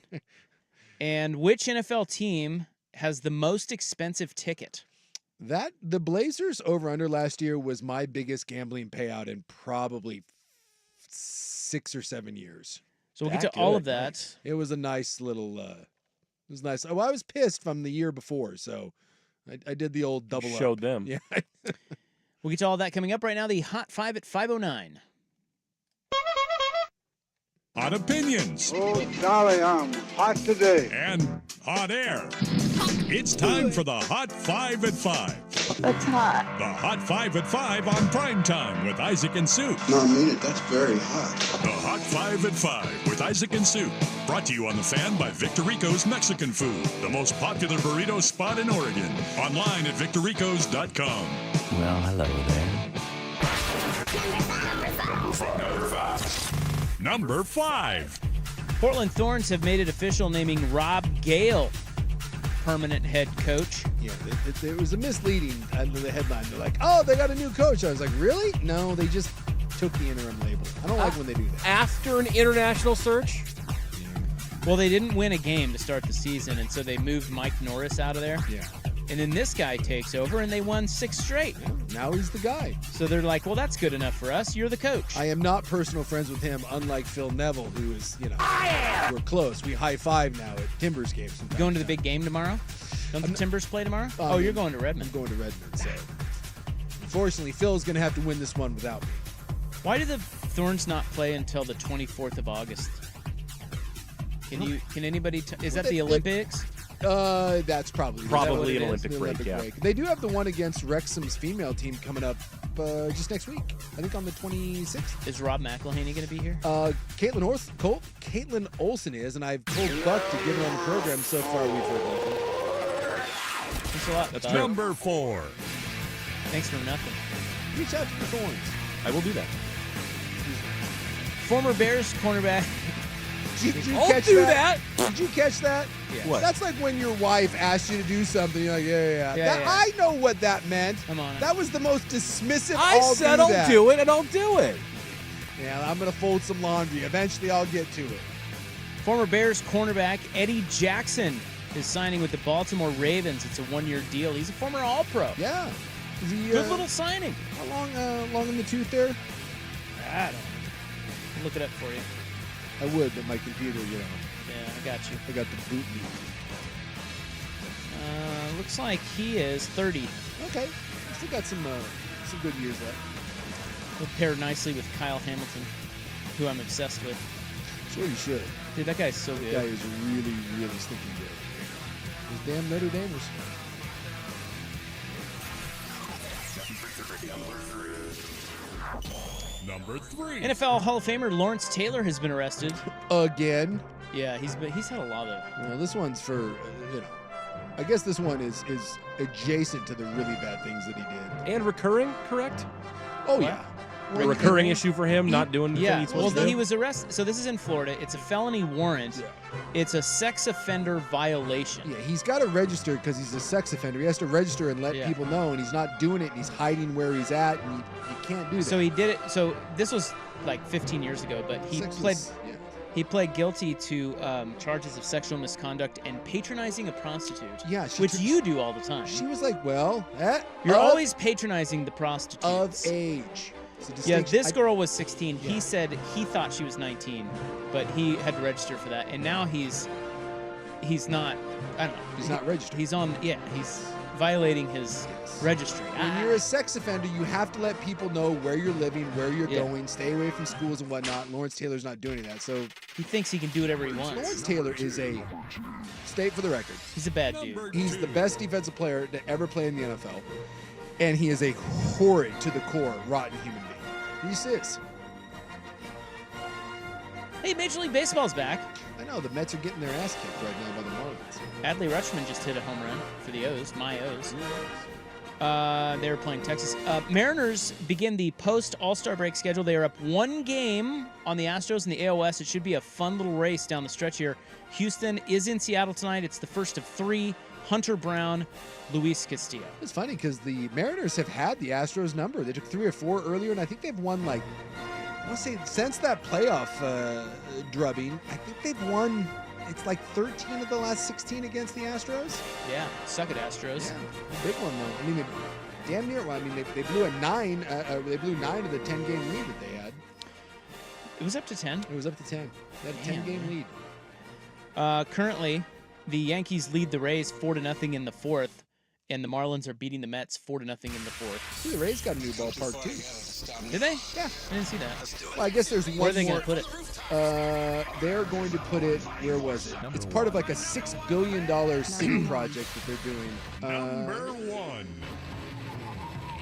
And which NFL team has the most expensive ticket? The Blazers over-under last year was my biggest gambling payout in probably 6 or 7 years. So we'll get That to all good, of that. nice. It was a nice little. It was nice. Oh, I was pissed from the year before, so I did the old double up. Showed them. Yeah. We'll get to all that coming up right now. The Hot 5 at 5:09. Hot opinions Oh, golly, I'm hot today. and hot air. It's time for the Hot 5 at 5. That's hot. The Hot 5 at 5 on Primetime with Isaac and Sue. No, I mean it. That's very hot. The Hot 5 at 5 with Isaac and Sue. Brought to you on The Fan by Victor Rico's Mexican Food, the most popular burrito spot in Oregon. Online at victorricos.com. Well, hello there. Number 5. Portland Thorns have made it official, naming Rob Gale permanent head coach. Yeah, it was a misleading the headline. They're like, oh, they got a new coach. I was like, really? No, they just took the interim label. I don't like when they do that. After an international search, Well, they didn't win a game to start the season, and so they moved Mike Norris out of there. Yeah. And then this guy takes over, and they won 6 straight. Now he's the guy. So they're like, well, that's good enough for us. You're the coach. I am not personal friends with him, unlike Phil Neville, who is, we're close. We high-five now at Timbers games. from time Going to the time. big game tomorrow? Don't the Timbers play tomorrow? Oh, Oh, you're yeah. going to Redmond. I'm going to Redmond, so. Unfortunately, Phil's going to have to win this one without me. Why do the Thorns not play until the 24th of August? Can anybody is that the Olympics? That's probably Probably an an Olympic break, yeah. They do have the one against Wrexham's female team coming up just next week. I think on the 26th. Is Rob McElhaney going to be here? Caitlin Olsen is, and I've told Buck to get her on the program. So far, we've heard nothing. Thanks a lot. That's Buck. Number 4. Thanks for nothing. Reach out to the Thorns. I will do that. Former Bears cornerback. Did you I'll catch do that? Did you catch that? Yeah. What? That's like when your wife asked you to do something. You're like, yeah. Yeah, yeah. I know what that meant. Come on. That was the most dismissive. I said I'll that. do it, and I'll do it. Yeah, I'm gonna fold some laundry. Eventually, I'll get to it. Former Bears cornerback Eddie Jackson is signing with the Baltimore Ravens. It's a 1-year deal. He's a former All-Pro. Yeah. Is he, Good little signing. How long in the tooth there? I don't know. I'll look it up for you. I would, but my computer, Yeah, I got you. I got the boot meat. Looks like he is 30. Okay, still got some good years left. Will pair nicely with Kyle Hamilton, who I'm obsessed with. Sure, you should. Dude, that guy's so That good. guy is really, really stinking good. Those damn Notre Damers. Number 3. NFL Hall of Famer Lawrence Taylor has been arrested. Again. Yeah, he's had a lot of. Well, this one's for I guess this one is adjacent to the really bad things that he did. And recurring, correct? Oh What? yeah. A recurring issue for him, not doing the thing he's supposed to do? He was arrested. So this is in Florida. It's a felony warrant. Yeah. It's a sex offender violation. Yeah, he's got to register because he's a sex offender. He has to register and let people know, and he's not doing it, and he's hiding where he's at, and you can't do that. So he did it. So this was like 15 years ago, but he pled guilty to charges of sexual misconduct and patronizing a prostitute. Yeah, which you do all the time. She was like, well, you're always patronizing the prostitutes. Of age. Yeah, this girl was 16. He said he thought she was 19, but he had to register for that. And now he's not, I don't know. He's not registered. He's violating his registry. When you're a sex offender, you have to let people know where you're living, where you're going, stay away from schools and whatnot. Lawrence Taylor's not doing that. So he thinks he can do whatever he wants. Lawrence Taylor is state for the record, he's a bad dude. He's the best defensive player to ever play in the NFL. And he is a horrid to the core, rotten human being. He just is. Hey, Major League Baseball's back. I know, the Mets are getting their ass kicked right now by the Marlins. Adley Rutschman just hit a home run for the O's, my O's. They were playing Texas. Mariners begin the post-All-Star break schedule. They are up 1 game on the Astros in the AOS. It should be a fun little race down the stretch here. Houston is in Seattle tonight. It's the first of 3. Hunter Brown, Luis Castillo. It's funny because the Mariners have had the Astros number. They took 3 or 4 earlier, and I think they've won I want to say since that playoff drubbing, I think they've won. It's like 13 of the last 16 against the Astros. Yeah, suck it, Astros. Yeah, big one though. I mean, they damn near. Well, I mean, they blew a 9. They blew 9 of the 10-game lead that they had. It was up to 10. It was up to 10. They had a 10-game lead. Currently, the Yankees lead the Rays 4-0 in the 4th, and the Marlins are beating the Mets 4-0 in the 4th. See, the Rays got a new ballpark too. Did they? Yeah, I didn't see that. Well, I guess there's one. Where are they going to put it? They're going to put it. Where was it? It's part of like a $6 billion city project that they're doing. Number 1.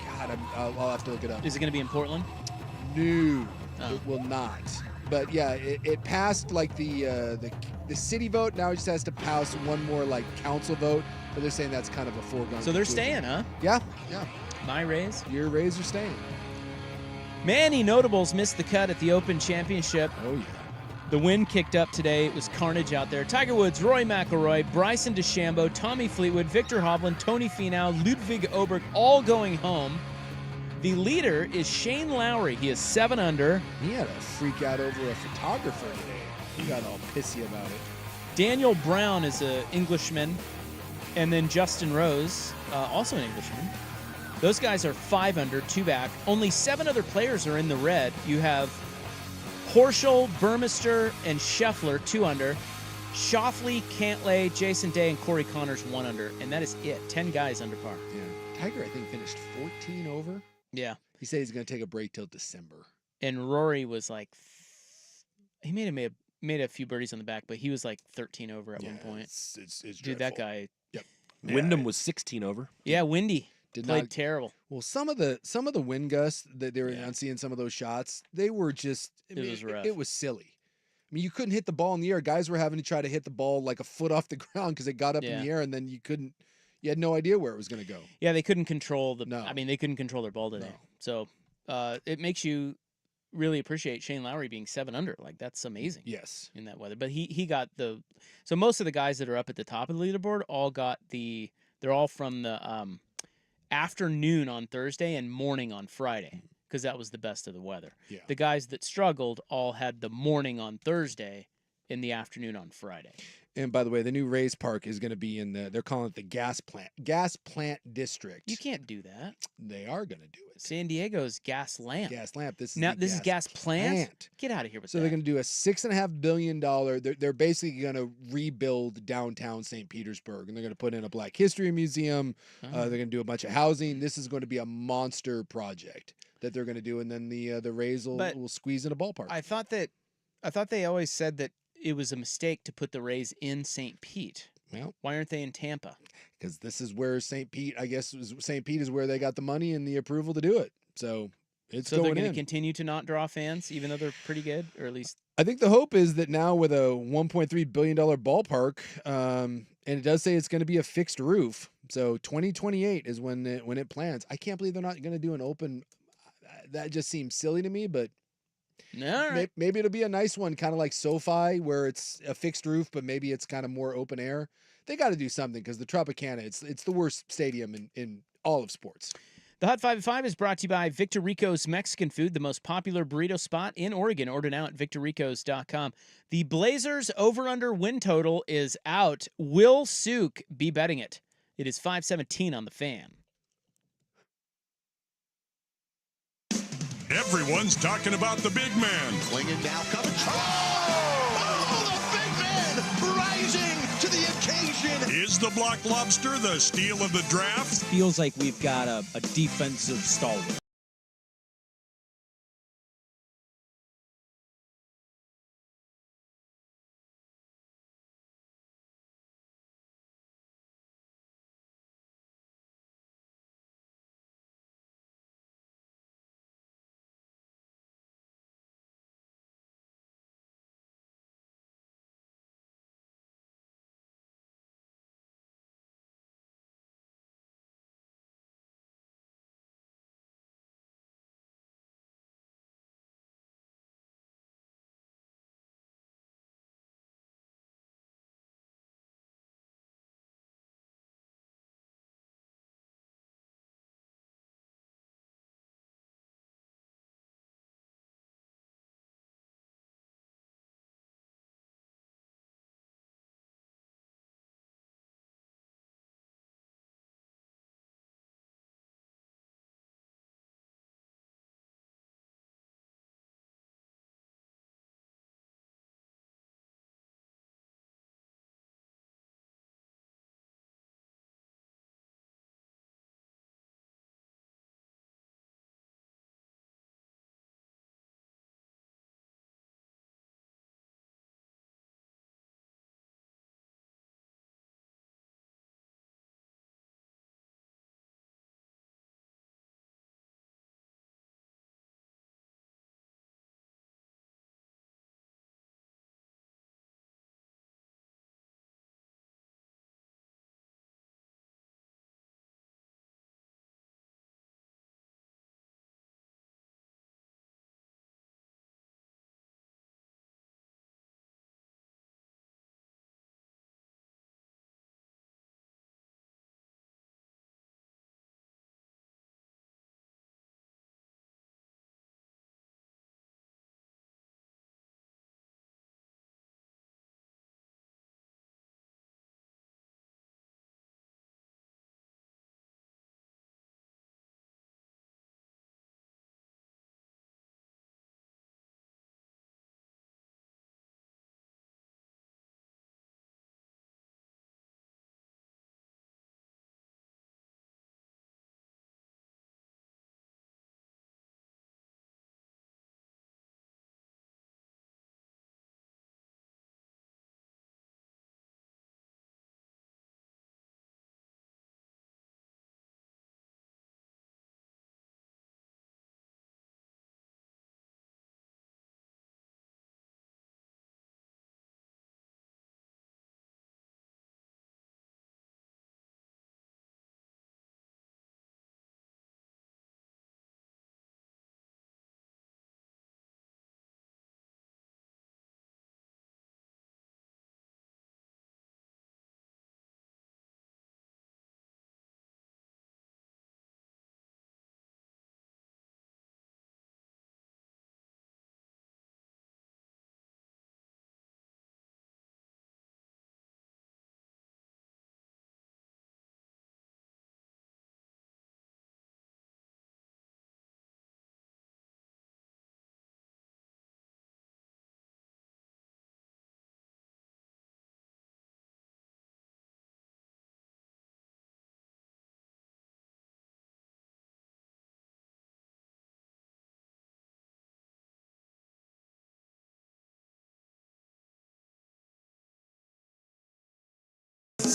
God, I'll have to look it up. Is it going to be in Portland? No, it will not. But yeah, it passed like the city vote. Now it just has to pass one more like council vote. But they're saying that's kind of a foregone. So they're conclusion. staying, huh? Yeah. My Rays. Your Rays are staying. Many notables missed the cut at the Open Championship. Oh yeah. The wind kicked up today. It was carnage out there. Tiger Woods, Rory McIlroy, Bryson DeChambeau, Tommy Fleetwood, Victor Hovland, Tony Finau, Ludwig Oberg, all going home. The leader is Shane Lowry. He is 7 under. He had a freak out over a photographer today. He got all pissy about it. Daniel Brown is an Englishman. And then Justin Rose, also an Englishman. Those guys are 5 under, 2 back. Only 7 other players are in the red. You have Horschel, Burmester, and Scheffler, 2 under. Schauffele, Cantlay, Jason Day, and Corey Connors, 1 under. And that is it. 10 guys under par. Yeah. Tiger, I think, finished 14 over. Yeah. He said he's going to take a break till December. And Rory was like, he made a few birdies on the back, but he was like 13 over at one point. It's Dude, that guy. Yep. Wyndham was 16 over. Yeah, windy. Played terrible. Well, some of the wind gusts that they were announcing some of those shots, they were just. Was rough. It was silly. I mean, you couldn't hit the ball in the air. Guys were having to try to hit the ball like a foot off the ground because it got up in the air, and then you couldn't. You had no idea where it was going to go. Yeah, they couldn't control the. No. I mean, they couldn't control their ball today. No. So it makes you really appreciate Shane Lowry being 7 under. Like, that's amazing. Yes. In that weather, but he got the. So most of the guys that are up at the top of the leaderboard all got the. They're all from the afternoon on Thursday and morning on Friday because that was the best of the weather. Yeah. The guys that struggled all had the morning on Thursday and the afternoon on Friday. And by the way, the new Rays Park is going to be in they're calling it the gas plant district. You can't do that. They are going to do it. San Diego's gas lamp. Gas lamp. This is gas plant. Get out of here with that. So they're going to do a $6.5 billion. They're basically going to rebuild downtown St. Petersburg, and they're going to put in a Black History Museum. They're going to do a bunch of housing. This is going to be a monster project that they're going to do, and then the Rays will squeeze in a ballpark. I thought they always said that it was a mistake to put the Rays in St. Pete. Well, why aren't they in Tampa? Because this is where St. Pete, I guess St. Pete is where they got the money and the approval to do it. So it's so going they're going in. to continue to not draw fans, even though they're pretty good, or at least. I think the hope is that now with a $1.3 billion ballpark, and it does say it's going to be a fixed roof. So 2028 is when it plans. I can't believe they're not going to do an open. that just seems silly to me, but All right. maybe it'll be a nice one, kind of like SoFi, where it's a fixed roof, but maybe it's kind of more open air. They got to do something because the Tropicana, it's the worst stadium in all of sports. The Hot 5 at 5 is brought to you by Victor Rico's Mexican Food, the most popular burrito spot in Oregon. Order now at victorricos.com. The Blazers over-under win total is out. Will Suk be betting it? It is 5:17 on the Fan. Everyone's talking about the big man. Clinging now, coming. Oh, the big man rising to the occasion. Is the Block Lobster the steal of the draft? Feels like we've got a defensive stalwart.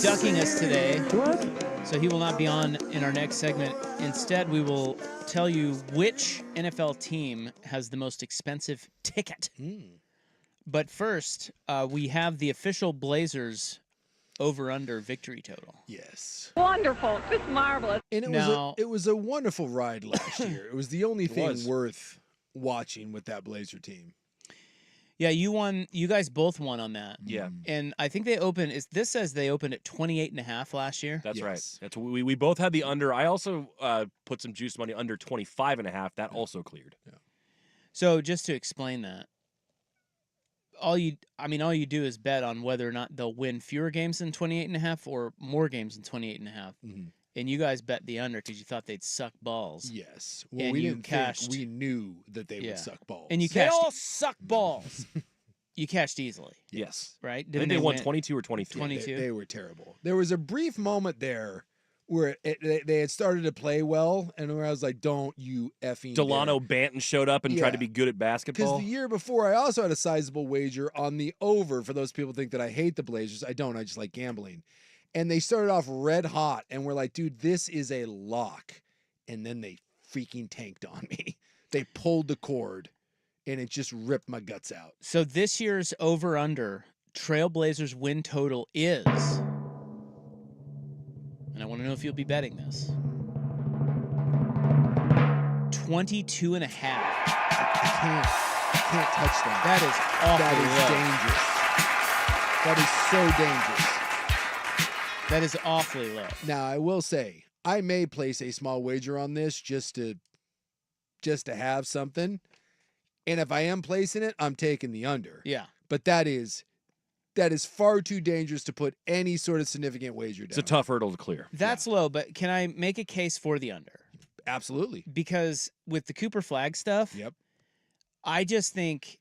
Ducking us today. What? So he will not be on in our next segment. Instead, we will tell you which NFL team has the most expensive ticket. But first, we have the official Blazers over/under victory total. Yes. Wonderful. Just marvelous. And it was a wonderful ride last year. It was the only thing worth watching with that Blazer team. Yeah, you won. You guys both won on that. Yeah. And I think they opened. This says they opened at 28.5 last year. That's right. That's we both had the under. I also put some juice money under 25.5. That also cleared. Yeah. So just to explain that, all you do is bet on whether or not they'll win fewer games than 28.5 or more games than 28.5. Mm-hmm. And you guys bet the under because you thought they'd suck balls. Yes. Well, and we you didn't cashed. think we knew that they would suck balls. And you They cashed. all suck balls. You cashed easily. Yes. Right? I think they won 22 or 23. 22. They were terrible. There was a brief moment there where they had started to play well, and where I was like, don't you effing Delano dare. Banton showed up and tried to be good at basketball. Because the year before, I also had a sizable wager on the over. For those people who think that I hate the Blazers, I don't. I just like gambling. And they started off red hot, and we're like, dude, this is a lock. And then they freaking tanked on me. They pulled the cord, and it just ripped my guts out. So this year's over/under Trailblazers win total is, and I want to know if you'll be betting this, 22.5. I can't touch that. That is awfully That is dangerous. That is so dangerous. That is awfully low. Now, I will say, I may place a small wager on this just to have something. And if I am placing it, I'm taking the under. Yeah. But that is far too dangerous to put any sort of significant wager down. It's a tough hurdle to clear. That's low, but can I make a case for the under? Absolutely. Because with the Cooper Flag stuff, Yep. I just think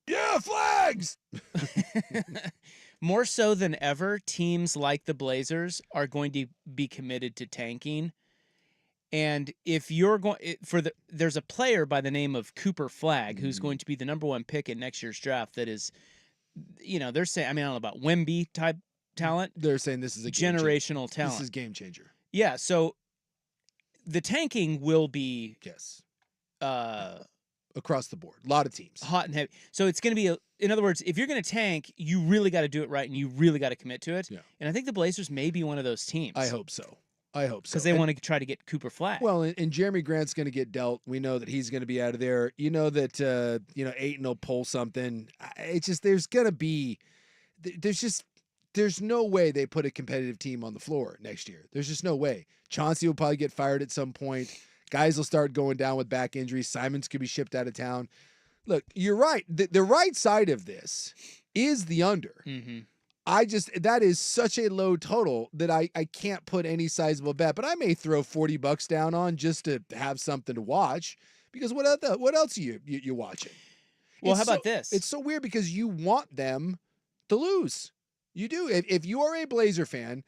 Yeah, flags! more so than ever, teams like the Blazers are going to be committed to tanking. And if you're going there's a player by the name of Cooper Flag who's going to be the #1 pick in next year's draft. That is, they're saying, I don't know about Wemby type talent. They're saying this is a generational talent. This is game changer. Yeah. So the tanking will be across the board. A lot of teams. Hot and heavy. So it's going to be, in other words, if you're going to tank, you really got to do it right and you really got to commit to it. Yeah. And I think the Blazers may be one of those teams. I hope so. Because they want to try to get Cooper Flag. Well, and Jeremy Grant's going to get dealt. We know that he's going to be out of there. You know that Ayton will pull something. It's just there's no way they put a competitive team on the floor next year. There's just no way. Chauncey will probably get fired at some point. Guys will start going down with back injuries. Simons could be shipped out of town. Look, you're right. The right side of this is the under. Mm-hmm. That is such a low total that I can't put any sizable bet, but I may throw $40 down on just to have something to watch, because what else are you watching? Well, how about this? It's so weird because you want them to lose. You do. If you are a Blazer fan,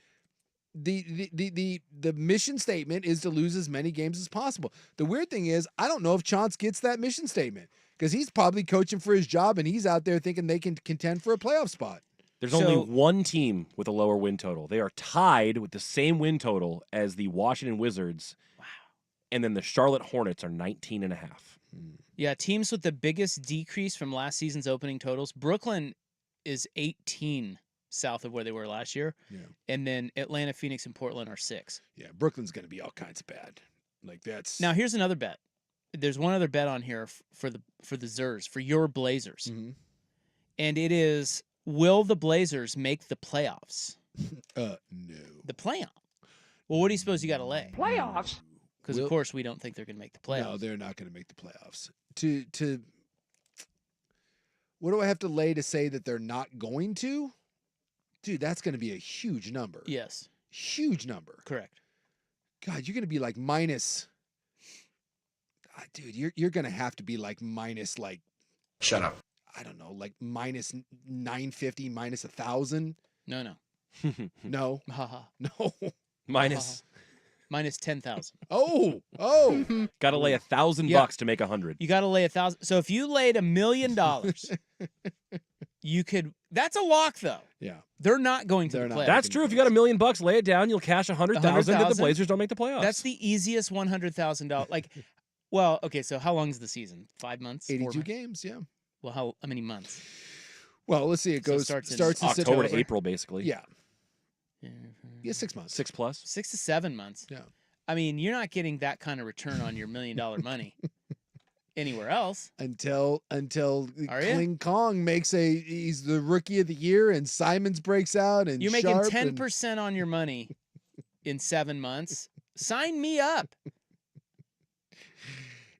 the mission statement is to lose as many games as possible. The weird thing is, I don't know if Chauncey gets that mission statement because he's probably coaching for his job and he's out there thinking they can contend for a playoff spot. There's only one team with a lower win total. They are tied with the same win total as the Washington Wizards. Wow. And then the Charlotte Hornets are 19.5. Yeah, teams with the biggest decrease from last season's opening totals. Brooklyn is 18 south of where they were last year. Yeah. And then Atlanta, Phoenix, and Portland are 6. Yeah, Brooklyn's going to be all kinds of bad. That's Now here's another bet. There's one other bet on here for the Zers, for your Blazers. Mm-hmm. And it is, will the Blazers make the playoffs? No. The playoff. Well, what do you suppose you got to lay? Playoffs? Because, of course, we don't think they're going to make the playoffs. No, they're not going to make the playoffs. What do I have to lay to say that they're not going to? Dude, that's going to be a huge number. Yes. Huge number. Correct. God, you're going to be like minus. Dude, you're going to have to be like minus like. Shut up. I don't know, like minus 950, minus 1,000. No. No. No. Minus 10,000. Oh. Got to lay $1,000 to make 100. You got to lay 1,000. So if you laid $1 million, you could. That's a lock, though. Yeah. They're not going to the playoffs. That's true. If you got $1 million, lay it down. You'll cash 100,000 if the Blazers don't make the playoffs. That's the easiest $100,000. Like, well, okay. So how long is the season? 5 months? 82 games. Yeah. Well, how many months? Well, let's see. It goes starts in September. October to April, basically. Yeah. Yeah, 6 months. 6+. 6 to 7 months. Yeah. I mean, you're not getting that kind of return on your $1 million money anywhere else. Until Are ya? Kling Kong he's the rookie of the year and Simons breaks out and You're making Sharp 10% on your money in 7 months. Sign me up.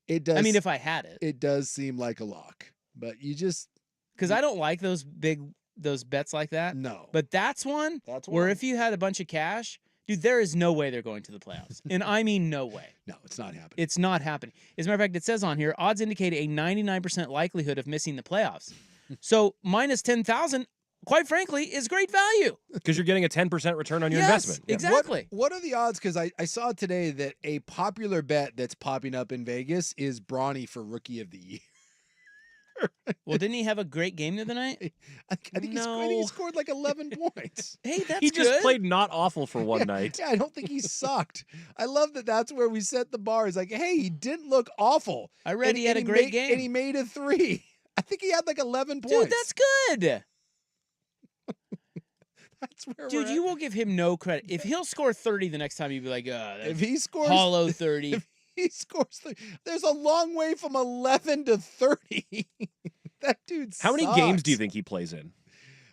it does. I mean, if I had it. It does seem like a lock, but you just Because I don't like those bets like that. no. But that's one That's where one. if you had a bunch of cash, dude, there is no way they're going to the playoffs. And I mean no way. No, it's not happening. It's not happening. As a matter of fact, it says on here, odds indicate a 99% likelihood of missing the playoffs. So minus 10,000, quite frankly, is great value. Because you're getting a 10% return on your Yes, investment. Yeah. exactly. What are the odds? Because I saw today that a popular bet that's popping up in Vegas is Bronny for Rookie of the Year. Well, didn't he have a great game the other night? I think he scored like 11 points. Hey, that's He just good. played not awful for one night. Yeah, I don't think he sucked. I love that that's where we set the bar. It's like, hey, he didn't look awful. I read And- he had and a great made- game. And he made a 3. I think he had like 11 points. Dude, that's good. That's where Dude, we're you at. will give him no credit. If he'll score 30 the next time, you'd be like, that's If he scores hollow 30. If he scores there's a long way from 11 to 30. That dude How many sucks. games do you think he plays in?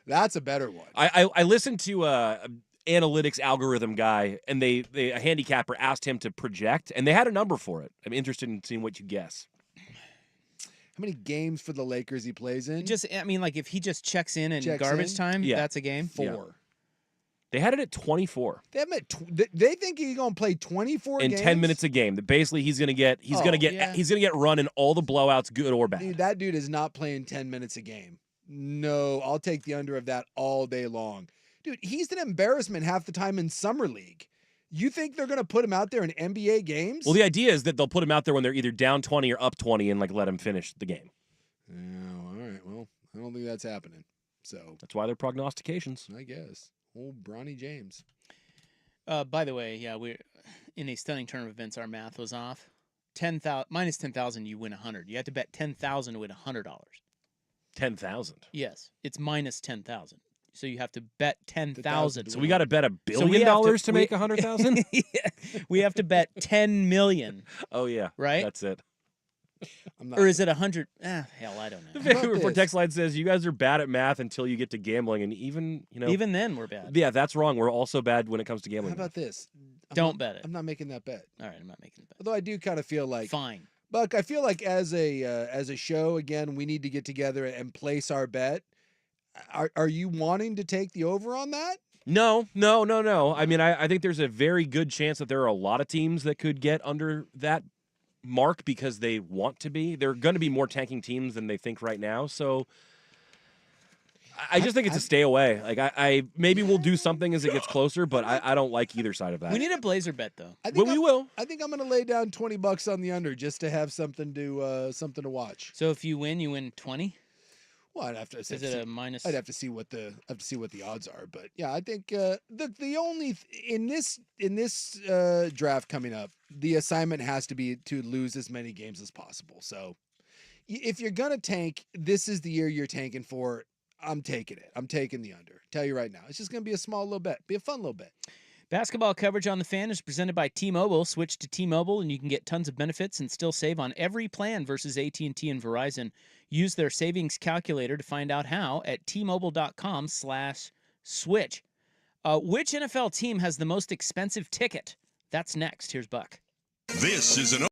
That's a better one. I listened to analytics algorithm guy, and a handicapper asked him to project, and they had a number for it. I'm interested in seeing what you guess. How many games for the Lakers he plays in? I mean, like if he just checks in Checks garbage in? time, Yeah. that's a game. 4. Yeah. They had it at 24 They think he's gonna play 24 in games? 10 minutes a game. That basically he's gonna get run in all the blowouts, good or bad. Dude, that dude is not playing 10 minutes a game. No, I'll take the under of that all day long. Dude, he's an embarrassment half the time in summer league. You think they're gonna put him out there in NBA games? Well, the idea is that they'll put him out there when they're either down 20 or up 20 and like let him finish the game. Oh, all right. Well, I don't think that's happening. So That's why they're prognostications. I guess. Old Bronny James. By the way, yeah, we're in a stunning turn of events. Our math was off. Minus 10,000, you win 100. You have to bet 10,000 to win $100. 10,000. Yes, it's minus 10,000. So you have to bet 10,000. So we got to bet $1 So we billion have to make 100,000. Yeah, we have to bet 10 million. Oh yeah, Right? That's it. Or is it 100? Hell, I don't know. The Vancouver Report text line says you guys are bad at math until you get to gambling, and even then we're bad. Yeah, that's wrong. We're also bad when it comes to How gambling. about this? Don't bet it. I'm not making that bet. All right, I'm not making the bet. Although I do kind of feel like Fine. Buck, I feel like as a show, again, we need to get together and place our bet. Are you wanting to take the over on that? No. I mean, I think there's a very good chance that there are a lot of teams that could get under that mark because they want to be. There are going to be more tanking teams than they think right now. So I just think it's a stay away. Like I maybe we'll do something as it gets closer, but I don't like either side of that. We need a Blazer bet though. We will. I think I'm going to lay down $20 on the under just to have something to watch. So if you win 20. Well, I'd have to. Is it a minus? I'd have to see what the odds are, but yeah, I think the only in this draft coming up, the assignment has to be to lose as many games as possible. So if you're gonna tank, this is the year you're tanking for. I'm taking it. I'm taking the under. Tell you right now, it's just gonna be a small little bet, be a fun little bet. Basketball coverage on the Fan is presented by T-Mobile. Switch to T-Mobile and you can get tons of benefits and still save on every plan versus AT&T and Verizon. Use their savings calculator to find out how at T-Mobile.com/switch. Which NFL team has the most expensive ticket? That's next. Here's Buck. This is an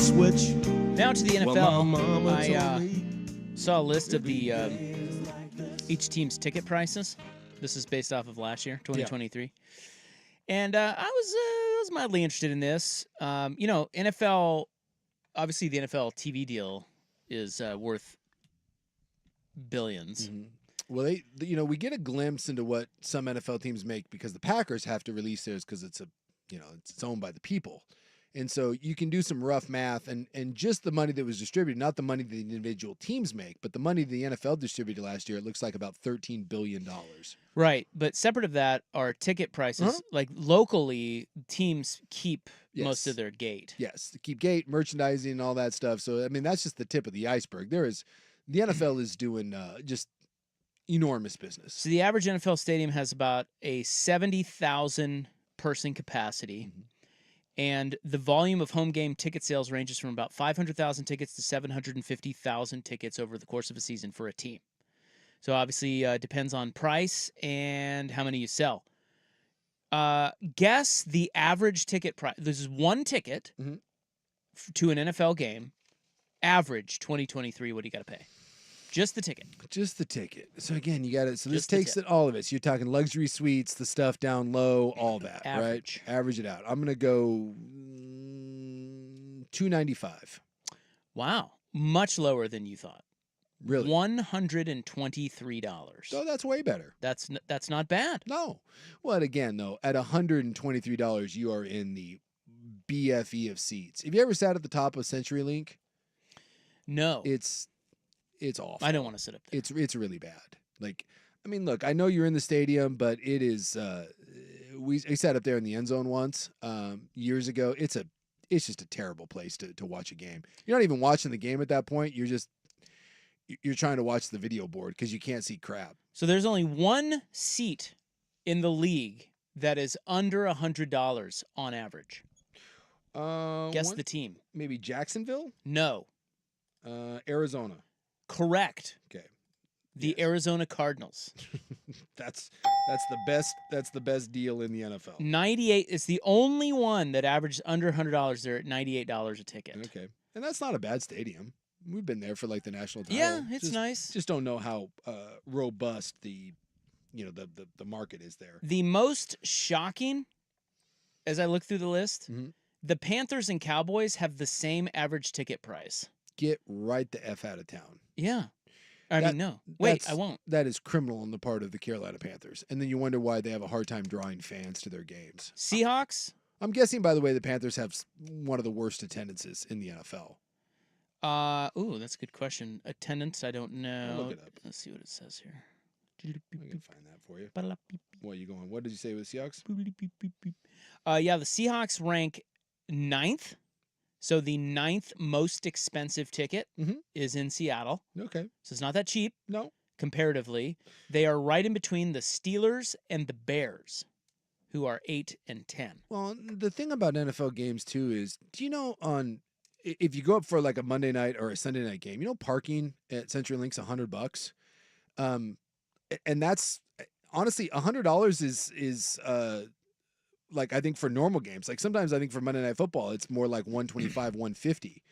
switch. Now to the Well, my NFL. mama I told me saw a list of the each team's ticket prices. This is based off of last year, 2023. And I was mildly interested in this. NFL, obviously the NFL TV deal is worth billions. Mm-hmm. Well, we get a glimpse into what some NFL teams make because the Packers have to release theirs because it's owned by the people. And so you can do some rough math and just the money that was distributed, not the money the individual teams make, but the money the NFL distributed last year, it looks like about $13 billion. Right. But separate of that are ticket prices. Uh-huh. Like locally, teams keep most Yes. of their gate. Yes, to keep gate, merchandising, and all that stuff. So, I mean, that's just the tip of the iceberg. The NFL is doing just enormous business. So the average NFL stadium has about a 70,000 person capacity. Mm-hmm. And the volume of home game ticket sales ranges from about 500,000 tickets to 750,000 tickets over the course of a season for a team. So obviously depends on price and how many you sell. Guess the average ticket price. This is one ticket to an NFL game. Average 2023. What do you got to pay? Just the ticket. Just the ticket. So again, you got it. So this Just the takes tip. it all of it. So you're talking luxury suites, the stuff down low, all that, Average. right? Average it out. I'm gonna go $295. Wow, much lower than you thought. Really? $123. So that's way better. That's not bad. No. Well, again, though, at $123, you are in the BFE of seats. Have you ever sat at the top of CenturyLink? No, It's awful. I don't want to sit up there. It's really bad. Like, I mean, look, I know you're in the stadium, but it is. We sat up there in the end zone once years ago. It's just a terrible place to watch a game. You're not even watching the game at that point. You're trying to watch the video board because you can't see crap. So there's only one seat in the league that is under $100 on average. Guess the team. Maybe Jacksonville? No. Arizona. Correct. Okay. The Arizona Cardinals. That's the best. That's the best deal in the NFL. 98 is the only one that averages under $100. They're at $98 a ticket. Okay, and that's not a bad stadium. We've been there for like the national title. Yeah, it's nice. Just don't know how robust the market is there. The most shocking, as I look through the list, Mhm. the Panthers and Cowboys have the same average ticket price. Get right the F out of town. Yeah. No. Wait, I won't. That is criminal on the part of the Carolina Panthers. And then you wonder why they have a hard time drawing fans to their games. Seahawks? I'm guessing, by the way, the Panthers have one of the worst attendances in the NFL. That's a good question. Attendance, I don't know. I'll look it up. Let's see what it says here. I can find that for you. What are you going? What did you say with Seahawks? Yeah, the Seahawks rank 9th. So the 9th most expensive ticket is in Seattle. Okay. So it's not that cheap. No. Comparatively. They are right in between the Steelers and the Bears, who are 8 and 10. Well, the thing about NFL games too is, do you know if you go up for like a Monday night or a Sunday night game, you know parking at CenturyLink's $100. And that's honestly $100 is like I think for normal games. Like sometimes I think for Monday Night Football, it's more like $125, $150.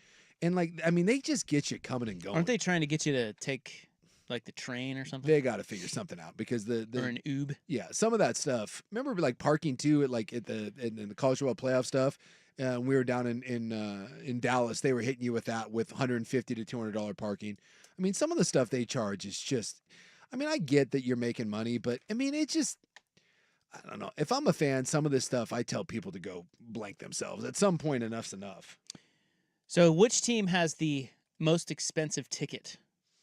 And like I mean, they just get you coming and going. Aren't they trying to get you to take like the train or something? They got to figure something out because the or an Uber. Yeah, some of that stuff. Remember like parking too at like in the college football playoff stuff. We were down in Dallas. They were hitting you with that with $150 to $200 parking. I mean, some of the stuff they charge is just. I mean, I get that you're making money, but I mean, it just. I don't know. If I'm a fan, some of this stuff I tell people to go blank themselves. At some point, enough's enough. So, which team has the most expensive ticket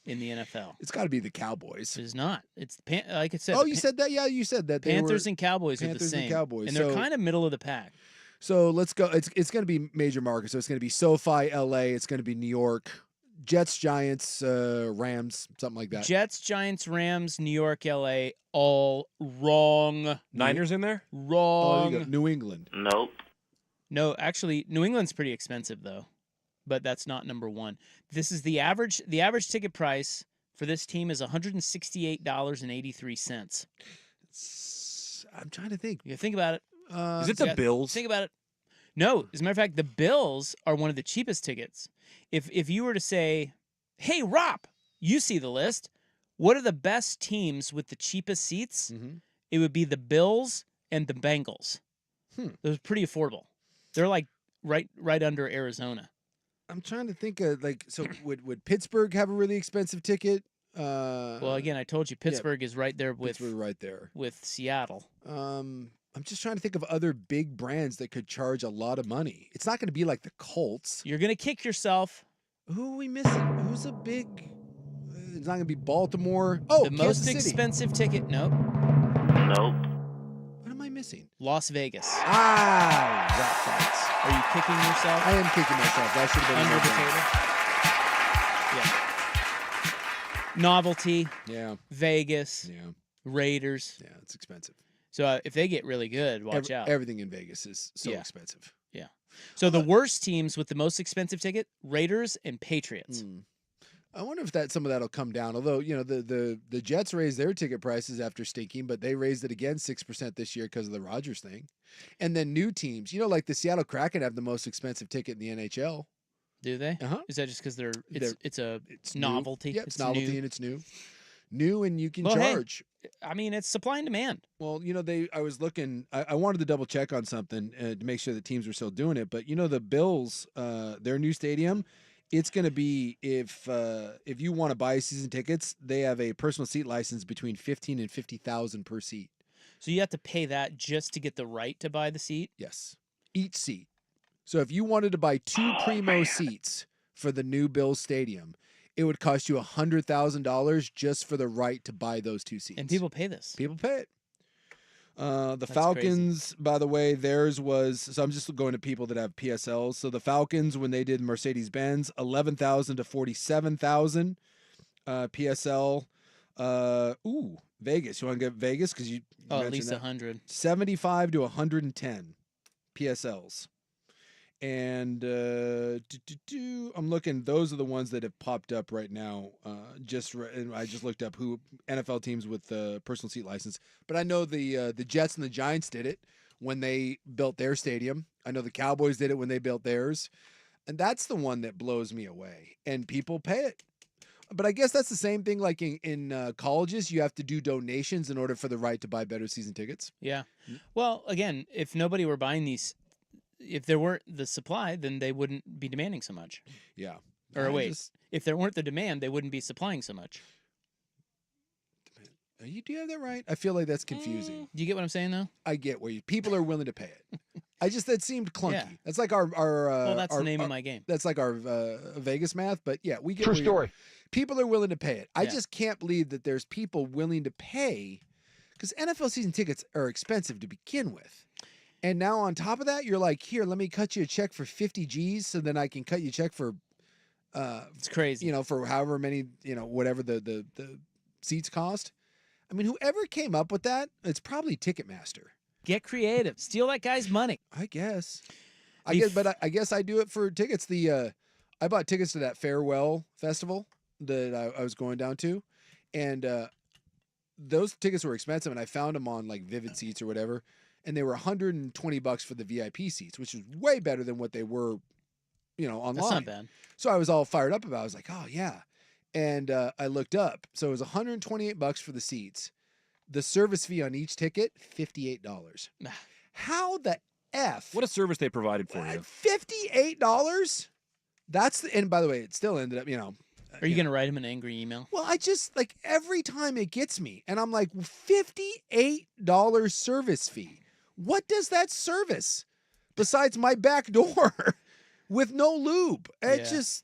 in the NFL? It's got to be the Cowboys. It's not. It's like I said. Oh, you said that? Yeah, you said that. Panthers and Cowboys are the Panthers same. and Cowboys, and they're kind of middle of the pack. So let's go. It's going to be major markets. So it's going to be SoFi, LA. It's going to be New York. Jets, Giants, Rams, something like that. Jets, Giants, Rams, New York, LA, all wrong. Niners in there? Oh, Wrong. New England. Nope. No, actually, New England's pretty expensive though, but that's not number one. This is the average. The average ticket price for this team is $168.83. I'm trying to think. You think about it. Is it the Bills? Think about it. No, as a matter of fact, the Bills are one of the cheapest tickets. If you were to say, hey, Rob, you see the list. What are the best teams with the cheapest seats? Mm-hmm. It would be the Bills and the Bengals. Those are pretty affordable. They're like right under Arizona. I'm trying to think of so would Pittsburgh have a really expensive ticket? Well, again, I told you Pittsburgh is right there with Pittsburgh right there with Seattle. I'm just trying to think of other big brands that could charge a lot of money. It's not going to be like the Colts. You're gonna kick yourself. Who are we missing? Who's a big? It's not going to be Baltimore. Oh, the Kansas most City. expensive ticket. Nope. What am I missing? Las Vegas. Ah, rat fights. Are you kicking yourself? I am kicking myself. That should have been under the table. Yeah. Novelty. Yeah. Vegas. Yeah. Raiders. Yeah, it's expensive. So if they get really good, watch out. Everything in Vegas is so expensive. Yeah. So the worst teams with the most expensive ticket: Raiders and Patriots. I wonder if some of that'll come down. Although the Jets raised their ticket prices after stinking, but they raised it again 6% this year because of the Rodgers thing. And then new teams, like the Seattle Kraken have the most expensive ticket in the NHL. Do they? Uh-huh. Is that just because it's new. novelty? Yep, it's novelty new. And it's new, and you can Well, charge. Hey, I mean, it's supply and demand. Well, I was looking. I wanted to double check on something to make sure the teams were still doing it. But the Bills, their new stadium. It's going to be if you want to buy season tickets, they have a personal seat license between $15,000 and $50,000 per seat. So you have to pay that just to get the right to buy the seat? Yes, each seat. So if you wanted to buy two primo seats for the new Bills stadium, it would cost you $100,000 just for the right to buy those two seats. And people pay this. People pay it. The That's Falcons, by the way, theirs was, so I'm just going to people that have PSLs. So the Falcons, when they did Mercedes-Benz, 11,000 to 47,000 PSL. Vegas. You want to get Vegas? Because you at least 100. 75 to 110 PSLs. And I'm looking, those are the ones that have popped up right now. I just looked up who NFL teams with the personal seat license. But I know the Jets and the Giants did it when they built their stadium. I know the Cowboys did it when they built theirs. And that's the one that blows me away. And people pay it. But I guess that's the same thing like in colleges. You have to do donations in order for the right to buy better season tickets. Yeah. Well, again, if nobody were buying these, if there weren't the supply, then they wouldn't be demanding so much. Yeah. If there weren't the demand, they wouldn't be supplying so much. Do you have that right? I feel like that's confusing. Do you get what I'm saying, though? I get where people are willing to pay it. That seemed clunky. Yeah. That's like our well, that's the name of my game. That's like our Vegas math, but yeah, we get True story. People are willing to pay it. I just can't believe that there's people willing to pay because NFL season tickets are expensive to begin with. And now on top of that, you're like, here, let me cut you a check for 50 G's so then I can cut you a check for it's crazy. For however many, whatever the seats cost. I mean, whoever came up with that, it's probably Ticketmaster. Get creative. Steal that guy's money. I guess. I guess I do it for tickets. I bought tickets to that Farewell Festival that I was going down to, and those tickets were expensive, and I found them on like Vivid Seats or whatever, and they were $120 for the VIP seats, which is way better than what they were, online. That's not bad. So I was all fired up about it. I was like, oh yeah. And I looked up. So it was $128 for the seats. The service fee on each ticket, $58. How the F? What a service they provided for you. $58? And by the way, it still ended up, Are you going to write him an angry email? Well, I just, every time it gets me, and I'm like, $58 service fee. What does that service besides my back door with no lube? It's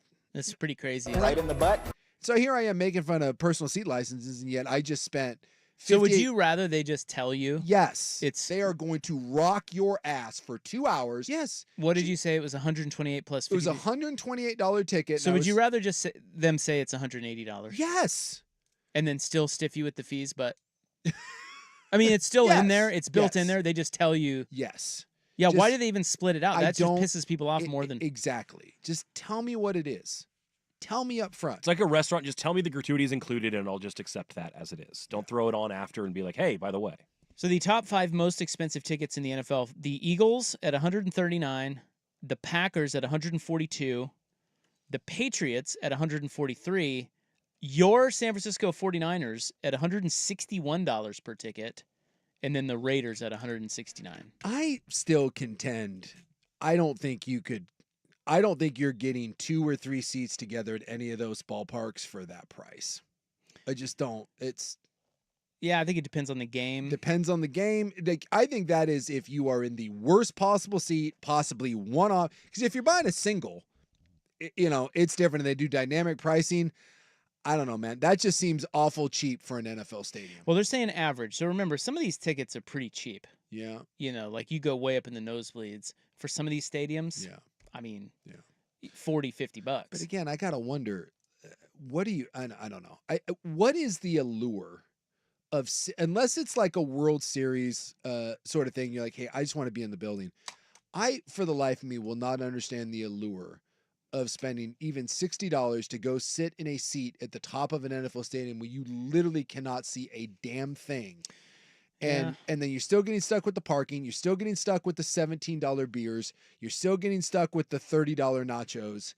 pretty crazy. Right in the butt. So here I am making fun of personal seat licenses, and yet I just spent. So would you rather they just tell you? Yes. They are going to rock your ass for 2 hours. Yes. What did you say? It was $128 plus 50. It was $128 ticket. So would you rather just them say it's $180? Yes. And then still stiff you with the fees, but I mean, it's still in there. It's built in there. They just tell you. Yes. Yeah. Why do they even split it out? That just pisses people off more than. Exactly. Just tell me what it is. Tell me up front. It's like a restaurant. Just tell me the gratuity is included, and I'll just accept that as it is. Don't throw it on after and be like, hey, by the way. So the top 5 most expensive tickets in the NFL: the Eagles at $139, the Packers at $142, the Patriots at $143, your San Francisco 49ers at $161 per ticket, and then the Raiders at $169. I still contend. I don't think you're getting 2 or 3 seats together at any of those ballparks for that price. I just don't. Yeah, I think it depends on the game. Depends on the game. Like, I think that is if you are in the worst possible seat, possibly one off. Because if you're buying a single, it's different. And they do dynamic pricing. I don't know, man. That just seems awful cheap for an NFL stadium. Well, they're saying average. So remember, some of these tickets are pretty cheap. Yeah. Like you go way up in the nosebleeds for some of these stadiums. Yeah. I mean, yeah. $40-50. But again, I got to wonder, what do you, I don't know. What is the allure of, unless it's like a World Series sort of thing, you're like, hey, I just want to be in the building. I, for the life of me, will not understand the allure of spending even $60 to go sit in a seat at the top of an NFL stadium where you literally cannot see a damn thing. And then you're still getting stuck with the parking. You're still getting stuck with the $17 beers. You're still getting stuck with the $30 nachos.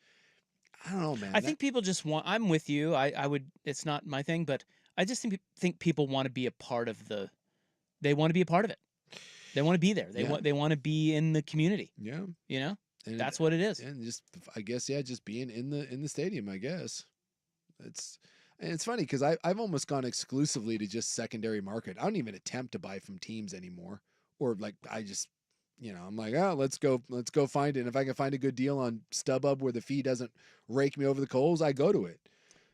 I don't know, man. I think people just want, I'm with you. I would, it's not my thing, but I just think people want to be a part of they want to be a part of it. They want to be there. They want to be in the community. Yeah. And that's what it is. And just, I guess, just being in the stadium, I guess. It's funny because I've almost gone exclusively to just secondary market. I don't even attempt to buy from teams anymore. Or like, I just, I'm like, oh, let's go find it. And if I can find a good deal on StubHub where the fee doesn't rake me over the coals, I go to it.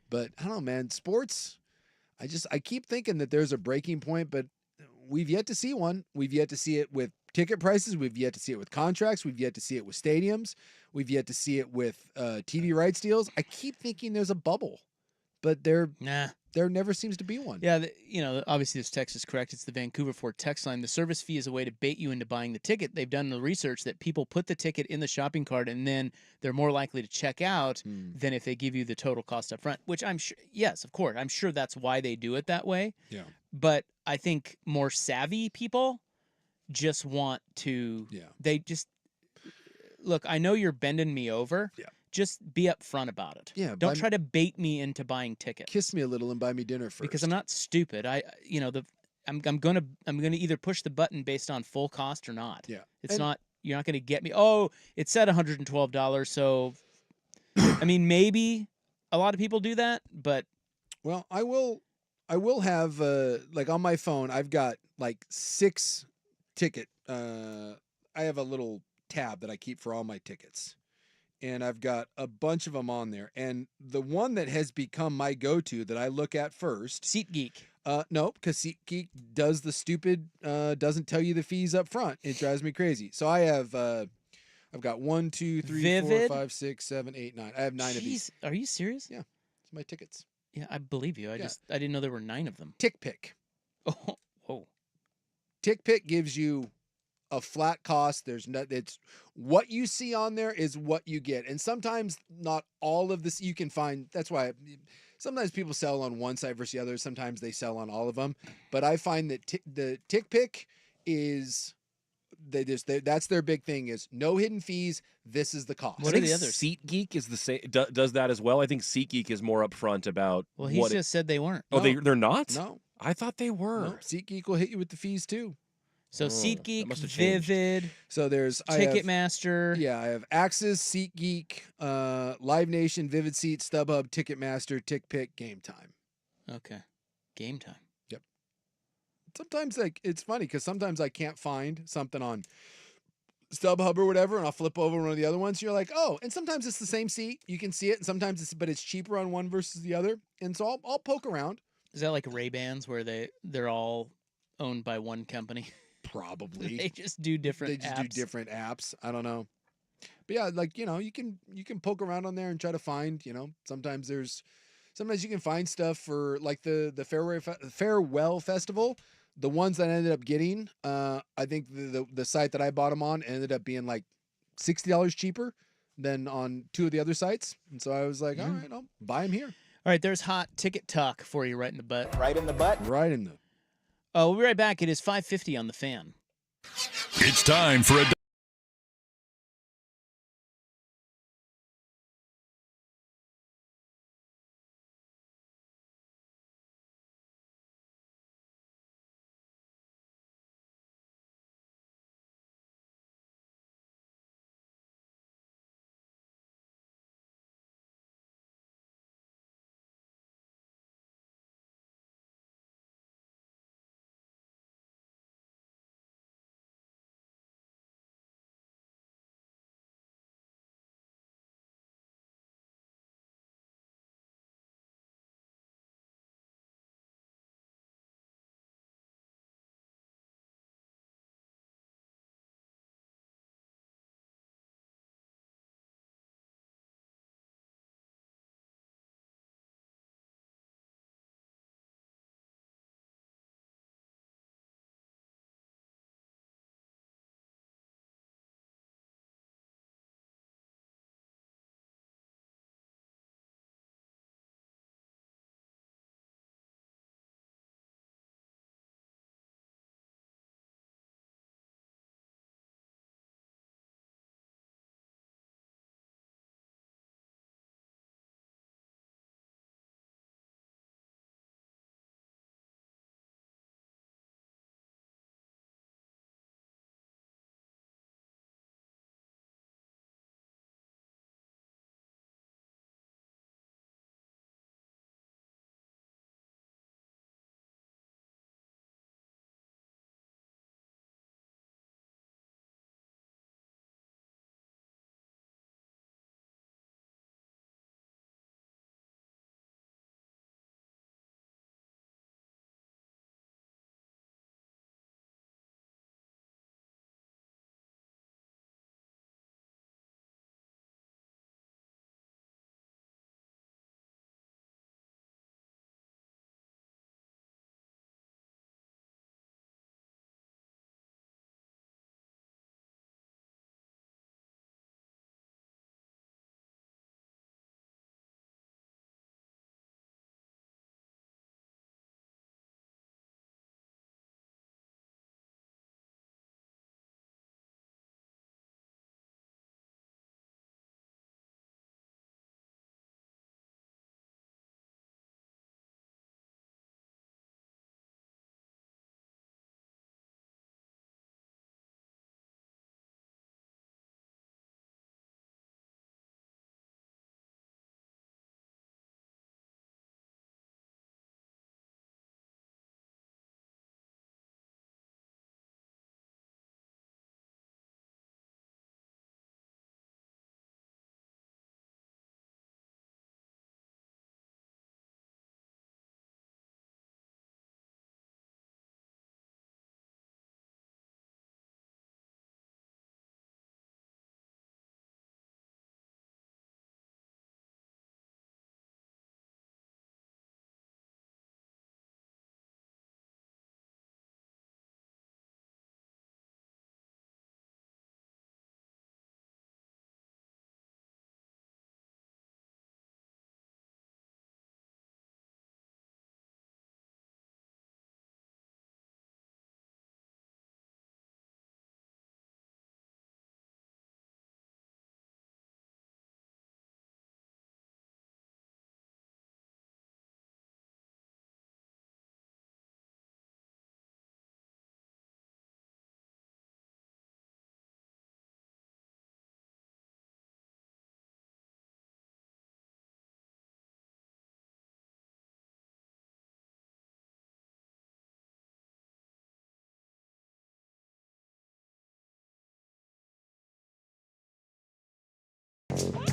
But I don't know, man, sports, I keep thinking that there's a breaking point, but we've yet to see one. We've yet to see it with ticket prices. We've yet to see it with contracts. We've yet to see it with stadiums. We've yet to see it with TV rights deals. I keep thinking there's a bubble, but there never seems to be one. Yeah, obviously this text is correct. It's the Vancouver Ford text line. The service fee is a way to bait you into buying the ticket. They've done the research that people put the ticket in the shopping cart and then they're more likely to check out than if they give you the total cost up front, which I'm sure, yes, of course. I'm sure that's why they do it that way. Yeah. But I think more savvy people just want to, they just, look, I know you're bending me over. Yeah. Just be upfront about it. Yeah. Don't try to bait me into buying tickets. Kiss me a little and buy me dinner first. Because I'm not stupid. I'm gonna either push the button based on full cost or not. Yeah. You're not gonna get me. Oh, it said $112, so I mean maybe a lot of people do that, but well, I will have like on my phone, I've got like 6 ticket. I have a little tab that I keep for all my tickets. And I've got a bunch of them on there. And the one that has become my go-to that I look at first. SeatGeek. No, because SeatGeek does the stupid, doesn't tell you the fees up front. It drives me crazy. So I have, I've got 1, 2, 3, Vivid? 4, 5, 6, 7, 8, 9. I have 9 of these. Are you serious? Yeah. It's my tickets. Yeah, I believe you. I didn't know there were 9 of them. TickPick. Oh, whoa. TickPick gives you a flat cost. It's what you see on there is what you get. And sometimes not all of this you can find. That's why sometimes people sell on one site versus the other. Sometimes they sell on all of them. But I find that the TickPick is that's their big thing is no hidden fees. This is the cost. What are the others? SeatGeek is the same. Does that as well? I think SeatGeek is more upfront about. Well, he just said they weren't. Oh, they're not. No, I thought they were. No, SeatGeek will hit you with the fees too. So SeatGeek, Vivid. So there's Ticketmaster. I have Axis, SeatGeek, Live Nation, Vivid Seats, StubHub, Ticketmaster, TickPick, Game Time. Okay, Game Time. Yep. Sometimes it's funny because sometimes I can't find something on StubHub or whatever, and I'll flip over one of the other ones. You're like, oh, and sometimes it's the same seat. You can see it, and sometimes but it's cheaper on one versus the other. And so I'll poke around. Is that like Ray-Bans where they're all owned by one company? Probably. They just do different apps. do different apps. I don't know. But yeah, like, you can poke around on there and try to find, sometimes you can find stuff for like the Farewell Festival. The ones that I ended up getting, I think the site that I bought them on ended up being like $60 cheaper than on 2 of the other sites. And so I was like, all right, I'll buy them here. All right, there's hot ticket talk for you right in the butt. Right in the butt? Right in the... We'll be right back. It is 5:50 on the Fan. It's time for a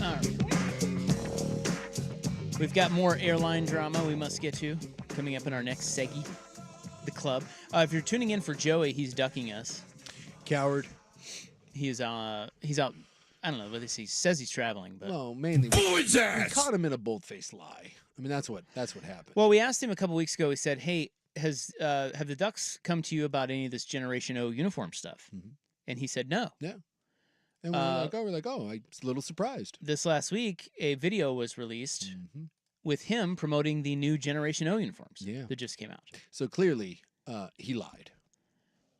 All right. We've got more airline drama we must get to coming up in our next seggy, the club. If you're tuning in for Joey, he's ducking us. Coward. He's out. I don't know what he says. He's traveling, but No, mainly we caught him in a bold-faced lie. I mean, that's what happened. Well, we asked him a couple weeks ago. We said, "Hey, have the Ducks come to you about any of this Generation O uniform stuff?" Mm-hmm. And he said no. Yeah. And we're like, I was a little surprised. This last week, a video was released with him promoting the new Generation O uniforms that just came out. So clearly, he lied.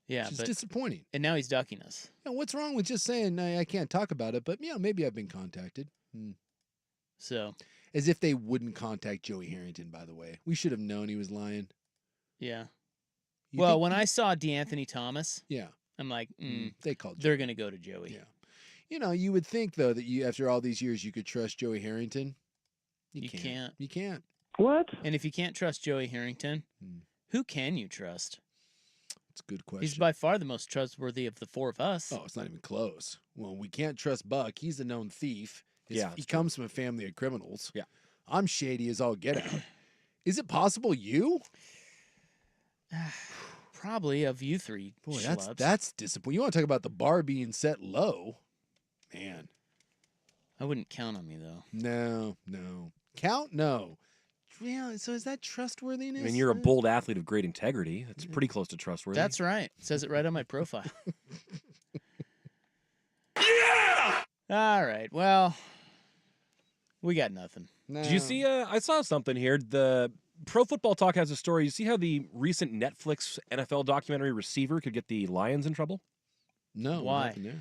Yeah, Which is but disappointing. and now he's ducking us. What's wrong with just saying I can't talk about it, but maybe I've been contacted. So, as if they wouldn't contact Joey Harrington, by the way. We should have known he was lying. Yeah. You Well, think when I saw DeAnthony Thomas, yeah, I'm like, they called they're going to go to Joey. Yeah. You would think, though, that after all these years, you could trust Joey Harrington. You can't. You can't. What? And if you can't trust Joey Harrington, who can you trust? It's a good question. He's by far the most trustworthy of the four of us. Oh, it's not even close. Well, we can't trust Buck. He's a known thief. He true. comes from a family of criminals. Yeah. I'm shady as all get out. Is it possible you? Probably of you three. Boy, schlubs. that's disappointing. You want to talk about the bar being set low? Man. I wouldn't count on me, though. No. Count? No. Yeah, so is that trustworthiness? I mean, you're a bold athlete of great integrity. That's pretty close to trustworthy. That's right. It says it right on my profile. Yeah! All right. Well, we got nothing. No. Did you see? I saw something here. The Pro Football Talk has a story. You see how the recent Netflix NFL documentary Receiver could get the Lions in trouble? No. Why? Nothing there.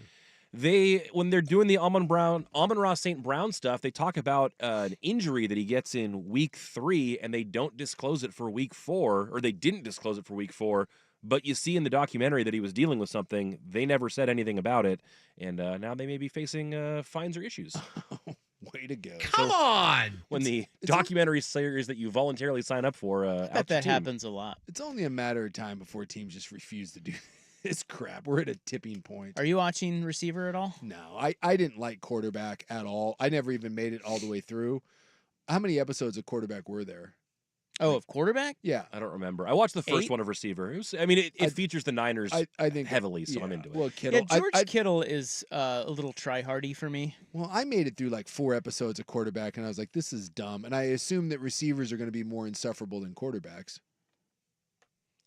When they're doing the Amon-Ra St. Brown stuff, they talk about an injury that he gets in week 3, and they don't disclose it for week 4, or they didn't disclose it for week 4. But you see in the documentary that he was dealing with something. They never said anything about it, and now they may be facing fines or issues. Way to go. Come on! When the documentary series that you voluntarily sign up for, I bet that happens a lot. It's only a matter of time before teams just refuse to do this crap. We're at a tipping point. Are you watching Receiver at all? No, I didn't like Quarterback at all. I never even made it all the way through. How many episodes of Quarterback were there? Oh, of Quarterback? Yeah. I don't remember. I watched the first 8? one of Receiver. It features the Niners I think heavily, so I'm into it. Well, Kittle. Yeah, George Kittle is a little try-hardy for me. Well, I made it through like 4 episodes of Quarterback, and I was like, this is dumb. And I assume that receivers are going to be more insufferable than quarterbacks.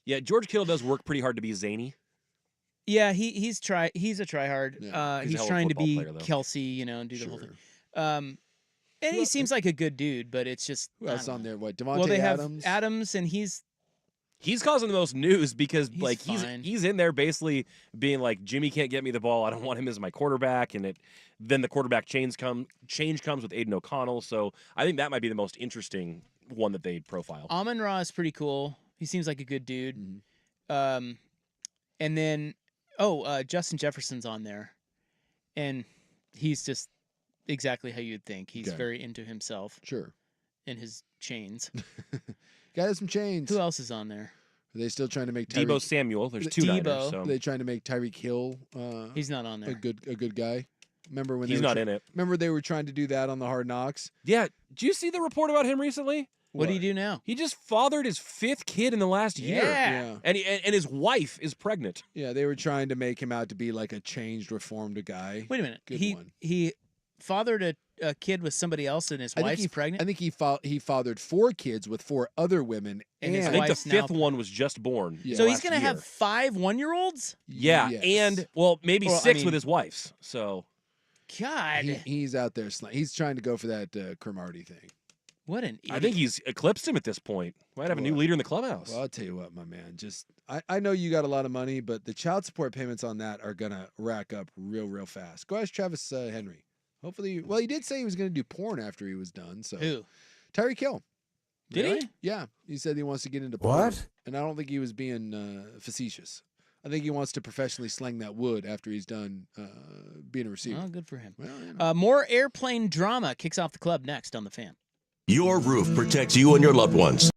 Yeah, George Kittle does work pretty hard to be zany. Yeah, he's a try-hard. Yeah. He's a He's hell of a trying to football be player, though. Kelsey, and do the whole Sure. thing. And he seems like a good dude, but it's just Who else on there? What, Devontae well, they Adams? have Adams, and he's causing the most news because fine. he's in there basically being like, Jimmy can't get me the ball. I don't want him as my quarterback. And then the quarterback change comes with Aiden O'Connell. So I think that might be the most interesting one that they profile. Amon-Ra is pretty cool. He seems like a good dude. Mm-hmm. And then Justin Jefferson's on there, and he's just exactly how you'd think. He's Okay. very into himself. Sure. And his chains. Got some chains. Who else is on there? Are they still trying to make Debo Samuel. There's 2 Niners. So. Are they trying to make Tyreek Hill He's not on there. a good guy? Remember when He's they were not in it. Remember they were trying to do that on the Hard Knocks? Yeah. Did you see the report about him recently? What do you do now? He just fathered his 5th kid in the last year. Yeah. And his wife is pregnant. Yeah, they were trying to make him out to be like a changed, reformed guy. Wait a minute. Good he one. he fathered a kid with somebody else, and his wife's pregnant. I think he fathered 4 kids with 4 other women, And his I think the wife's now 5th one was just born. Yeah. So he's last gonna year. have 5 1-year-olds? Yeah, Yes. and maybe Well, 6 I mean- with his wife's. So God, he's out there. He's trying to go for that Cromartie thing. what an idiot. I think he's eclipsed him at this point. Might have a new Well, leader in the clubhouse. Well, I'll tell you what, my man. I know you got a lot of money, but the child support payments on that are gonna rack up real fast. Go ask Travis Henry. Hopefully, well, he did say he was gonna do porn after he was done. So Who? Tyreek Hill. Did Really? he? Yeah, he said he wants to get into porn. And I don't think he was being facetious. I think he wants to professionally sling that wood after he's done being a receiver. Oh, good for him. Well, More airplane drama kicks off the club next on The Fan. Your roof protects you and your loved ones.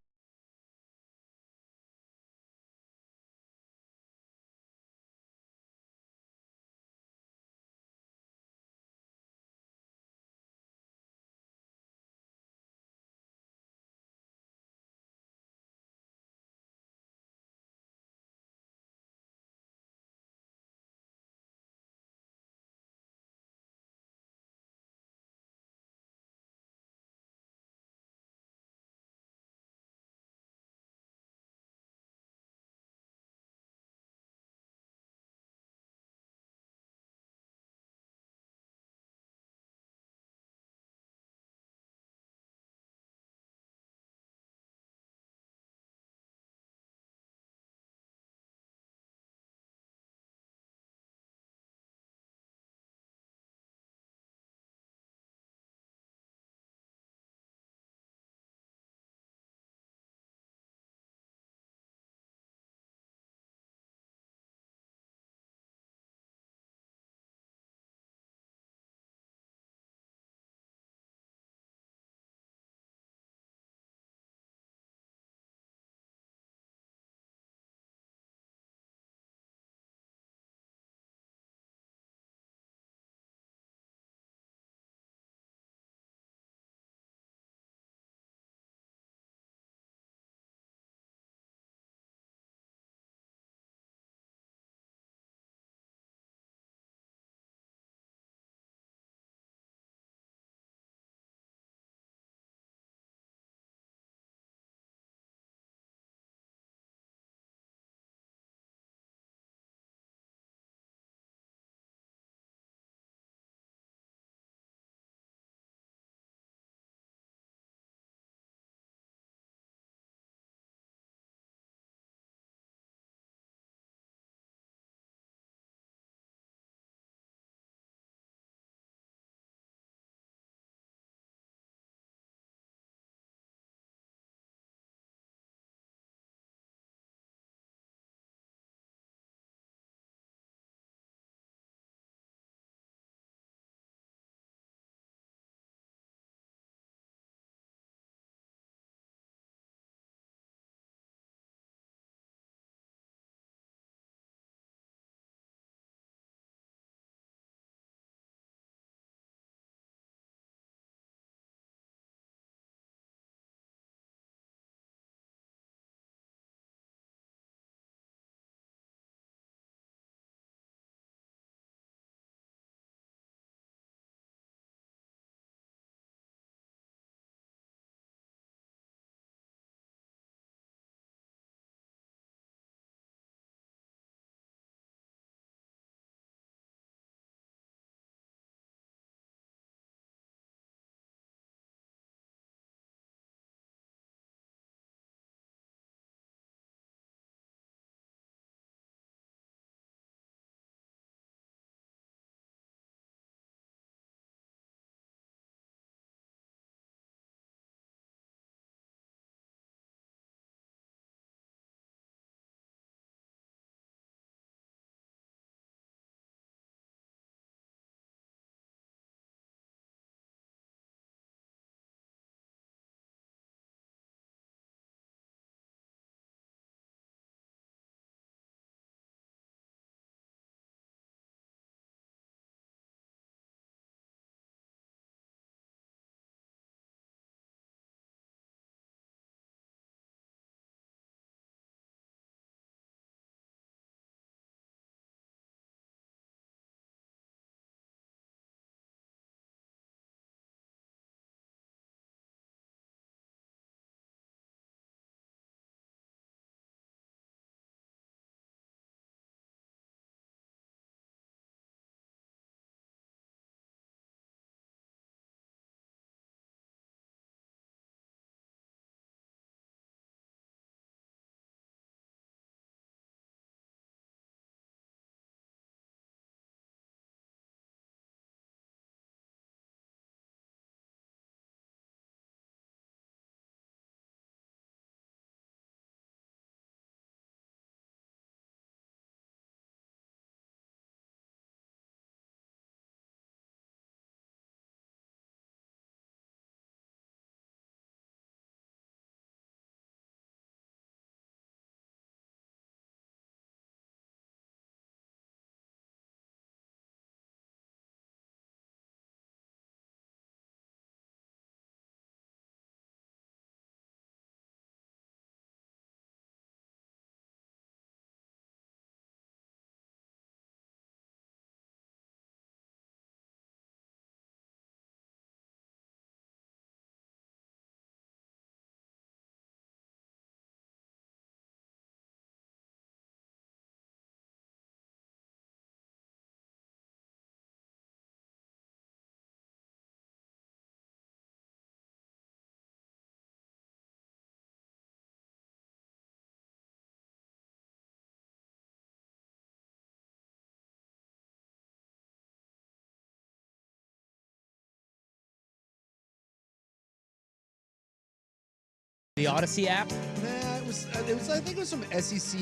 The Odyssey app? Nah, it was. I think it was some SEC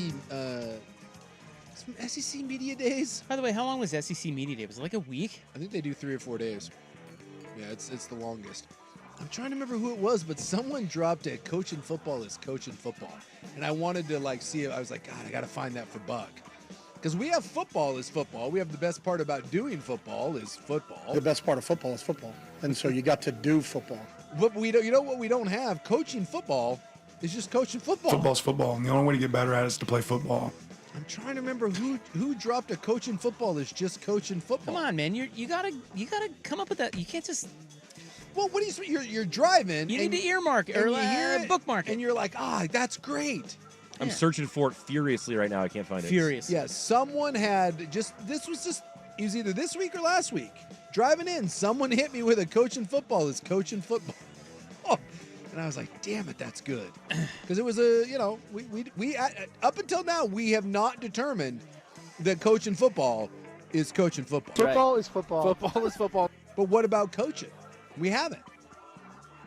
media days. By the way, how long was SEC Media Day? Was it like a week? I think they do 3 or 4 days. Yeah, it's the longest. I'm trying to remember who it was, but someone dropped it. Coaching football is coaching football, and I wanted to see it. I was like, God, I got to find that for Buck, because we have football is football. We have the best part about doing football is football. The best part of football is football, and so you got to do football. But we don't. You know what we don't have? Coaching football is just coaching football. Football's football, and the only way to get better at it is to play football. I'm trying to remember who dropped a coaching football is just coaching football. Come on, man. You gotta come up with that. You can't just. Well, what do you're driving? You need to earmark it or bookmark it, and you're like, that's great. I'm searching for it furiously right now. I can't find it. Furious. Yeah, someone had it was either this week or last week. Driving in, someone hit me with a coaching football is coaching football. Oh, and I was like, damn it, that's good. Because it was we up until now, we have not determined that coaching football is coaching football. Football is football. Football is football. But what about coaching? We haven't.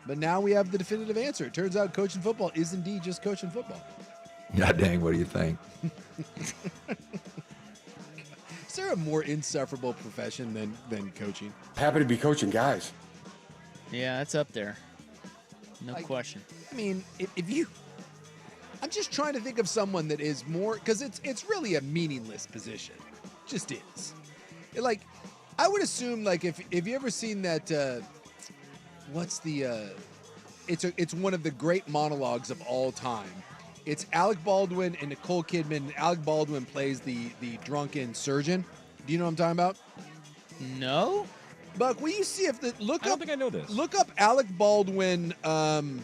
But now we have the definitive answer. It turns out coaching football is indeed just coaching football. God dang, what do you think? Is there a more insufferable profession than coaching? Happy to be coaching guys. Yeah, that's up there. No question. I mean, if you... I'm just trying to think of someone that is more... Because it's really a meaningless position. It just is. I would assume, if you ever seen that... It's one of the great monologues of all time. It's Alec Baldwin and Nicole Kidman. Alec Baldwin plays the drunken surgeon. Do you know what I'm talking about? No. Buck, will you see if I don't think I know this. Look up Alec Baldwin Drunken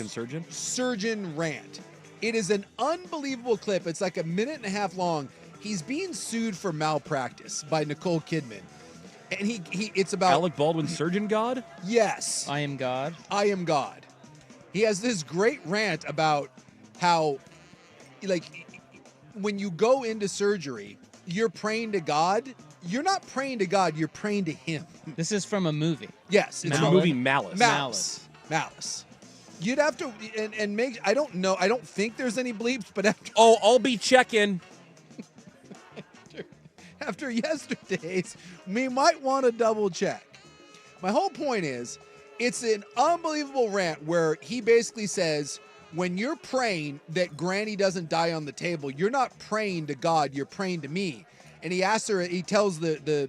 surgeon? Surgeon rant. It is an unbelievable clip. It's like a minute and a half long. He's being sued for malpractice by Nicole Kidman. And it's about Alec Baldwin, surgeon god? Yes. I am God. I am God. He has this great rant about how, when you go into surgery, you're praying to God. You're not praying to God, you're praying to him. This is from a movie. Yes. It's a movie Malice. Malice. You'd have to, and make, I don't know, I don't think there's any bleeps, but after. Oh, I'll be checking. After yesterday's, we might want to double check. My whole point is, it's an unbelievable rant where he basically says, when you're praying that Granny doesn't die on the table, you're not praying to God, you're praying to me. And he asks her, he tells the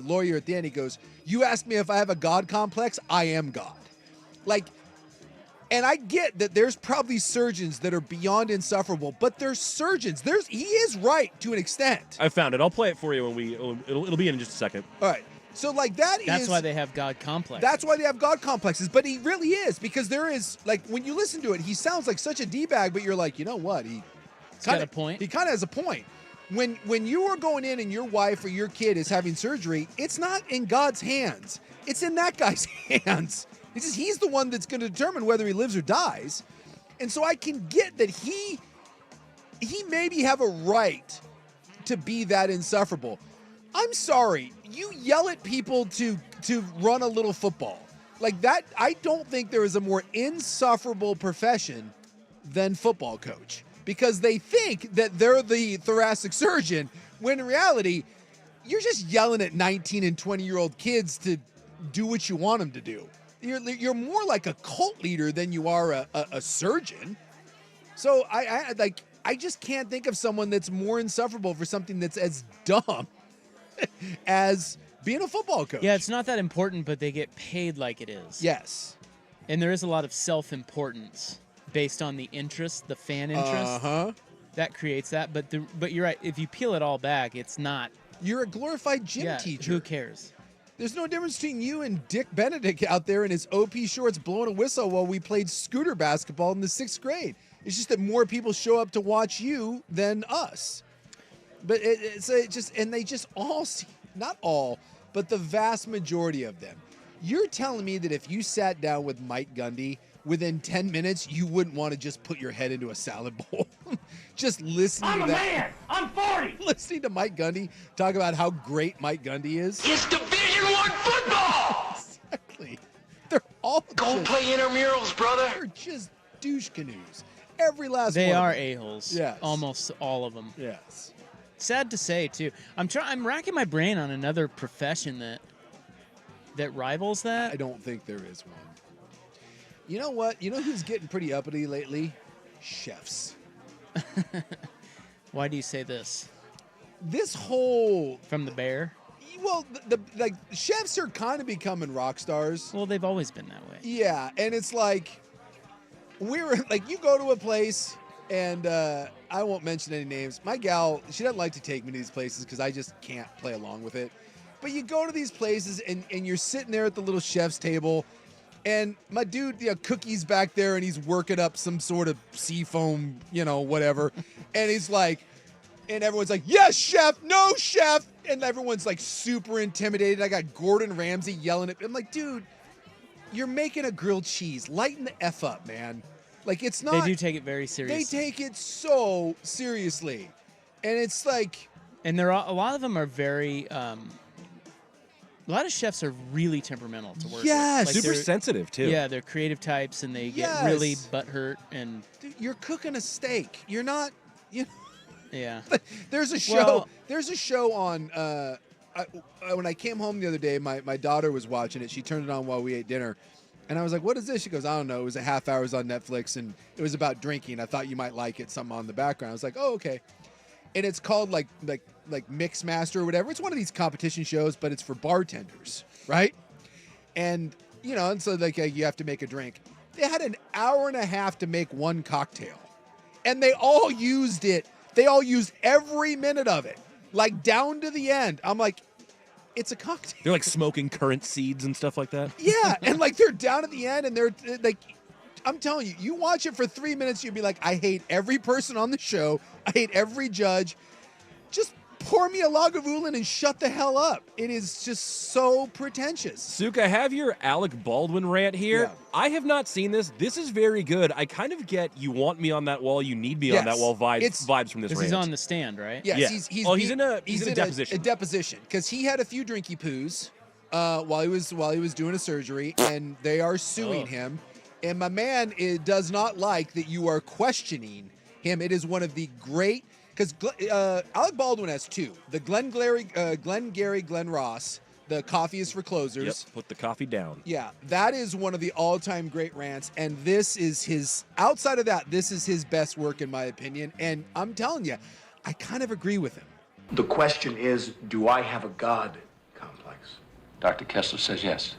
lawyer at the end, he goes, you asked me if I have a God complex, I am God. And I get that there's probably surgeons that are beyond insufferable, but they're surgeons. He is right to an extent. I found it. I'll play it for you when it'll be in just a second. All right. So that's why they have God complexes. That's why they have God complexes. But he really is, because there is, when you listen to it, he sounds like such a D-bag, but you're like, you know what? He's got a point. He kind of has a point. When you are going in and your wife or your kid is having surgery, it's not in God's hands. It's in that guy's hands. He's the one that's going to determine whether he lives or dies. And so I can get that he maybe have a right to be that insufferable. I'm sorry. You yell at people to run a little football. Like that, I don't think there is a more insufferable profession than football coach. Because they think that they're the thoracic surgeon, when in reality, you're just yelling at 19 and 20-year-old kids to do what you want them to do. You're more like a cult leader than you are a surgeon. So I just can't think of someone that's more insufferable for something that's as dumb as being a football coach. Yeah, it's not that important, but they get paid like it is. Yes. And there is a lot of self-importance based on the interest, the fan interest. Uh-huh. That creates that. But you're right. If you peel it all back, it's not. You're a glorified gym teacher. Who cares? There's no difference between you and Dick Benedict out there in his OP shorts blowing a whistle while we played scooter basketball in the 6th grade. It's just that more people show up to watch you than us. But and they just all see, not all, but the vast majority of them. You're telling me that if you sat down with Mike Gundy, within 10 minutes, you wouldn't want to just put your head into a salad bowl? Just listening to that. I'm a man. I'm 40. Listening to Mike Gundy talk about how great Mike Gundy is. It's Division I football. Exactly. They're all Go just, play intramurals, brother. they're just douche canoes. Every last They one. are of them. a-holes. Yes. Almost all of them. Yes. Sad to say, too. I'm racking my brain on another profession that rivals that. I don't think there is one. You know what? You know who's getting pretty uppity lately? Chefs. Why do you say this? This whole From the bear? well, the like chefs are kind of becoming rock stars. Well, they've always been that way. Yeah, and it's like we're like you go to a place and I won't mention any names. My gal, she doesn't like to take me to these places because I just can't play along with it. But you go to these places and you're sitting there at the little chef's table, and my dude, Cookie's back there and he's working up some sort of seafoam, whatever. And he's like, and everyone's like, yes, chef, no, chef. And everyone's like super intimidated. I got Gordon Ramsay yelling at me. I'm like, dude, you're making a grilled cheese. Lighten the F up, man. Like, it's not. They do take it very seriously. They take it so seriously. And it's like. And a lot of them are very. A lot of chefs are really temperamental to work Yes. with. Like Super sensitive, too. Yeah, they're creative types and they get really butthurt. And dude, you're cooking a steak. You're not. Yeah. There's a show. Well, there's a show on. When I came home the other day, my daughter was watching it. She turned it on while we ate dinner. And I was like, what is this? She goes, I don't know. It was a half hours on Netflix, and it was about drinking. I thought you might like it, something on the background. I was like, oh, okay. And it's called like Mix Master or whatever. It's one of these competition shows, but it's for bartenders, right? And, and so like you have to make a drink. They had an hour and a half to make one cocktail. And they all used it. They all used every minute of it, like down to the end. I'm like, it's a cocktail. They're like smoking currant seeds and stuff like that. Yeah, and like they're down at the end, and they're like, I'm telling you, you watch it for 3 minutes, you'd be like, I hate every person on the show. I hate every judge. Just pour me a Lagavulin and shut the hell up. It is just so pretentious. Suk, I have your Alec Baldwin rant here. Yeah. I have not seen this. This is very good. I kind of get you want me on that wall, you need me on that wall vibes from this rant. He's on the stand, right? Yes, yeah. he's in a deposition. A deposition, because he had a few drinky poos while he was doing a surgery, and they are suing him. And my man does not like that you are questioning him. It is one of the great, because Alec Baldwin has two: the Glenn Ross. The coffee is for closers. Yep, put the coffee down. Yeah, that is one of the all-time great rants, and this is his, outside of that, this is his best work in my opinion, and I'm telling you, I kind of agree with him. The question is, do I have a God complex? Dr. Kessler says yes.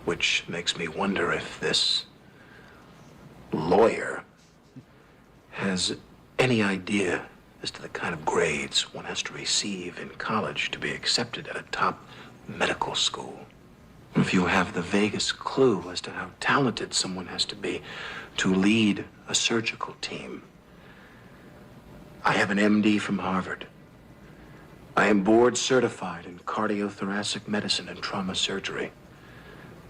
Which makes me wonder if this lawyer has any idea as to the kind of grades one has to receive in college to be accepted at a top medical school. If you have the vaguest clue as to how talented someone has to be to lead a surgical team. I have an MD from Harvard. I am board certified in cardiothoracic medicine and trauma surgery.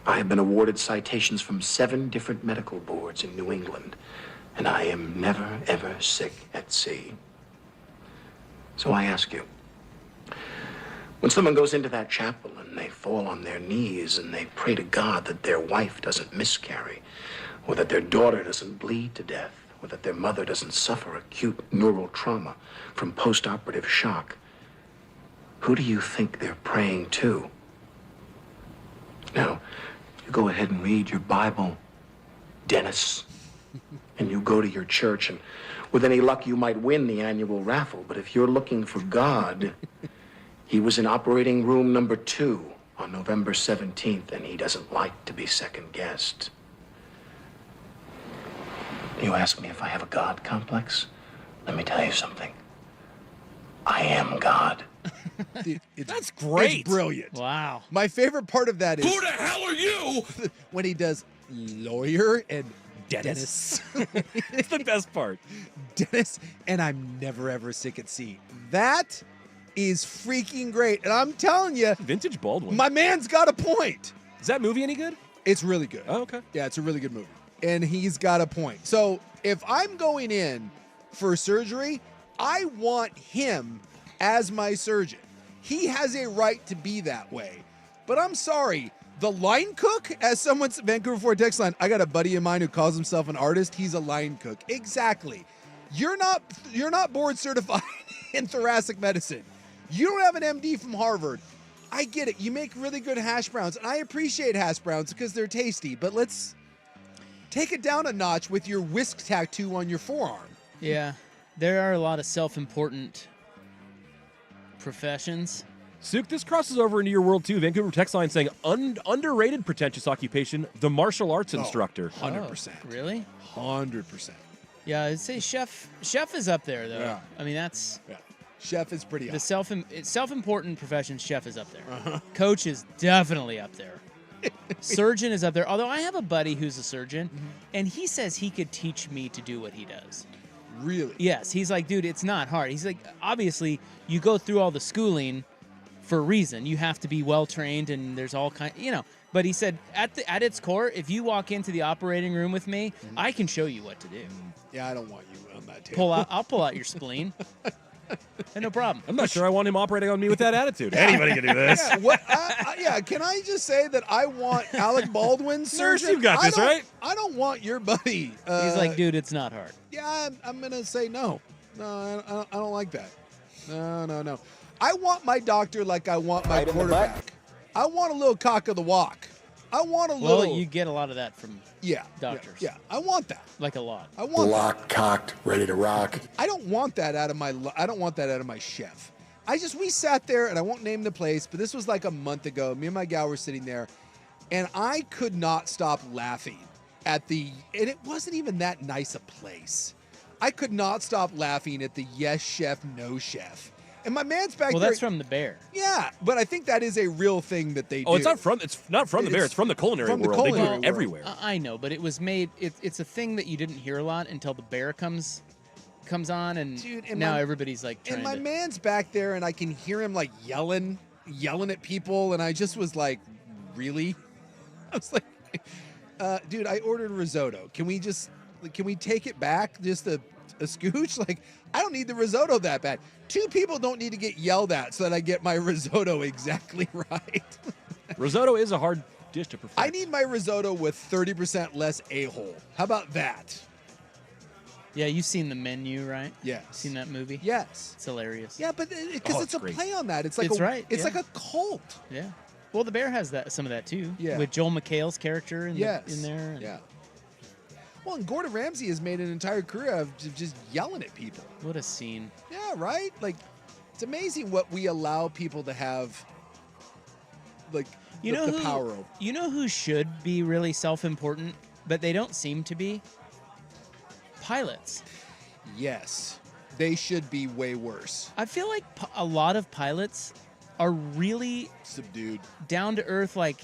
I have been awarded citations from 7 different medical boards in New England, and I am never, ever sick at sea. So I ask you, when someone goes into that chapel and they fall on their knees and they pray to God that their wife doesn't miscarry, or that their daughter doesn't bleed to death, or that their mother doesn't suffer acute neural trauma from post-operative shock, who do you think they're praying to? Now, you go ahead and read your Bible, Dennis, and you go to your church, and with any luck, you might win the annual raffle. But if you're looking for God, he was in operating room number 2 on November 17th, and he doesn't like to be second-guessed. You ask me if I have a God complex? Let me tell you something. I am God. That's great. It's brilliant. Wow. My favorite part of that is... Who the hell are you? when he does lawyer and Dennis. It's the best part. Dennis, and I'm never ever sick at sea. That is freaking great. And I'm telling you, Vintage Baldwin. my man's got a point. Is that movie any good? It's really good. Oh, okay. Yeah, it's a really good movie. And he's got a point. So if I'm going in for surgery, I want him as my surgeon. He has a right to be that way. But I'm sorry, The line cook, as someone's Vancouver Ford text line, I got a buddy of mine who calls himself an artist. He's a line cook. Exactly. You're not board certified in thoracic medicine. You don't have an MD from Harvard. I get it. You make really good hash browns, and I appreciate hash browns because they're tasty, but let's take it down a notch with your whisk tattoo on your forearm. Yeah, there are a lot of self-important professions. Suk, this crosses over into your world too. Vancouver text line saying underrated pretentious occupation, the martial arts instructor. 100%. Really? 100%. Yeah, I'd say chef is up there though. Yeah. I mean, that's chef is pretty the self-important profession. Chef is up there. Uh-huh. Coach is definitely up there. Surgeon is up there. Although I have a buddy who's a surgeon, and he says he could teach me to do what he does. Really? Yes. He's like, dude, it's not hard. He's like, obviously, you go through all the schooling for a reason. You have to be well trained, and there's all kind, But he said, at its core, if you walk into the operating room with me, I can show you what to do. Yeah, I don't want you on that table. I'll pull out your spleen. No problem. I'm not sure I want him operating on me with that attitude. Anybody can do this. Yeah, can I just say that I want Alec Baldwin's Nurse, surgeon? you've got this, right? I don't want your buddy. He's like, dude, it's not hard. Yeah, I'm going to say no. No, I don't like that. No. I want my doctor like I want my quarterback. I want a little cock of the walk. I want a little. Well, you get a lot of that from doctors. Yeah, I want that. Like a lot. I want Locked, cocked, ready to rock. I don't want that out of my chef. We sat there, and I won't name the place, but this was like a month ago. Me and my gal were sitting there, and I could not stop laughing and it wasn't even that nice a place. I could not stop laughing at the yes chef, no chef. And my man's back there. Well, that's from the Bear. Yeah, but I think that is a real thing that they do. Oh, it's not from the Bear. It's from the culinary world. They do it everywhere. I know, but it was made. It's a thing that you didn't hear a lot until the Bear comes on, and now everybody's like trying and my to. man's back there, and I can hear him like yelling at people, and I just was like, really? I was like, dude, I ordered risotto. Can we take it back just a scooch? Like, I don't need the risotto that bad. 2 people don't need to get yelled at so that I get my risotto exactly right. Risotto is a hard dish to perfect. I need my risotto with 30% less a-hole. How about that? Yeah, you've seen the menu, right? Yes. Seen that movie? Yes. It's hilarious. Yeah, but because it's a play on that. It's like It's right, It's yeah. like a cult. Yeah. Well, the Bear has some of that too. Yeah. With Joel McHale's character in there. And Yeah. Well, and Gordon Ramsay has made an entire career of just yelling at people. What a scene. Yeah, right? Like, it's amazing what we allow people to have, like, the power over. You know who should be really self-important, but they don't seem to be? Pilots. Yes. They should be way worse. I feel like a lot of pilots are really subdued, down to earth, like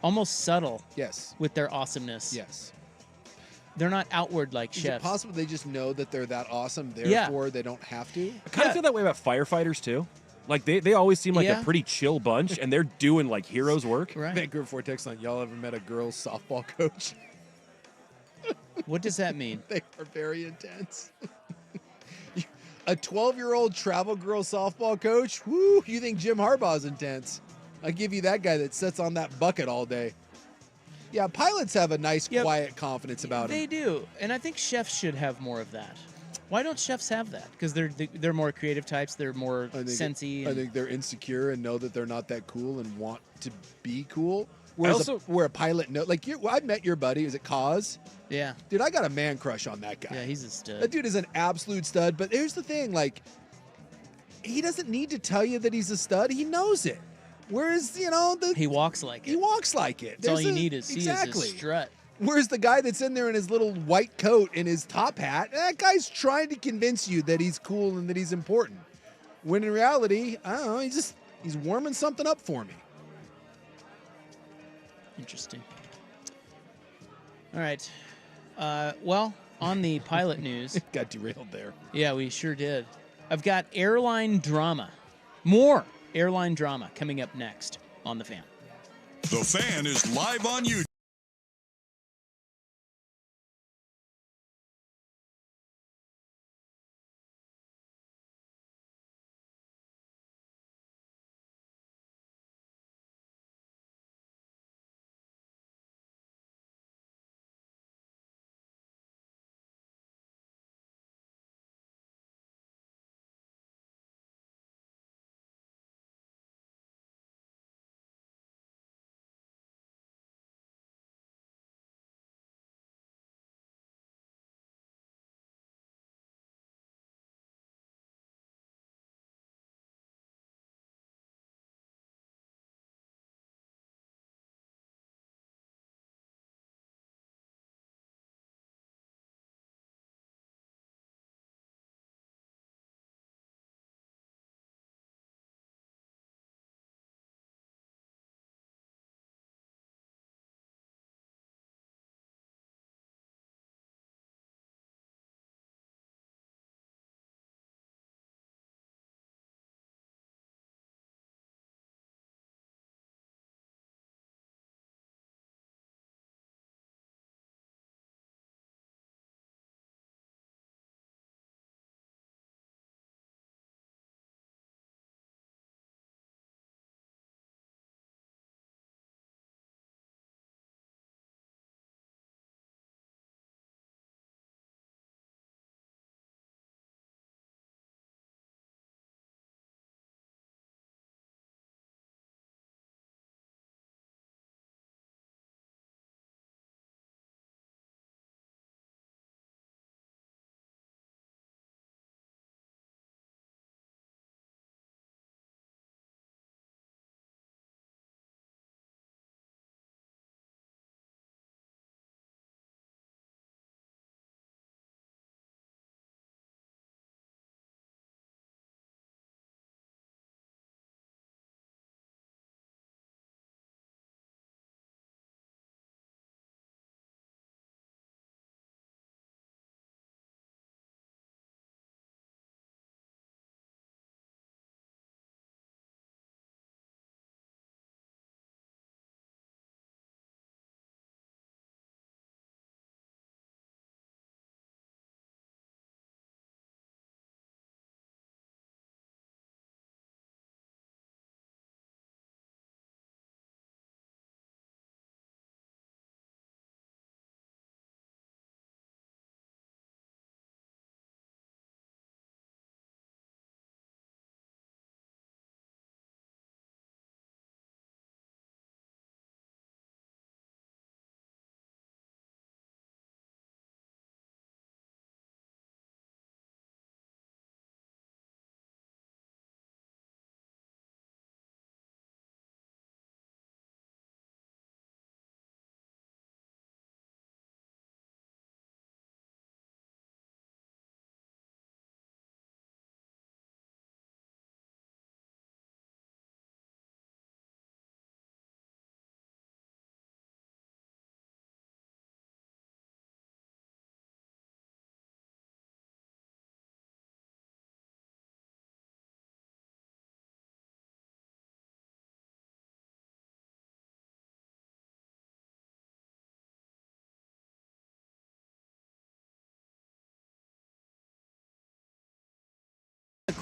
almost subtle. Yes. With their awesomeness. Yes. They're not outward like Is chefs. it possible they just know that they're that awesome, therefore they don't have to? I kind of feel that way about firefighters too. Like they always seem like a pretty chill bunch, and they're doing like heroes work. Right. Vancouver Vortex line. Y'all ever met a girls softball coach? What does that mean? They are very intense. A 12-year-old travel girl softball coach? Woo! You think Jim Harbaugh's intense? I give you that guy that sits on that bucket all day. Yeah, pilots have a nice, quiet confidence about them. They do, and I think chefs should have more of that. Why don't chefs have that? Because they're more creative types. They're more sensy. I think they're insecure and know that they're not that cool and want to be cool. Whereas where a pilot I met your buddy. Is it Cause? Yeah. Dude, I got a man crush on that guy. Yeah, he's a stud. That dude is an absolute stud. But here's the thing, like, he doesn't need to tell you that he's a stud. He knows it. Whereas, he walks like it. He walks like it. That's all you need to see is his strut. Whereas the guy that's in there in his little white coat and his top hat, that guy's trying to convince you that he's cool and that he's important. When in reality, I don't know, he's warming something up for me. Interesting. All right. Well, on the pilot news. Got derailed there. Yeah, we sure did. I've got airline drama. More airline drama coming up next on The Fan. The Fan is live on YouTube.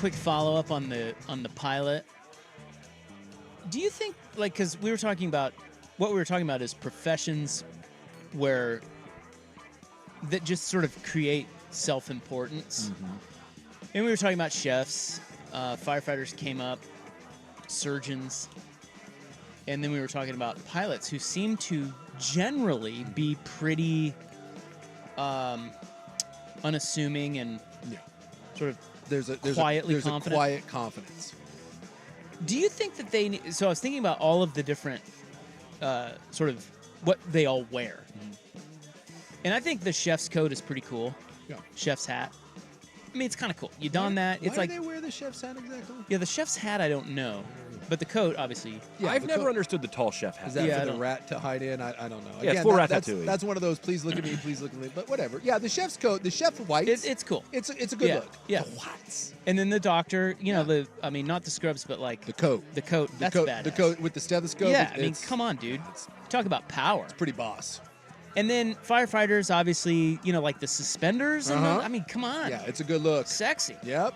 quick follow up on the pilot. Do you think, like, because we were talking about is professions where that just sort of create self-importance, and we were talking about chefs, firefighters came up, surgeons, and then we were talking about pilots who seem to generally be pretty unassuming and sort of there's quietly a confident. quiet confidence. Do you think that they need, so I was thinking about all of the different sort of what they all wear. And I think the chef's coat is pretty cool. Yeah. Chef's hat. I mean, it's kind of cool. You don that. It's Why like do they wear the chef's hat exactly? Yeah, the chef's hat I don't know. But the coat, obviously. Yeah, I've never understood the tall chef hat. Is that for the rat to hide in? I don't know. Yeah, it's for Ratatouille. That's one of those, please look at me, please look at me. But whatever. Yeah, the chef's coat, the chef whites. It's cool. It's a good look. Yeah. The whites. And then the doctor, not the scrubs, but like the coat. The coat. That's coat, badass. The coat with the stethoscope. Yeah, I mean, come on, dude. Talk about power. It's pretty boss. And then firefighters, obviously, like the suspenders. And I mean, come on. Yeah, it's a good look. Sexy. Yep.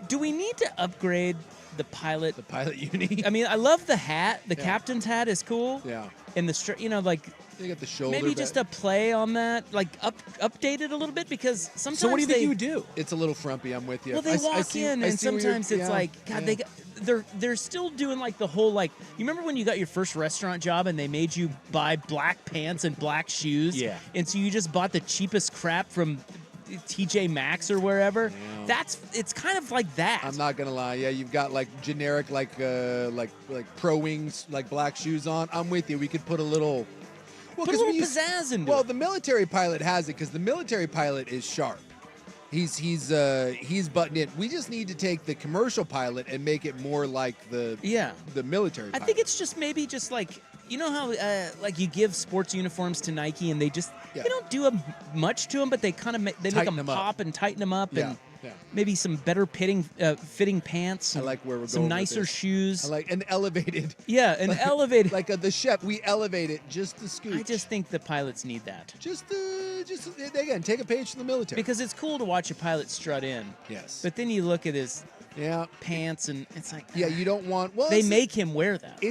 Do we need to upgrade the pilot? The pilot uni? I mean, I love the hat. The captain's hat is cool. Yeah. And the, like... They got the shoulder maybe just a play on that, like update it a little bit, because sometimes So what do you think you do? It's a little frumpy, I'm with you. Well, they walk in, and sometimes it's like, God, they're still doing like the whole, like, you remember when you got your first restaurant job and they made you buy black pants and black shoes? Yeah. And so you just bought the cheapest crap from TJ Maxx or wherever. Yeah. It's kind of like that. I'm not gonna lie. Yeah, you've got like generic, like Pro Wings, like black shoes on. I'm with you. We could put a little. Well, put a little pizzazz into it. Well, the military pilot has it because the military pilot is sharp. He's buttoned in. We just need to take the commercial pilot and make it more like the military pilot. I think it's just maybe just like, you know how like you give sports uniforms to Nike and they just they don't do much to them, but they kind of make them pop and tighten them up and maybe some better fitting pants. I like where we're some going. nicer with this. shoes. I like an elevated. Yeah, an elevated. Like the chef, we elevate it just to scoot. I just think the pilots need that. Just again, take a page from the military. Because it's cool to watch a pilot strut in. Yes. But then you look at his pants and it's like, you don't want. Well, they make him wear that.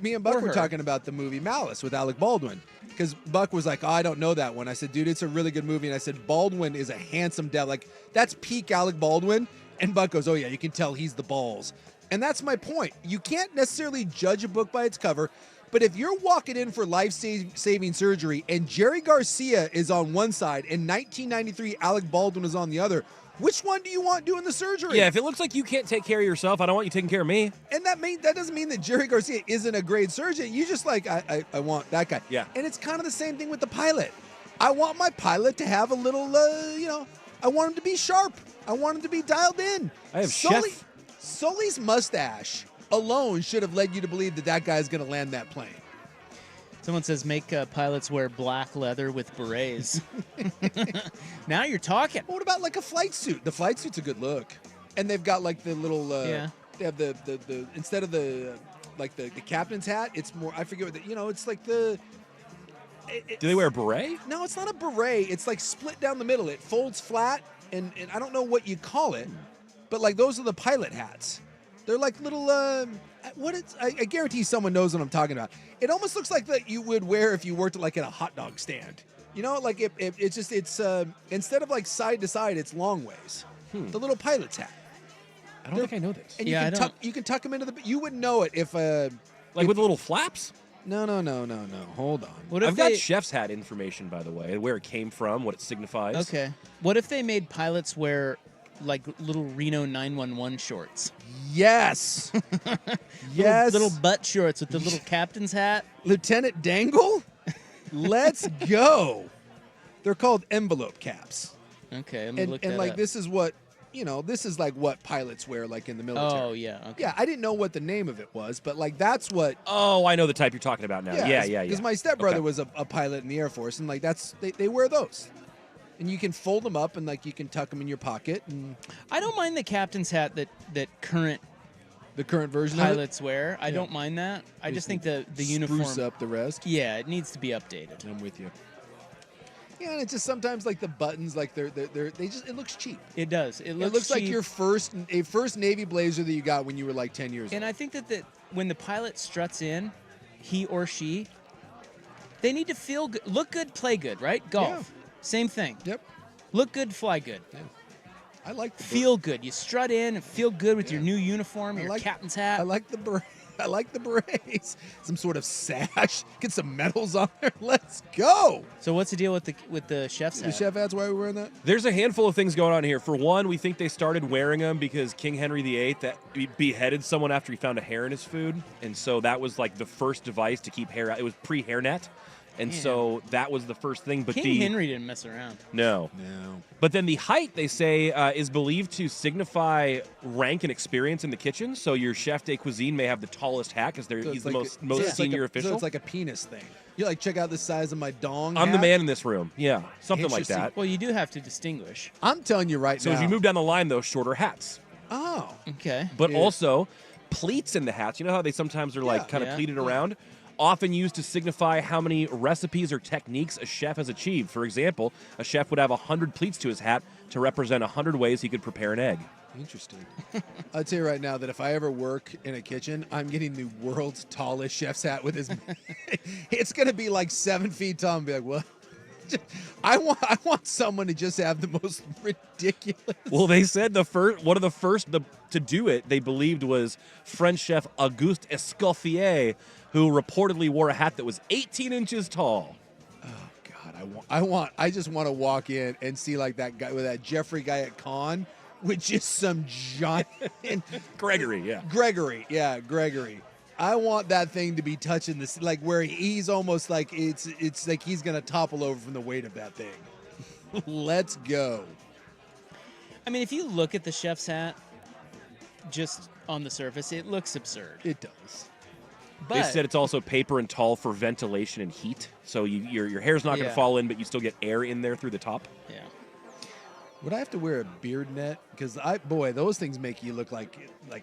Me and Buck were talking about the movie Malice with Alec Baldwin. Because Buck was like, I don't know that one. I said, dude, it's a really good movie. And I said, Baldwin is a handsome devil. Like, that's peak Alec Baldwin. And Buck goes, oh, yeah, you can tell he's the balls. And that's my point. You can't necessarily judge a book by its cover. But if you're walking in for life-saving surgery and Jerry Garcia is on one side and 1993 Alec Baldwin is on the other, which one do you want doing the surgery? Yeah, if it looks like you can't take care of yourself, I don't want you taking care of me. And that doesn't mean that Jerry Garcia isn't a great surgeon. You just like, I want that guy. Yeah. And it's kind of the same thing with the pilot. I want my pilot to have a little, I want him to be sharp. I want him to be dialed in. I have Sully's mustache alone should have led you to believe that guy's going to land that plane. Someone says make pilots wear black leather with berets. Now you're talking. What about like a flight suit? The flight suit's a good look. And they've got like the little, they have the instead of the captain's hat, it's more, I forget what it's like the. Do they wear a beret? No, it's not a beret. It's like split down the middle. It folds flat, and I don't know what you call it, but like those are the pilot hats. They're like little, I guarantee someone knows what I'm talking about. It almost looks like that you would wear if you worked like at a hot dog stand. Like it's instead of like side to side, it's long ways. The little pilot's hat. I don't think I know this. And you can tuck them into you wouldn't know it if with the little flaps. No. Hold on. I've got chef's hat information, by the way, where it came from, what it signifies. Okay. What if they made pilots wear like little Reno 911 shorts? Yes. Yes. Little butt shorts with the little captain's hat. Lieutenant Dangle? Let's go. They're called envelope caps. Okay, let me look that and like up. this is what this is like what pilots wear like in the military. Oh yeah. Okay. Yeah, I didn't know what the name of it was, but like that's what. Oh, I know the type you're talking about now. Yeah. Because my stepbrother was a pilot in the Air Force, and like they wear those, and you can fold them up and like you can tuck them in your pocket. And I don't mind the captain's hat that current version pilots wear. I don't mind that. I just think the uniform spruce up the rest. Yeah, it needs to be updated. I'm with you. Yeah, and it's just sometimes like the buttons, like it looks cheap. It does. It looks like cheap. your first Navy blazer that you got when you were like 10 years old. And I think that when the pilot struts in, he or she, they need to feel good, look good, play good, right? Golf, Yeah. same thing. Yep. Look good, fly good. Yeah. I like the feel good. You strut in and feel good with your new uniform, your captain's hat. I like the beret. I like the berets. Some sort of sash. Get some medals on there. Let's go. So what's the deal with the chef's hat? The chef hat's why are we wearing that? There's a handful of things going on here. For one, we think they started wearing them because King Henry VIII beheaded someone after he found a hair in his food, and so that was like the first device to keep hair out. It was pre-hairnet. And so that was the first thing. But King Henry didn't mess around. No. But then the height, they say, is believed to signify rank and experience in the kitchen. So your chef de cuisine may have the tallest hat because he's the most senior official. So it's like a penis thing. You like check out the size of my dong. I'm the man in this room. Yeah, something like that. Well, you do have to distinguish. I'm telling you right now. So as you move down the line, though, shorter hats. Oh. Okay. But also pleats in the hats. You know how they sometimes are like kind of pleated around? Often used to signify how many recipes or techniques a chef has achieved. For example, a chef would have 100 pleats to his hat to represent 100 ways he could prepare an egg. Interesting. I'll tell you right now that if I ever work in a kitchen, I'm getting the world's tallest chef's hat with his. It's going to be like 7 feet tall and be like, what? I want someone to just have the most ridiculous. Well, they said one of the first to do it, they believed, was French chef Auguste Escoffier, who reportedly wore a hat that was 18 inches tall. Oh God, I just want to walk in and see like that guy with that Jeffrey guy at Con with just some giant Gregory. Gregory. I want that thing to be touching this, like where he's almost like it's like he's gonna topple over from the weight of that thing. Let's go. I mean, if you look at the chef's hat, just on the surface, it looks absurd. It does. But They said it's also paper and tall for ventilation and heat, so your hair's not going to fall in, but you still get air in there through the top. Yeah. Would I have to wear a beard net? Because those things make you look like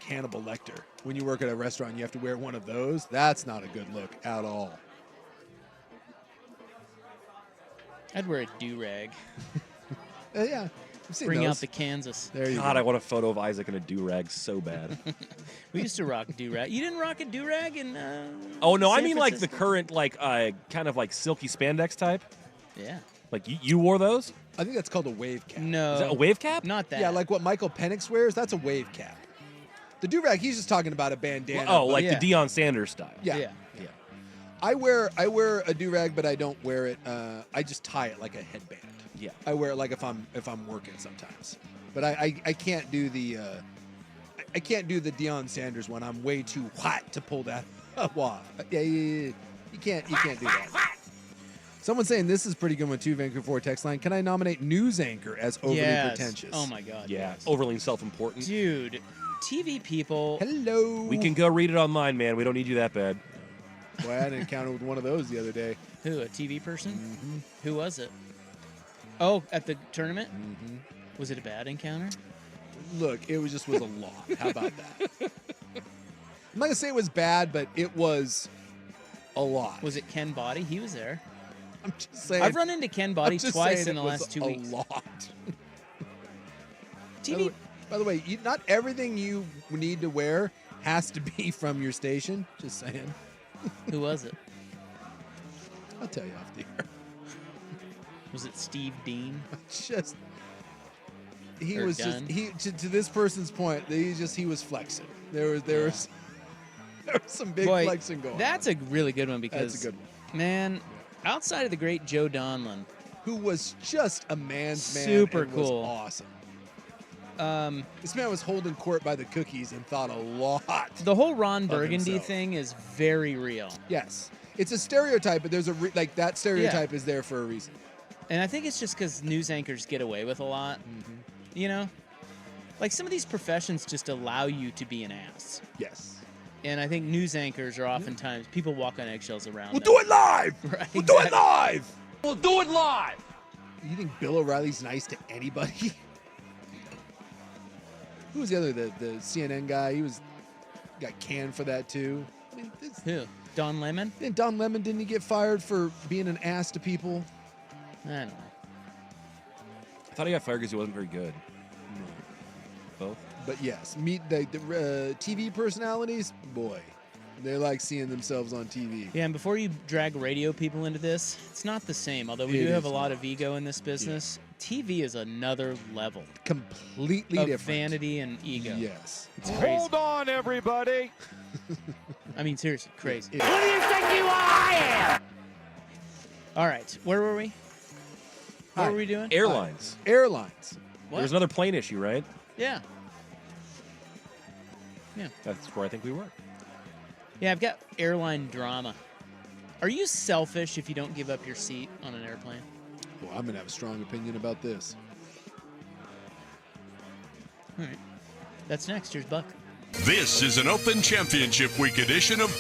Hannibal Lecter. When you work at a restaurant, you have to wear one of those. That's not a good look at all. I'd wear a do-rag. Yeah. Bring out the Kansas. There you go. God, I want a photo of Isaac in a do-rag so bad. We used to rock do-rag. You didn't rock a do-rag in Oh, no, I San mean like the Francisco? current kind of like silky spandex type. Yeah. Like you wore those? I think that's called a wave cap. No. Is that a wave cap? Not that. Yeah, like what Michael Penix wears, that's a wave cap. The do-rag, he's just talking about a bandana. Oh, like the Deion Sanders style. Yeah. I wear a do-rag, but I don't wear it. I just tie it like a headband. Yeah. I wear it like if I'm working sometimes. But I can't do the Deion Sanders one. I'm way too hot to pull that off. Yeah. You can't do that. Someone's saying this is pretty good one too, Vancouver 4 text line. Can I nominate news anchor as overly pretentious? Oh my God. Yeah. Yes. Overly self-important. Dude, TV people. Hello. We can go read it online, man. We don't need you that bad. Boy, I had an encounter with one of those the other day. Who, a TV person? Mm-hmm. Who was it? Oh, at the tournament? Mm-hmm. Was it a bad encounter? Look, it was a lot. How about that? I'm not gonna say it was bad, but it was a lot. Was it Ken Body? He was there. I'm just saying. I've run into Ken Body I'm just twice saying in the it was last 2 weeks. A lot. TV. By the way, not everything you need to wear has to be from your station. Just saying. Who was it? I'll tell you off the air. Was it Steve Dean? He Or was Dunn? just to this person's point. He was flexing. There was some big Boy, flexing going. That's a really good one because That's a good one. Man, outside of the great Joe Donlin, who was just a man's man. Super and was cool. awesome. This man was holding court by the cookies and thought a lot. The whole Ron of Burgundy himself. thing is very real. Yes, it's a stereotype, but there's that stereotype is there for a reason. And I think it's just because news anchors get away with a lot. Mm-hmm. You know? Like some of these professions just allow you to be an ass. Yes. And I think news anchors are oftentimes, people walk on eggshells around We'll them. do it live. Right, We'll do it exactly. live. We'll do it live. You think Bill O'Reilly's nice to anybody? Who was the other, the CNN guy? He got canned for that too. I mean, Who? Don Lemon? And Don Lemon, didn't he get fired for being an ass to people? I don't know. I thought he got fired because he wasn't very good. Both. But yes, meet the TV personalities. Boy, they like seeing themselves on TV. Yeah, and before you drag radio people into this, it's not the same. Although we It do have a is lot not. of ego in this business, TV is another level Completely of different. vanity and ego. Yes. It's crazy. Hold on, everybody. I mean, seriously, crazy. Who do you think you are? I am. All right, where were we? What were we doing? Airlines. Airlines. What? There's another plane issue, right? Yeah. Yeah. That's where I think we were. Yeah, I've got airline drama. Are you selfish if you don't give up your seat on an airplane? Well, I'm gonna have a strong opinion about this. All right. That's next. Here's Buck. This is an Open Championship Week edition of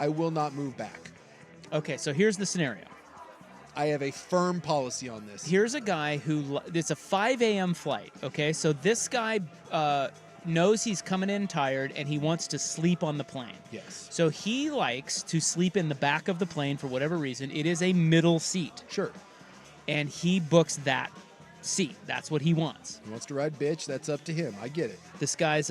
I will not move back. Okay, so here's the scenario. I have a firm policy on this. Here's a guy who, it's a 5 a.m. flight, okay? So this guy knows he's coming in tired and he wants to sleep on the plane. Yes. So he likes to sleep in the back of the plane for whatever reason. It is a middle seat. Sure. And he books that seat. That's what he wants. He wants to ride bitch. That's up to him. I get it. This guy's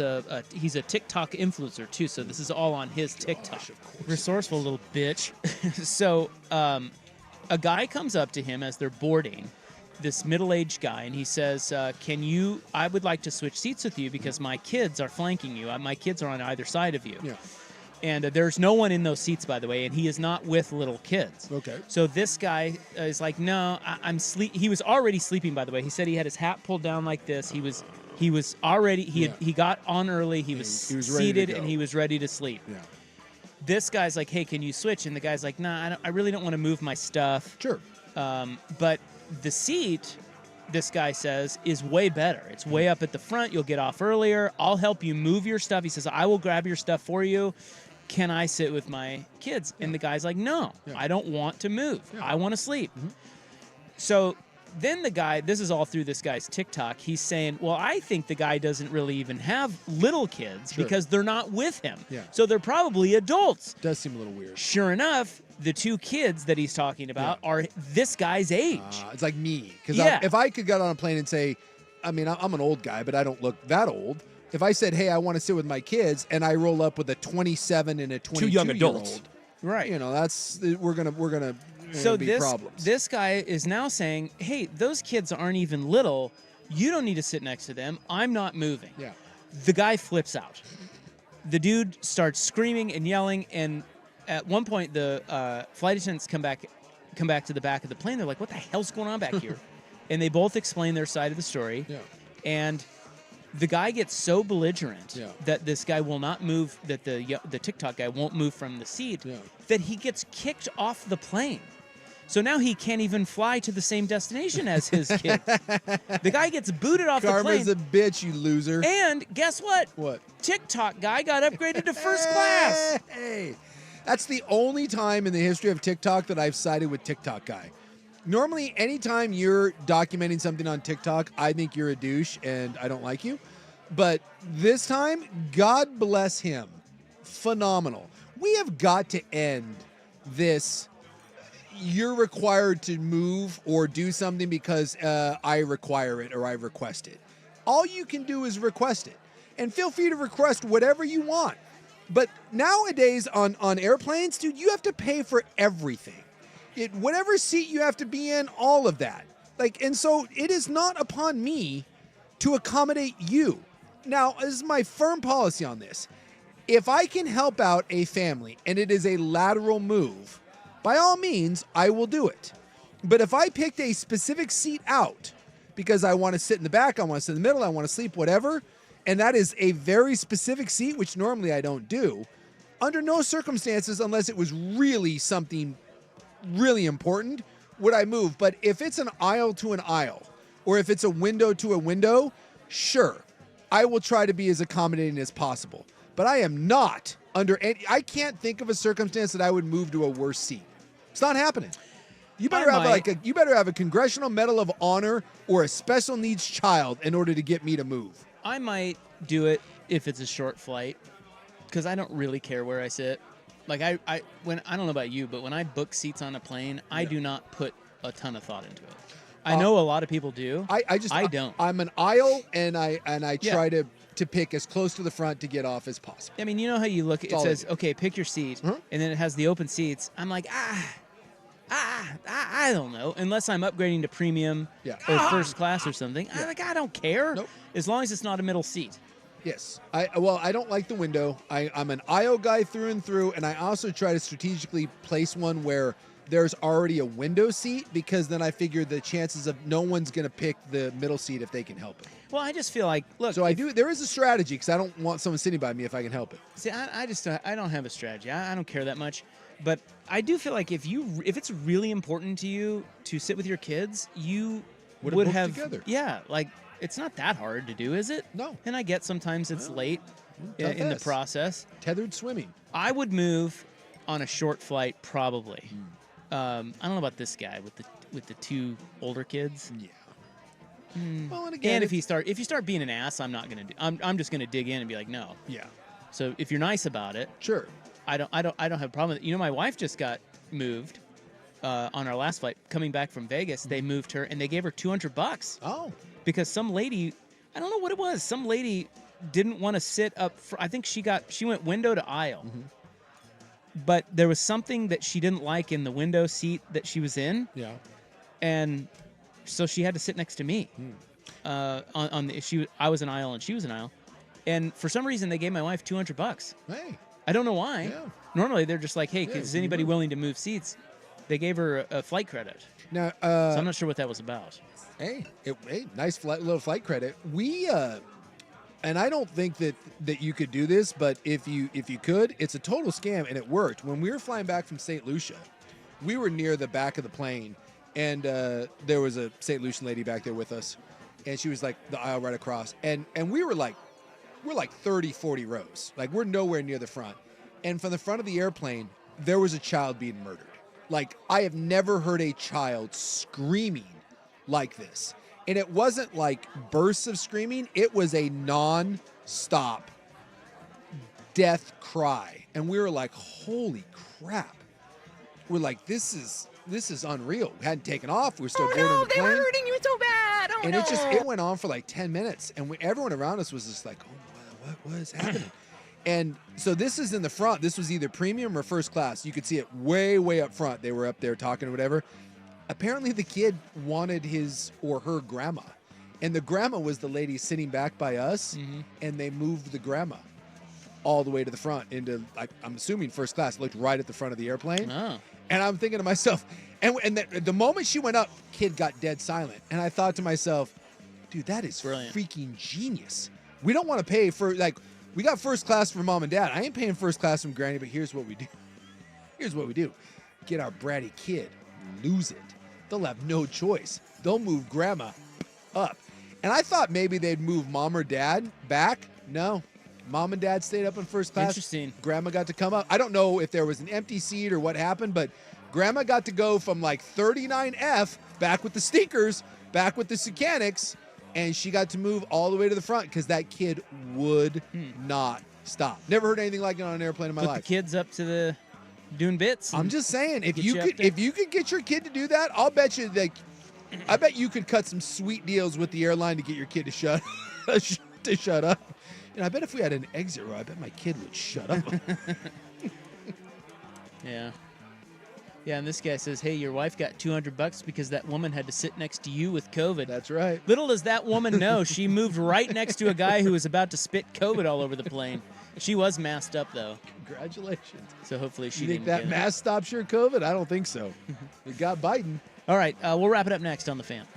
he's a TikTok influencer too, so this is all on his TikTok. Of course. Resourceful little bitch. So a guy comes up to him as they're boarding, this middle-aged guy, and he says, I would like to switch seats with you because my kids are flanking you. My kids are on either side of you. Yeah. And there's no one in those seats, by the way, and he is not with little kids. Okay. So this guy is like, no, I'm sleep. He was already sleeping, by the way. He said he had his hat pulled down like this. He was already, he got on early. He was seated and he was ready to sleep. Yeah. This guy's like, hey, can you switch? And the guy's like, nah, I really don't want to move my stuff. Sure. But the seat, this guy says, is way better. It's way up at the front. You'll get off earlier. I'll help you move your stuff. He says, I will grab your stuff for you. Can I sit with my kids? And the guy's like, no, I don't want to move. I want to sleep. So then the guy, this is all through this guy's TikTok, he's saying, well, I think the guy doesn't really even have little kids because they're not with him. Yeah. So they're probably adults. Does seem a little weird. Sure enough, the two kids that he's talking about are this guy's age. It's like me. Because Yeah. if I could get on a plane and say, I mean, I'm an old guy, but I don't look that old. If I said, hey, I want to sit with my kids, and I roll up with a 27 and a 22 Two young adults. year old, right? You know, that's we're gonna So be this problems. this guy is now saying, hey, those kids aren't even little. You don't need to sit next to them. I'm not moving. Yeah. The guy flips out. The dude starts screaming and yelling, and at one point the flight attendants come back to the back of the plane. They're like, what the hell's going on back here? And they both explain their side of the story. Yeah. And the guy gets so belligerent that this guy will not move, that the TikTok guy won't move from the seat, that he gets kicked off the plane. So now he can't even fly to the same destination as his kids. The guy gets booted off the plane. Karma's a bitch, you loser. And guess what? What? TikTok guy got upgraded to first class. Hey, that's the only time in the history of TikTok that I've sided with TikTok guy. Normally, anytime you're documenting something on TikTok, I think you're a douche and I don't like you. But this time, God bless him. Phenomenal. We have got to end this. You're required to move or do something because I require it or I request it. All you can do is request it. And feel free to request whatever you want. But nowadays on airplanes, dude, you have to pay for everything. Whatever seat you have to be in, all of that. And so it is not upon me to accommodate you. Now, this is my firm policy on this. If I can help out a family and it is a lateral move, by all means, I will do it. But if I picked a specific seat out because I want to sit in the back, I want to sit in the middle, I want to sleep, whatever, and that is a very specific seat, which normally I don't do, under no circumstances, unless it was really something really important, would I move. But if it's an aisle to an aisle, or if it's a window to a window, sure, I will try to be as accommodating as possible. But I am not under any, I can't think of a circumstance that I would move to a worse seat. It's not happening. You better have a Congressional Medal of Honor or a special needs child in order to get me to move. I might do it if it's a short flight, because I don't really care where I sit. Like I don't know about you, but when I book seats on a plane, I do not put a ton of thought into it. I know a lot of people do. I don't. I'm an aisle, and I try to pick as close to the front to get off as possible. I mean, you know how you look, it says, okay, pick your seat, and then it has the open seats. I'm like, I don't know. Unless I'm upgrading to premium or first class or something. I don't care. Nope. As long as it's not a middle seat. Yes. I don't like the window. I'm an aisle guy through and through, and I also try to strategically place one where there's already a window seat, because then I figure the chances of no one's going to pick the middle seat if they can help it. Well, I just feel like, look. So there is a strategy, because I don't want someone sitting by me if I can help it. See, I don't have a strategy. I don't care that much. But I do feel like if it's really important to you to sit with your kids, you would have together. Yeah, like it's not that hard to do, is it? No. And I get sometimes it's late in the process. Tethered swimming. I would move on a short flight, probably. I don't know about this guy with the two older kids. Yeah. Well, and again, And if you start being an ass, I'm not gonna do. I'm just gonna dig in and be like, no. Yeah. So if you're nice about it, sure. I don't have a problem with it. You know, my wife just got moved on our last flight coming back from Vegas. They moved her and they gave her $200. Oh. Because some lady, I don't know what it was. Some lady didn't want to sit up. I think she went window to aisle. But there was something that she didn't like in the window seat that she was in. Yeah. And so she had to sit next to me. I was an aisle and she was an aisle. And for some reason they gave my wife $200. Hey. I don't know why. Yeah. Normally they're just like, hey, is anybody willing to move seats? They gave her a flight credit. Now, so I'm not sure what that was about. Hey, nice little flight credit. We and I don't think that you could do this, but if you could, it's a total scam, and it worked. When we were flying back from St. Lucia, we were near the back of the plane, and there was a St. Lucian lady back there with us, and she was like the aisle right across, and we're like 30, 40 rows. Like, we're nowhere near the front. And from the front of the airplane, there was a child being murdered. Like, I have never heard a child screaming like this. And it wasn't like bursts of screaming. It was a non-stop death cry. And we were like, holy crap. We're like, this is unreal. We hadn't taken off. We were still boarding the plane. They were hurting you so bad. Oh, and no. it went on for like 10 minutes. And everyone around us was just like, oh, what is happening? And so this is in the front. This was either premium or first class. You could see it way, way up front. They were up there talking or whatever. Apparently the kid wanted his or her grandma. And the grandma was the lady sitting back by us. And they moved the grandma all the way to the front into, I'm assuming, first class. It looked right at the front of the airplane. Oh. And I'm thinking to myself, and the moment she went up, kid got dead silent. And I thought to myself, dude, that is brilliant. Freaking genius. We don't want to pay for, we got first class from mom and dad. I ain't paying first class from granny, but here's what we do. Get our bratty kid, lose it. They'll have no choice. They'll move grandma up. And I thought maybe they'd move mom or dad back. No. Mom and dad stayed up in first class. Interesting. Grandma got to come up. I don't know if there was an empty seat or what happened, but grandma got to go from like 39F back with the stinkers, back with the Secanics, and she got to move all the way to the front because that kid would not stop. Never heard anything like it on an airplane in my Put life. the kids up to the doing bits. I'm just saying, if you up could get your kid to do that, I'll bet you I bet you could cut some sweet deals with the airline to get your kid to shut up. And I bet if we had an exit row, I bet my kid would shut up. Yeah. Yeah, and this guy says, hey, your wife got $200 because that woman had to sit next to you with COVID. That's right. Little does that woman know, she moved right next to a guy who was about to spit COVID all over the plane. She was masked up, though. Congratulations. So hopefully she You think didn't that get it. mask stops your COVID? I don't think so. We got Biden. All right, we'll wrap it up next on The Fan.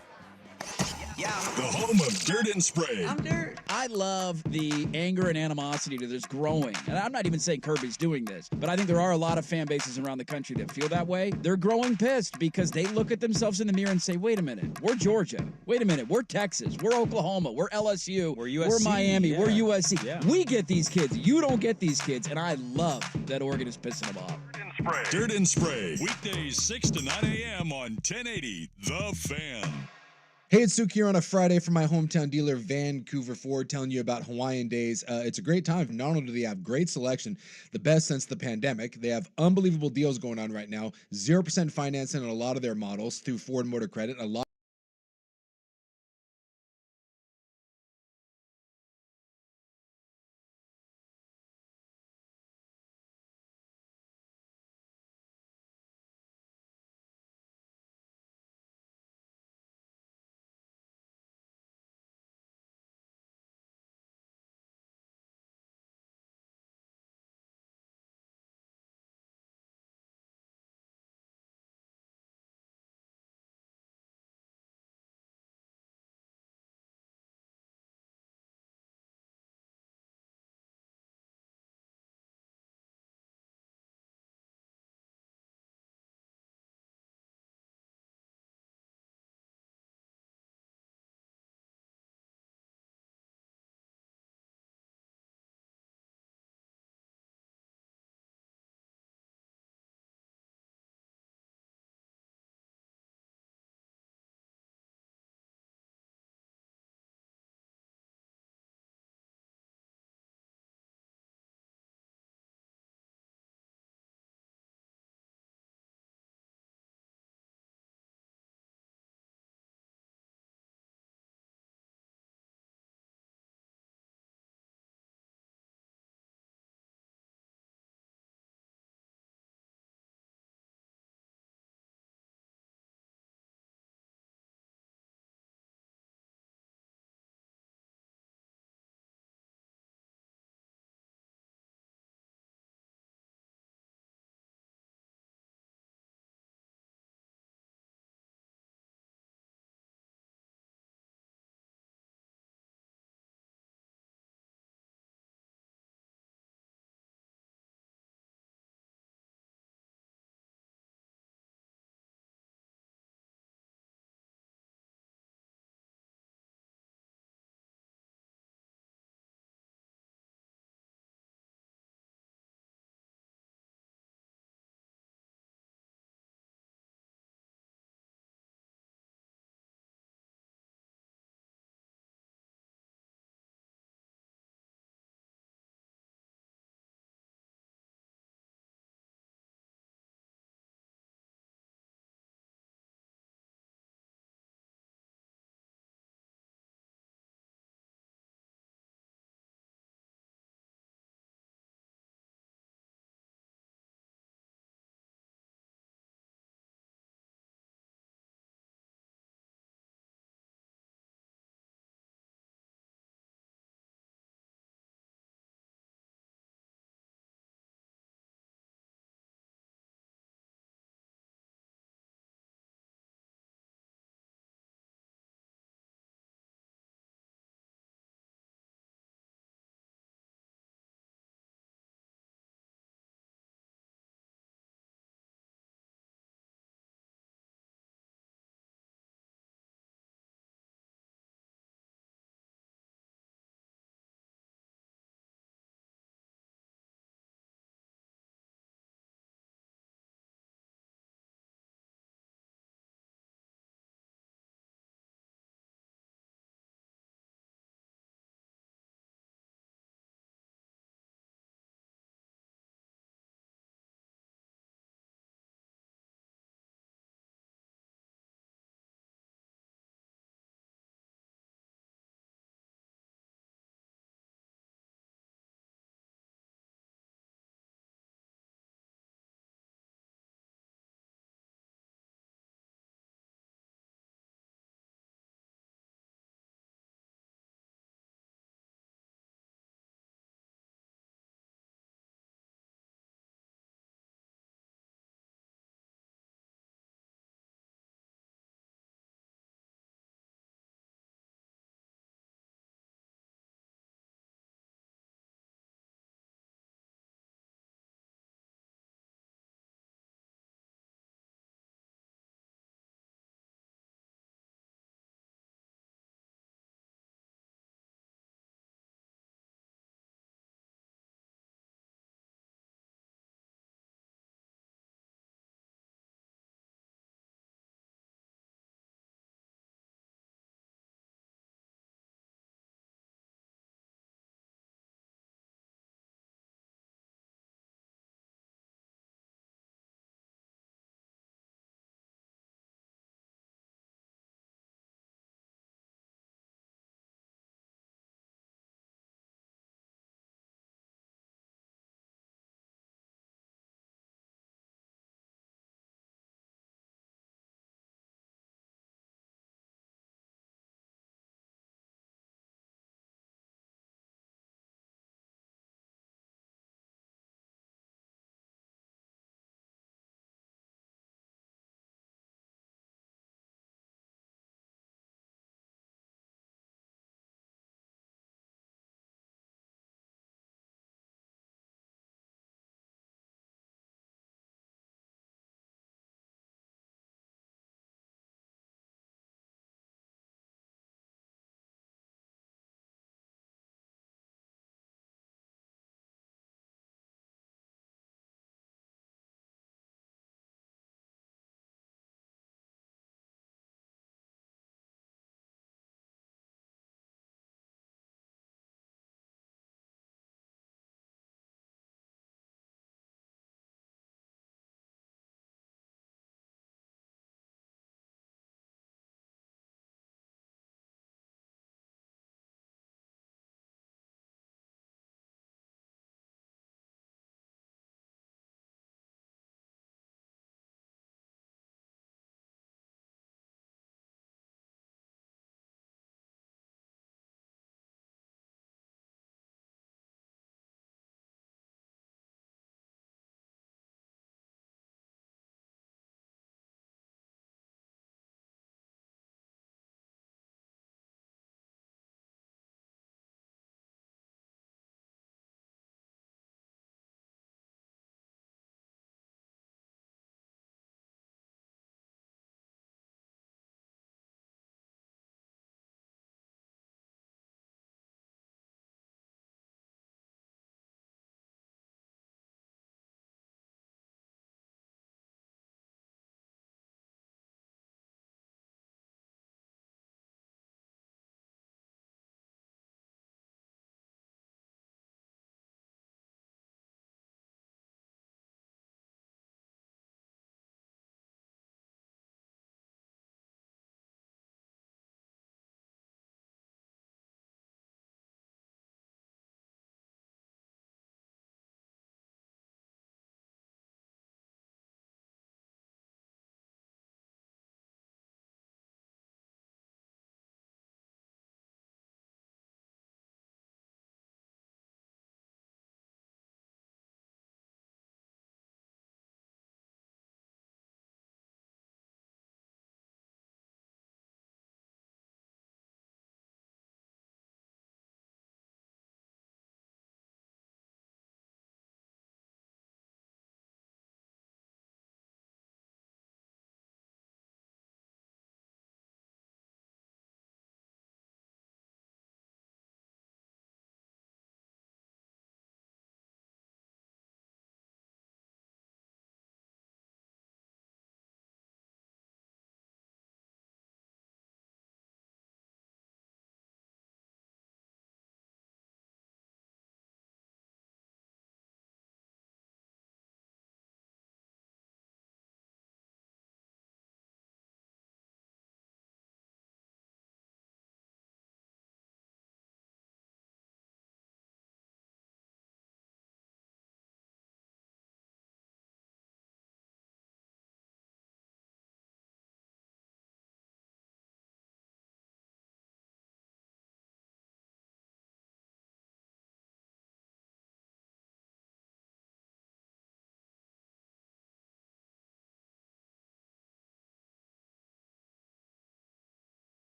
The home of Dirt and Spray. I'm Dirt. I love the anger and animosity that is growing. And I'm not even saying Kirby's doing this, but I think there are a lot of fan bases around the country that feel that way. They're growing pissed because they look at themselves in the mirror and say, wait a minute, we're Georgia. Wait a minute, we're Texas. We're Oklahoma. We're LSU. We're USC. We're Miami. Yeah. We're USC. Yeah. We get these kids. You don't get these kids. And I love that Oregon is pissing them off. Dirt and Spray. Weekdays 6 to 9 a.m. on 1080 The Fan. Hey, it's Suk here on a Friday from my hometown dealer, Vancouver Ford, telling you about Hawaiian Days. It's a great time. Not only do they have great selection, the best since the pandemic, they have unbelievable deals going on right now. 0% financing on a lot of their models through Ford Motor Credit. A lot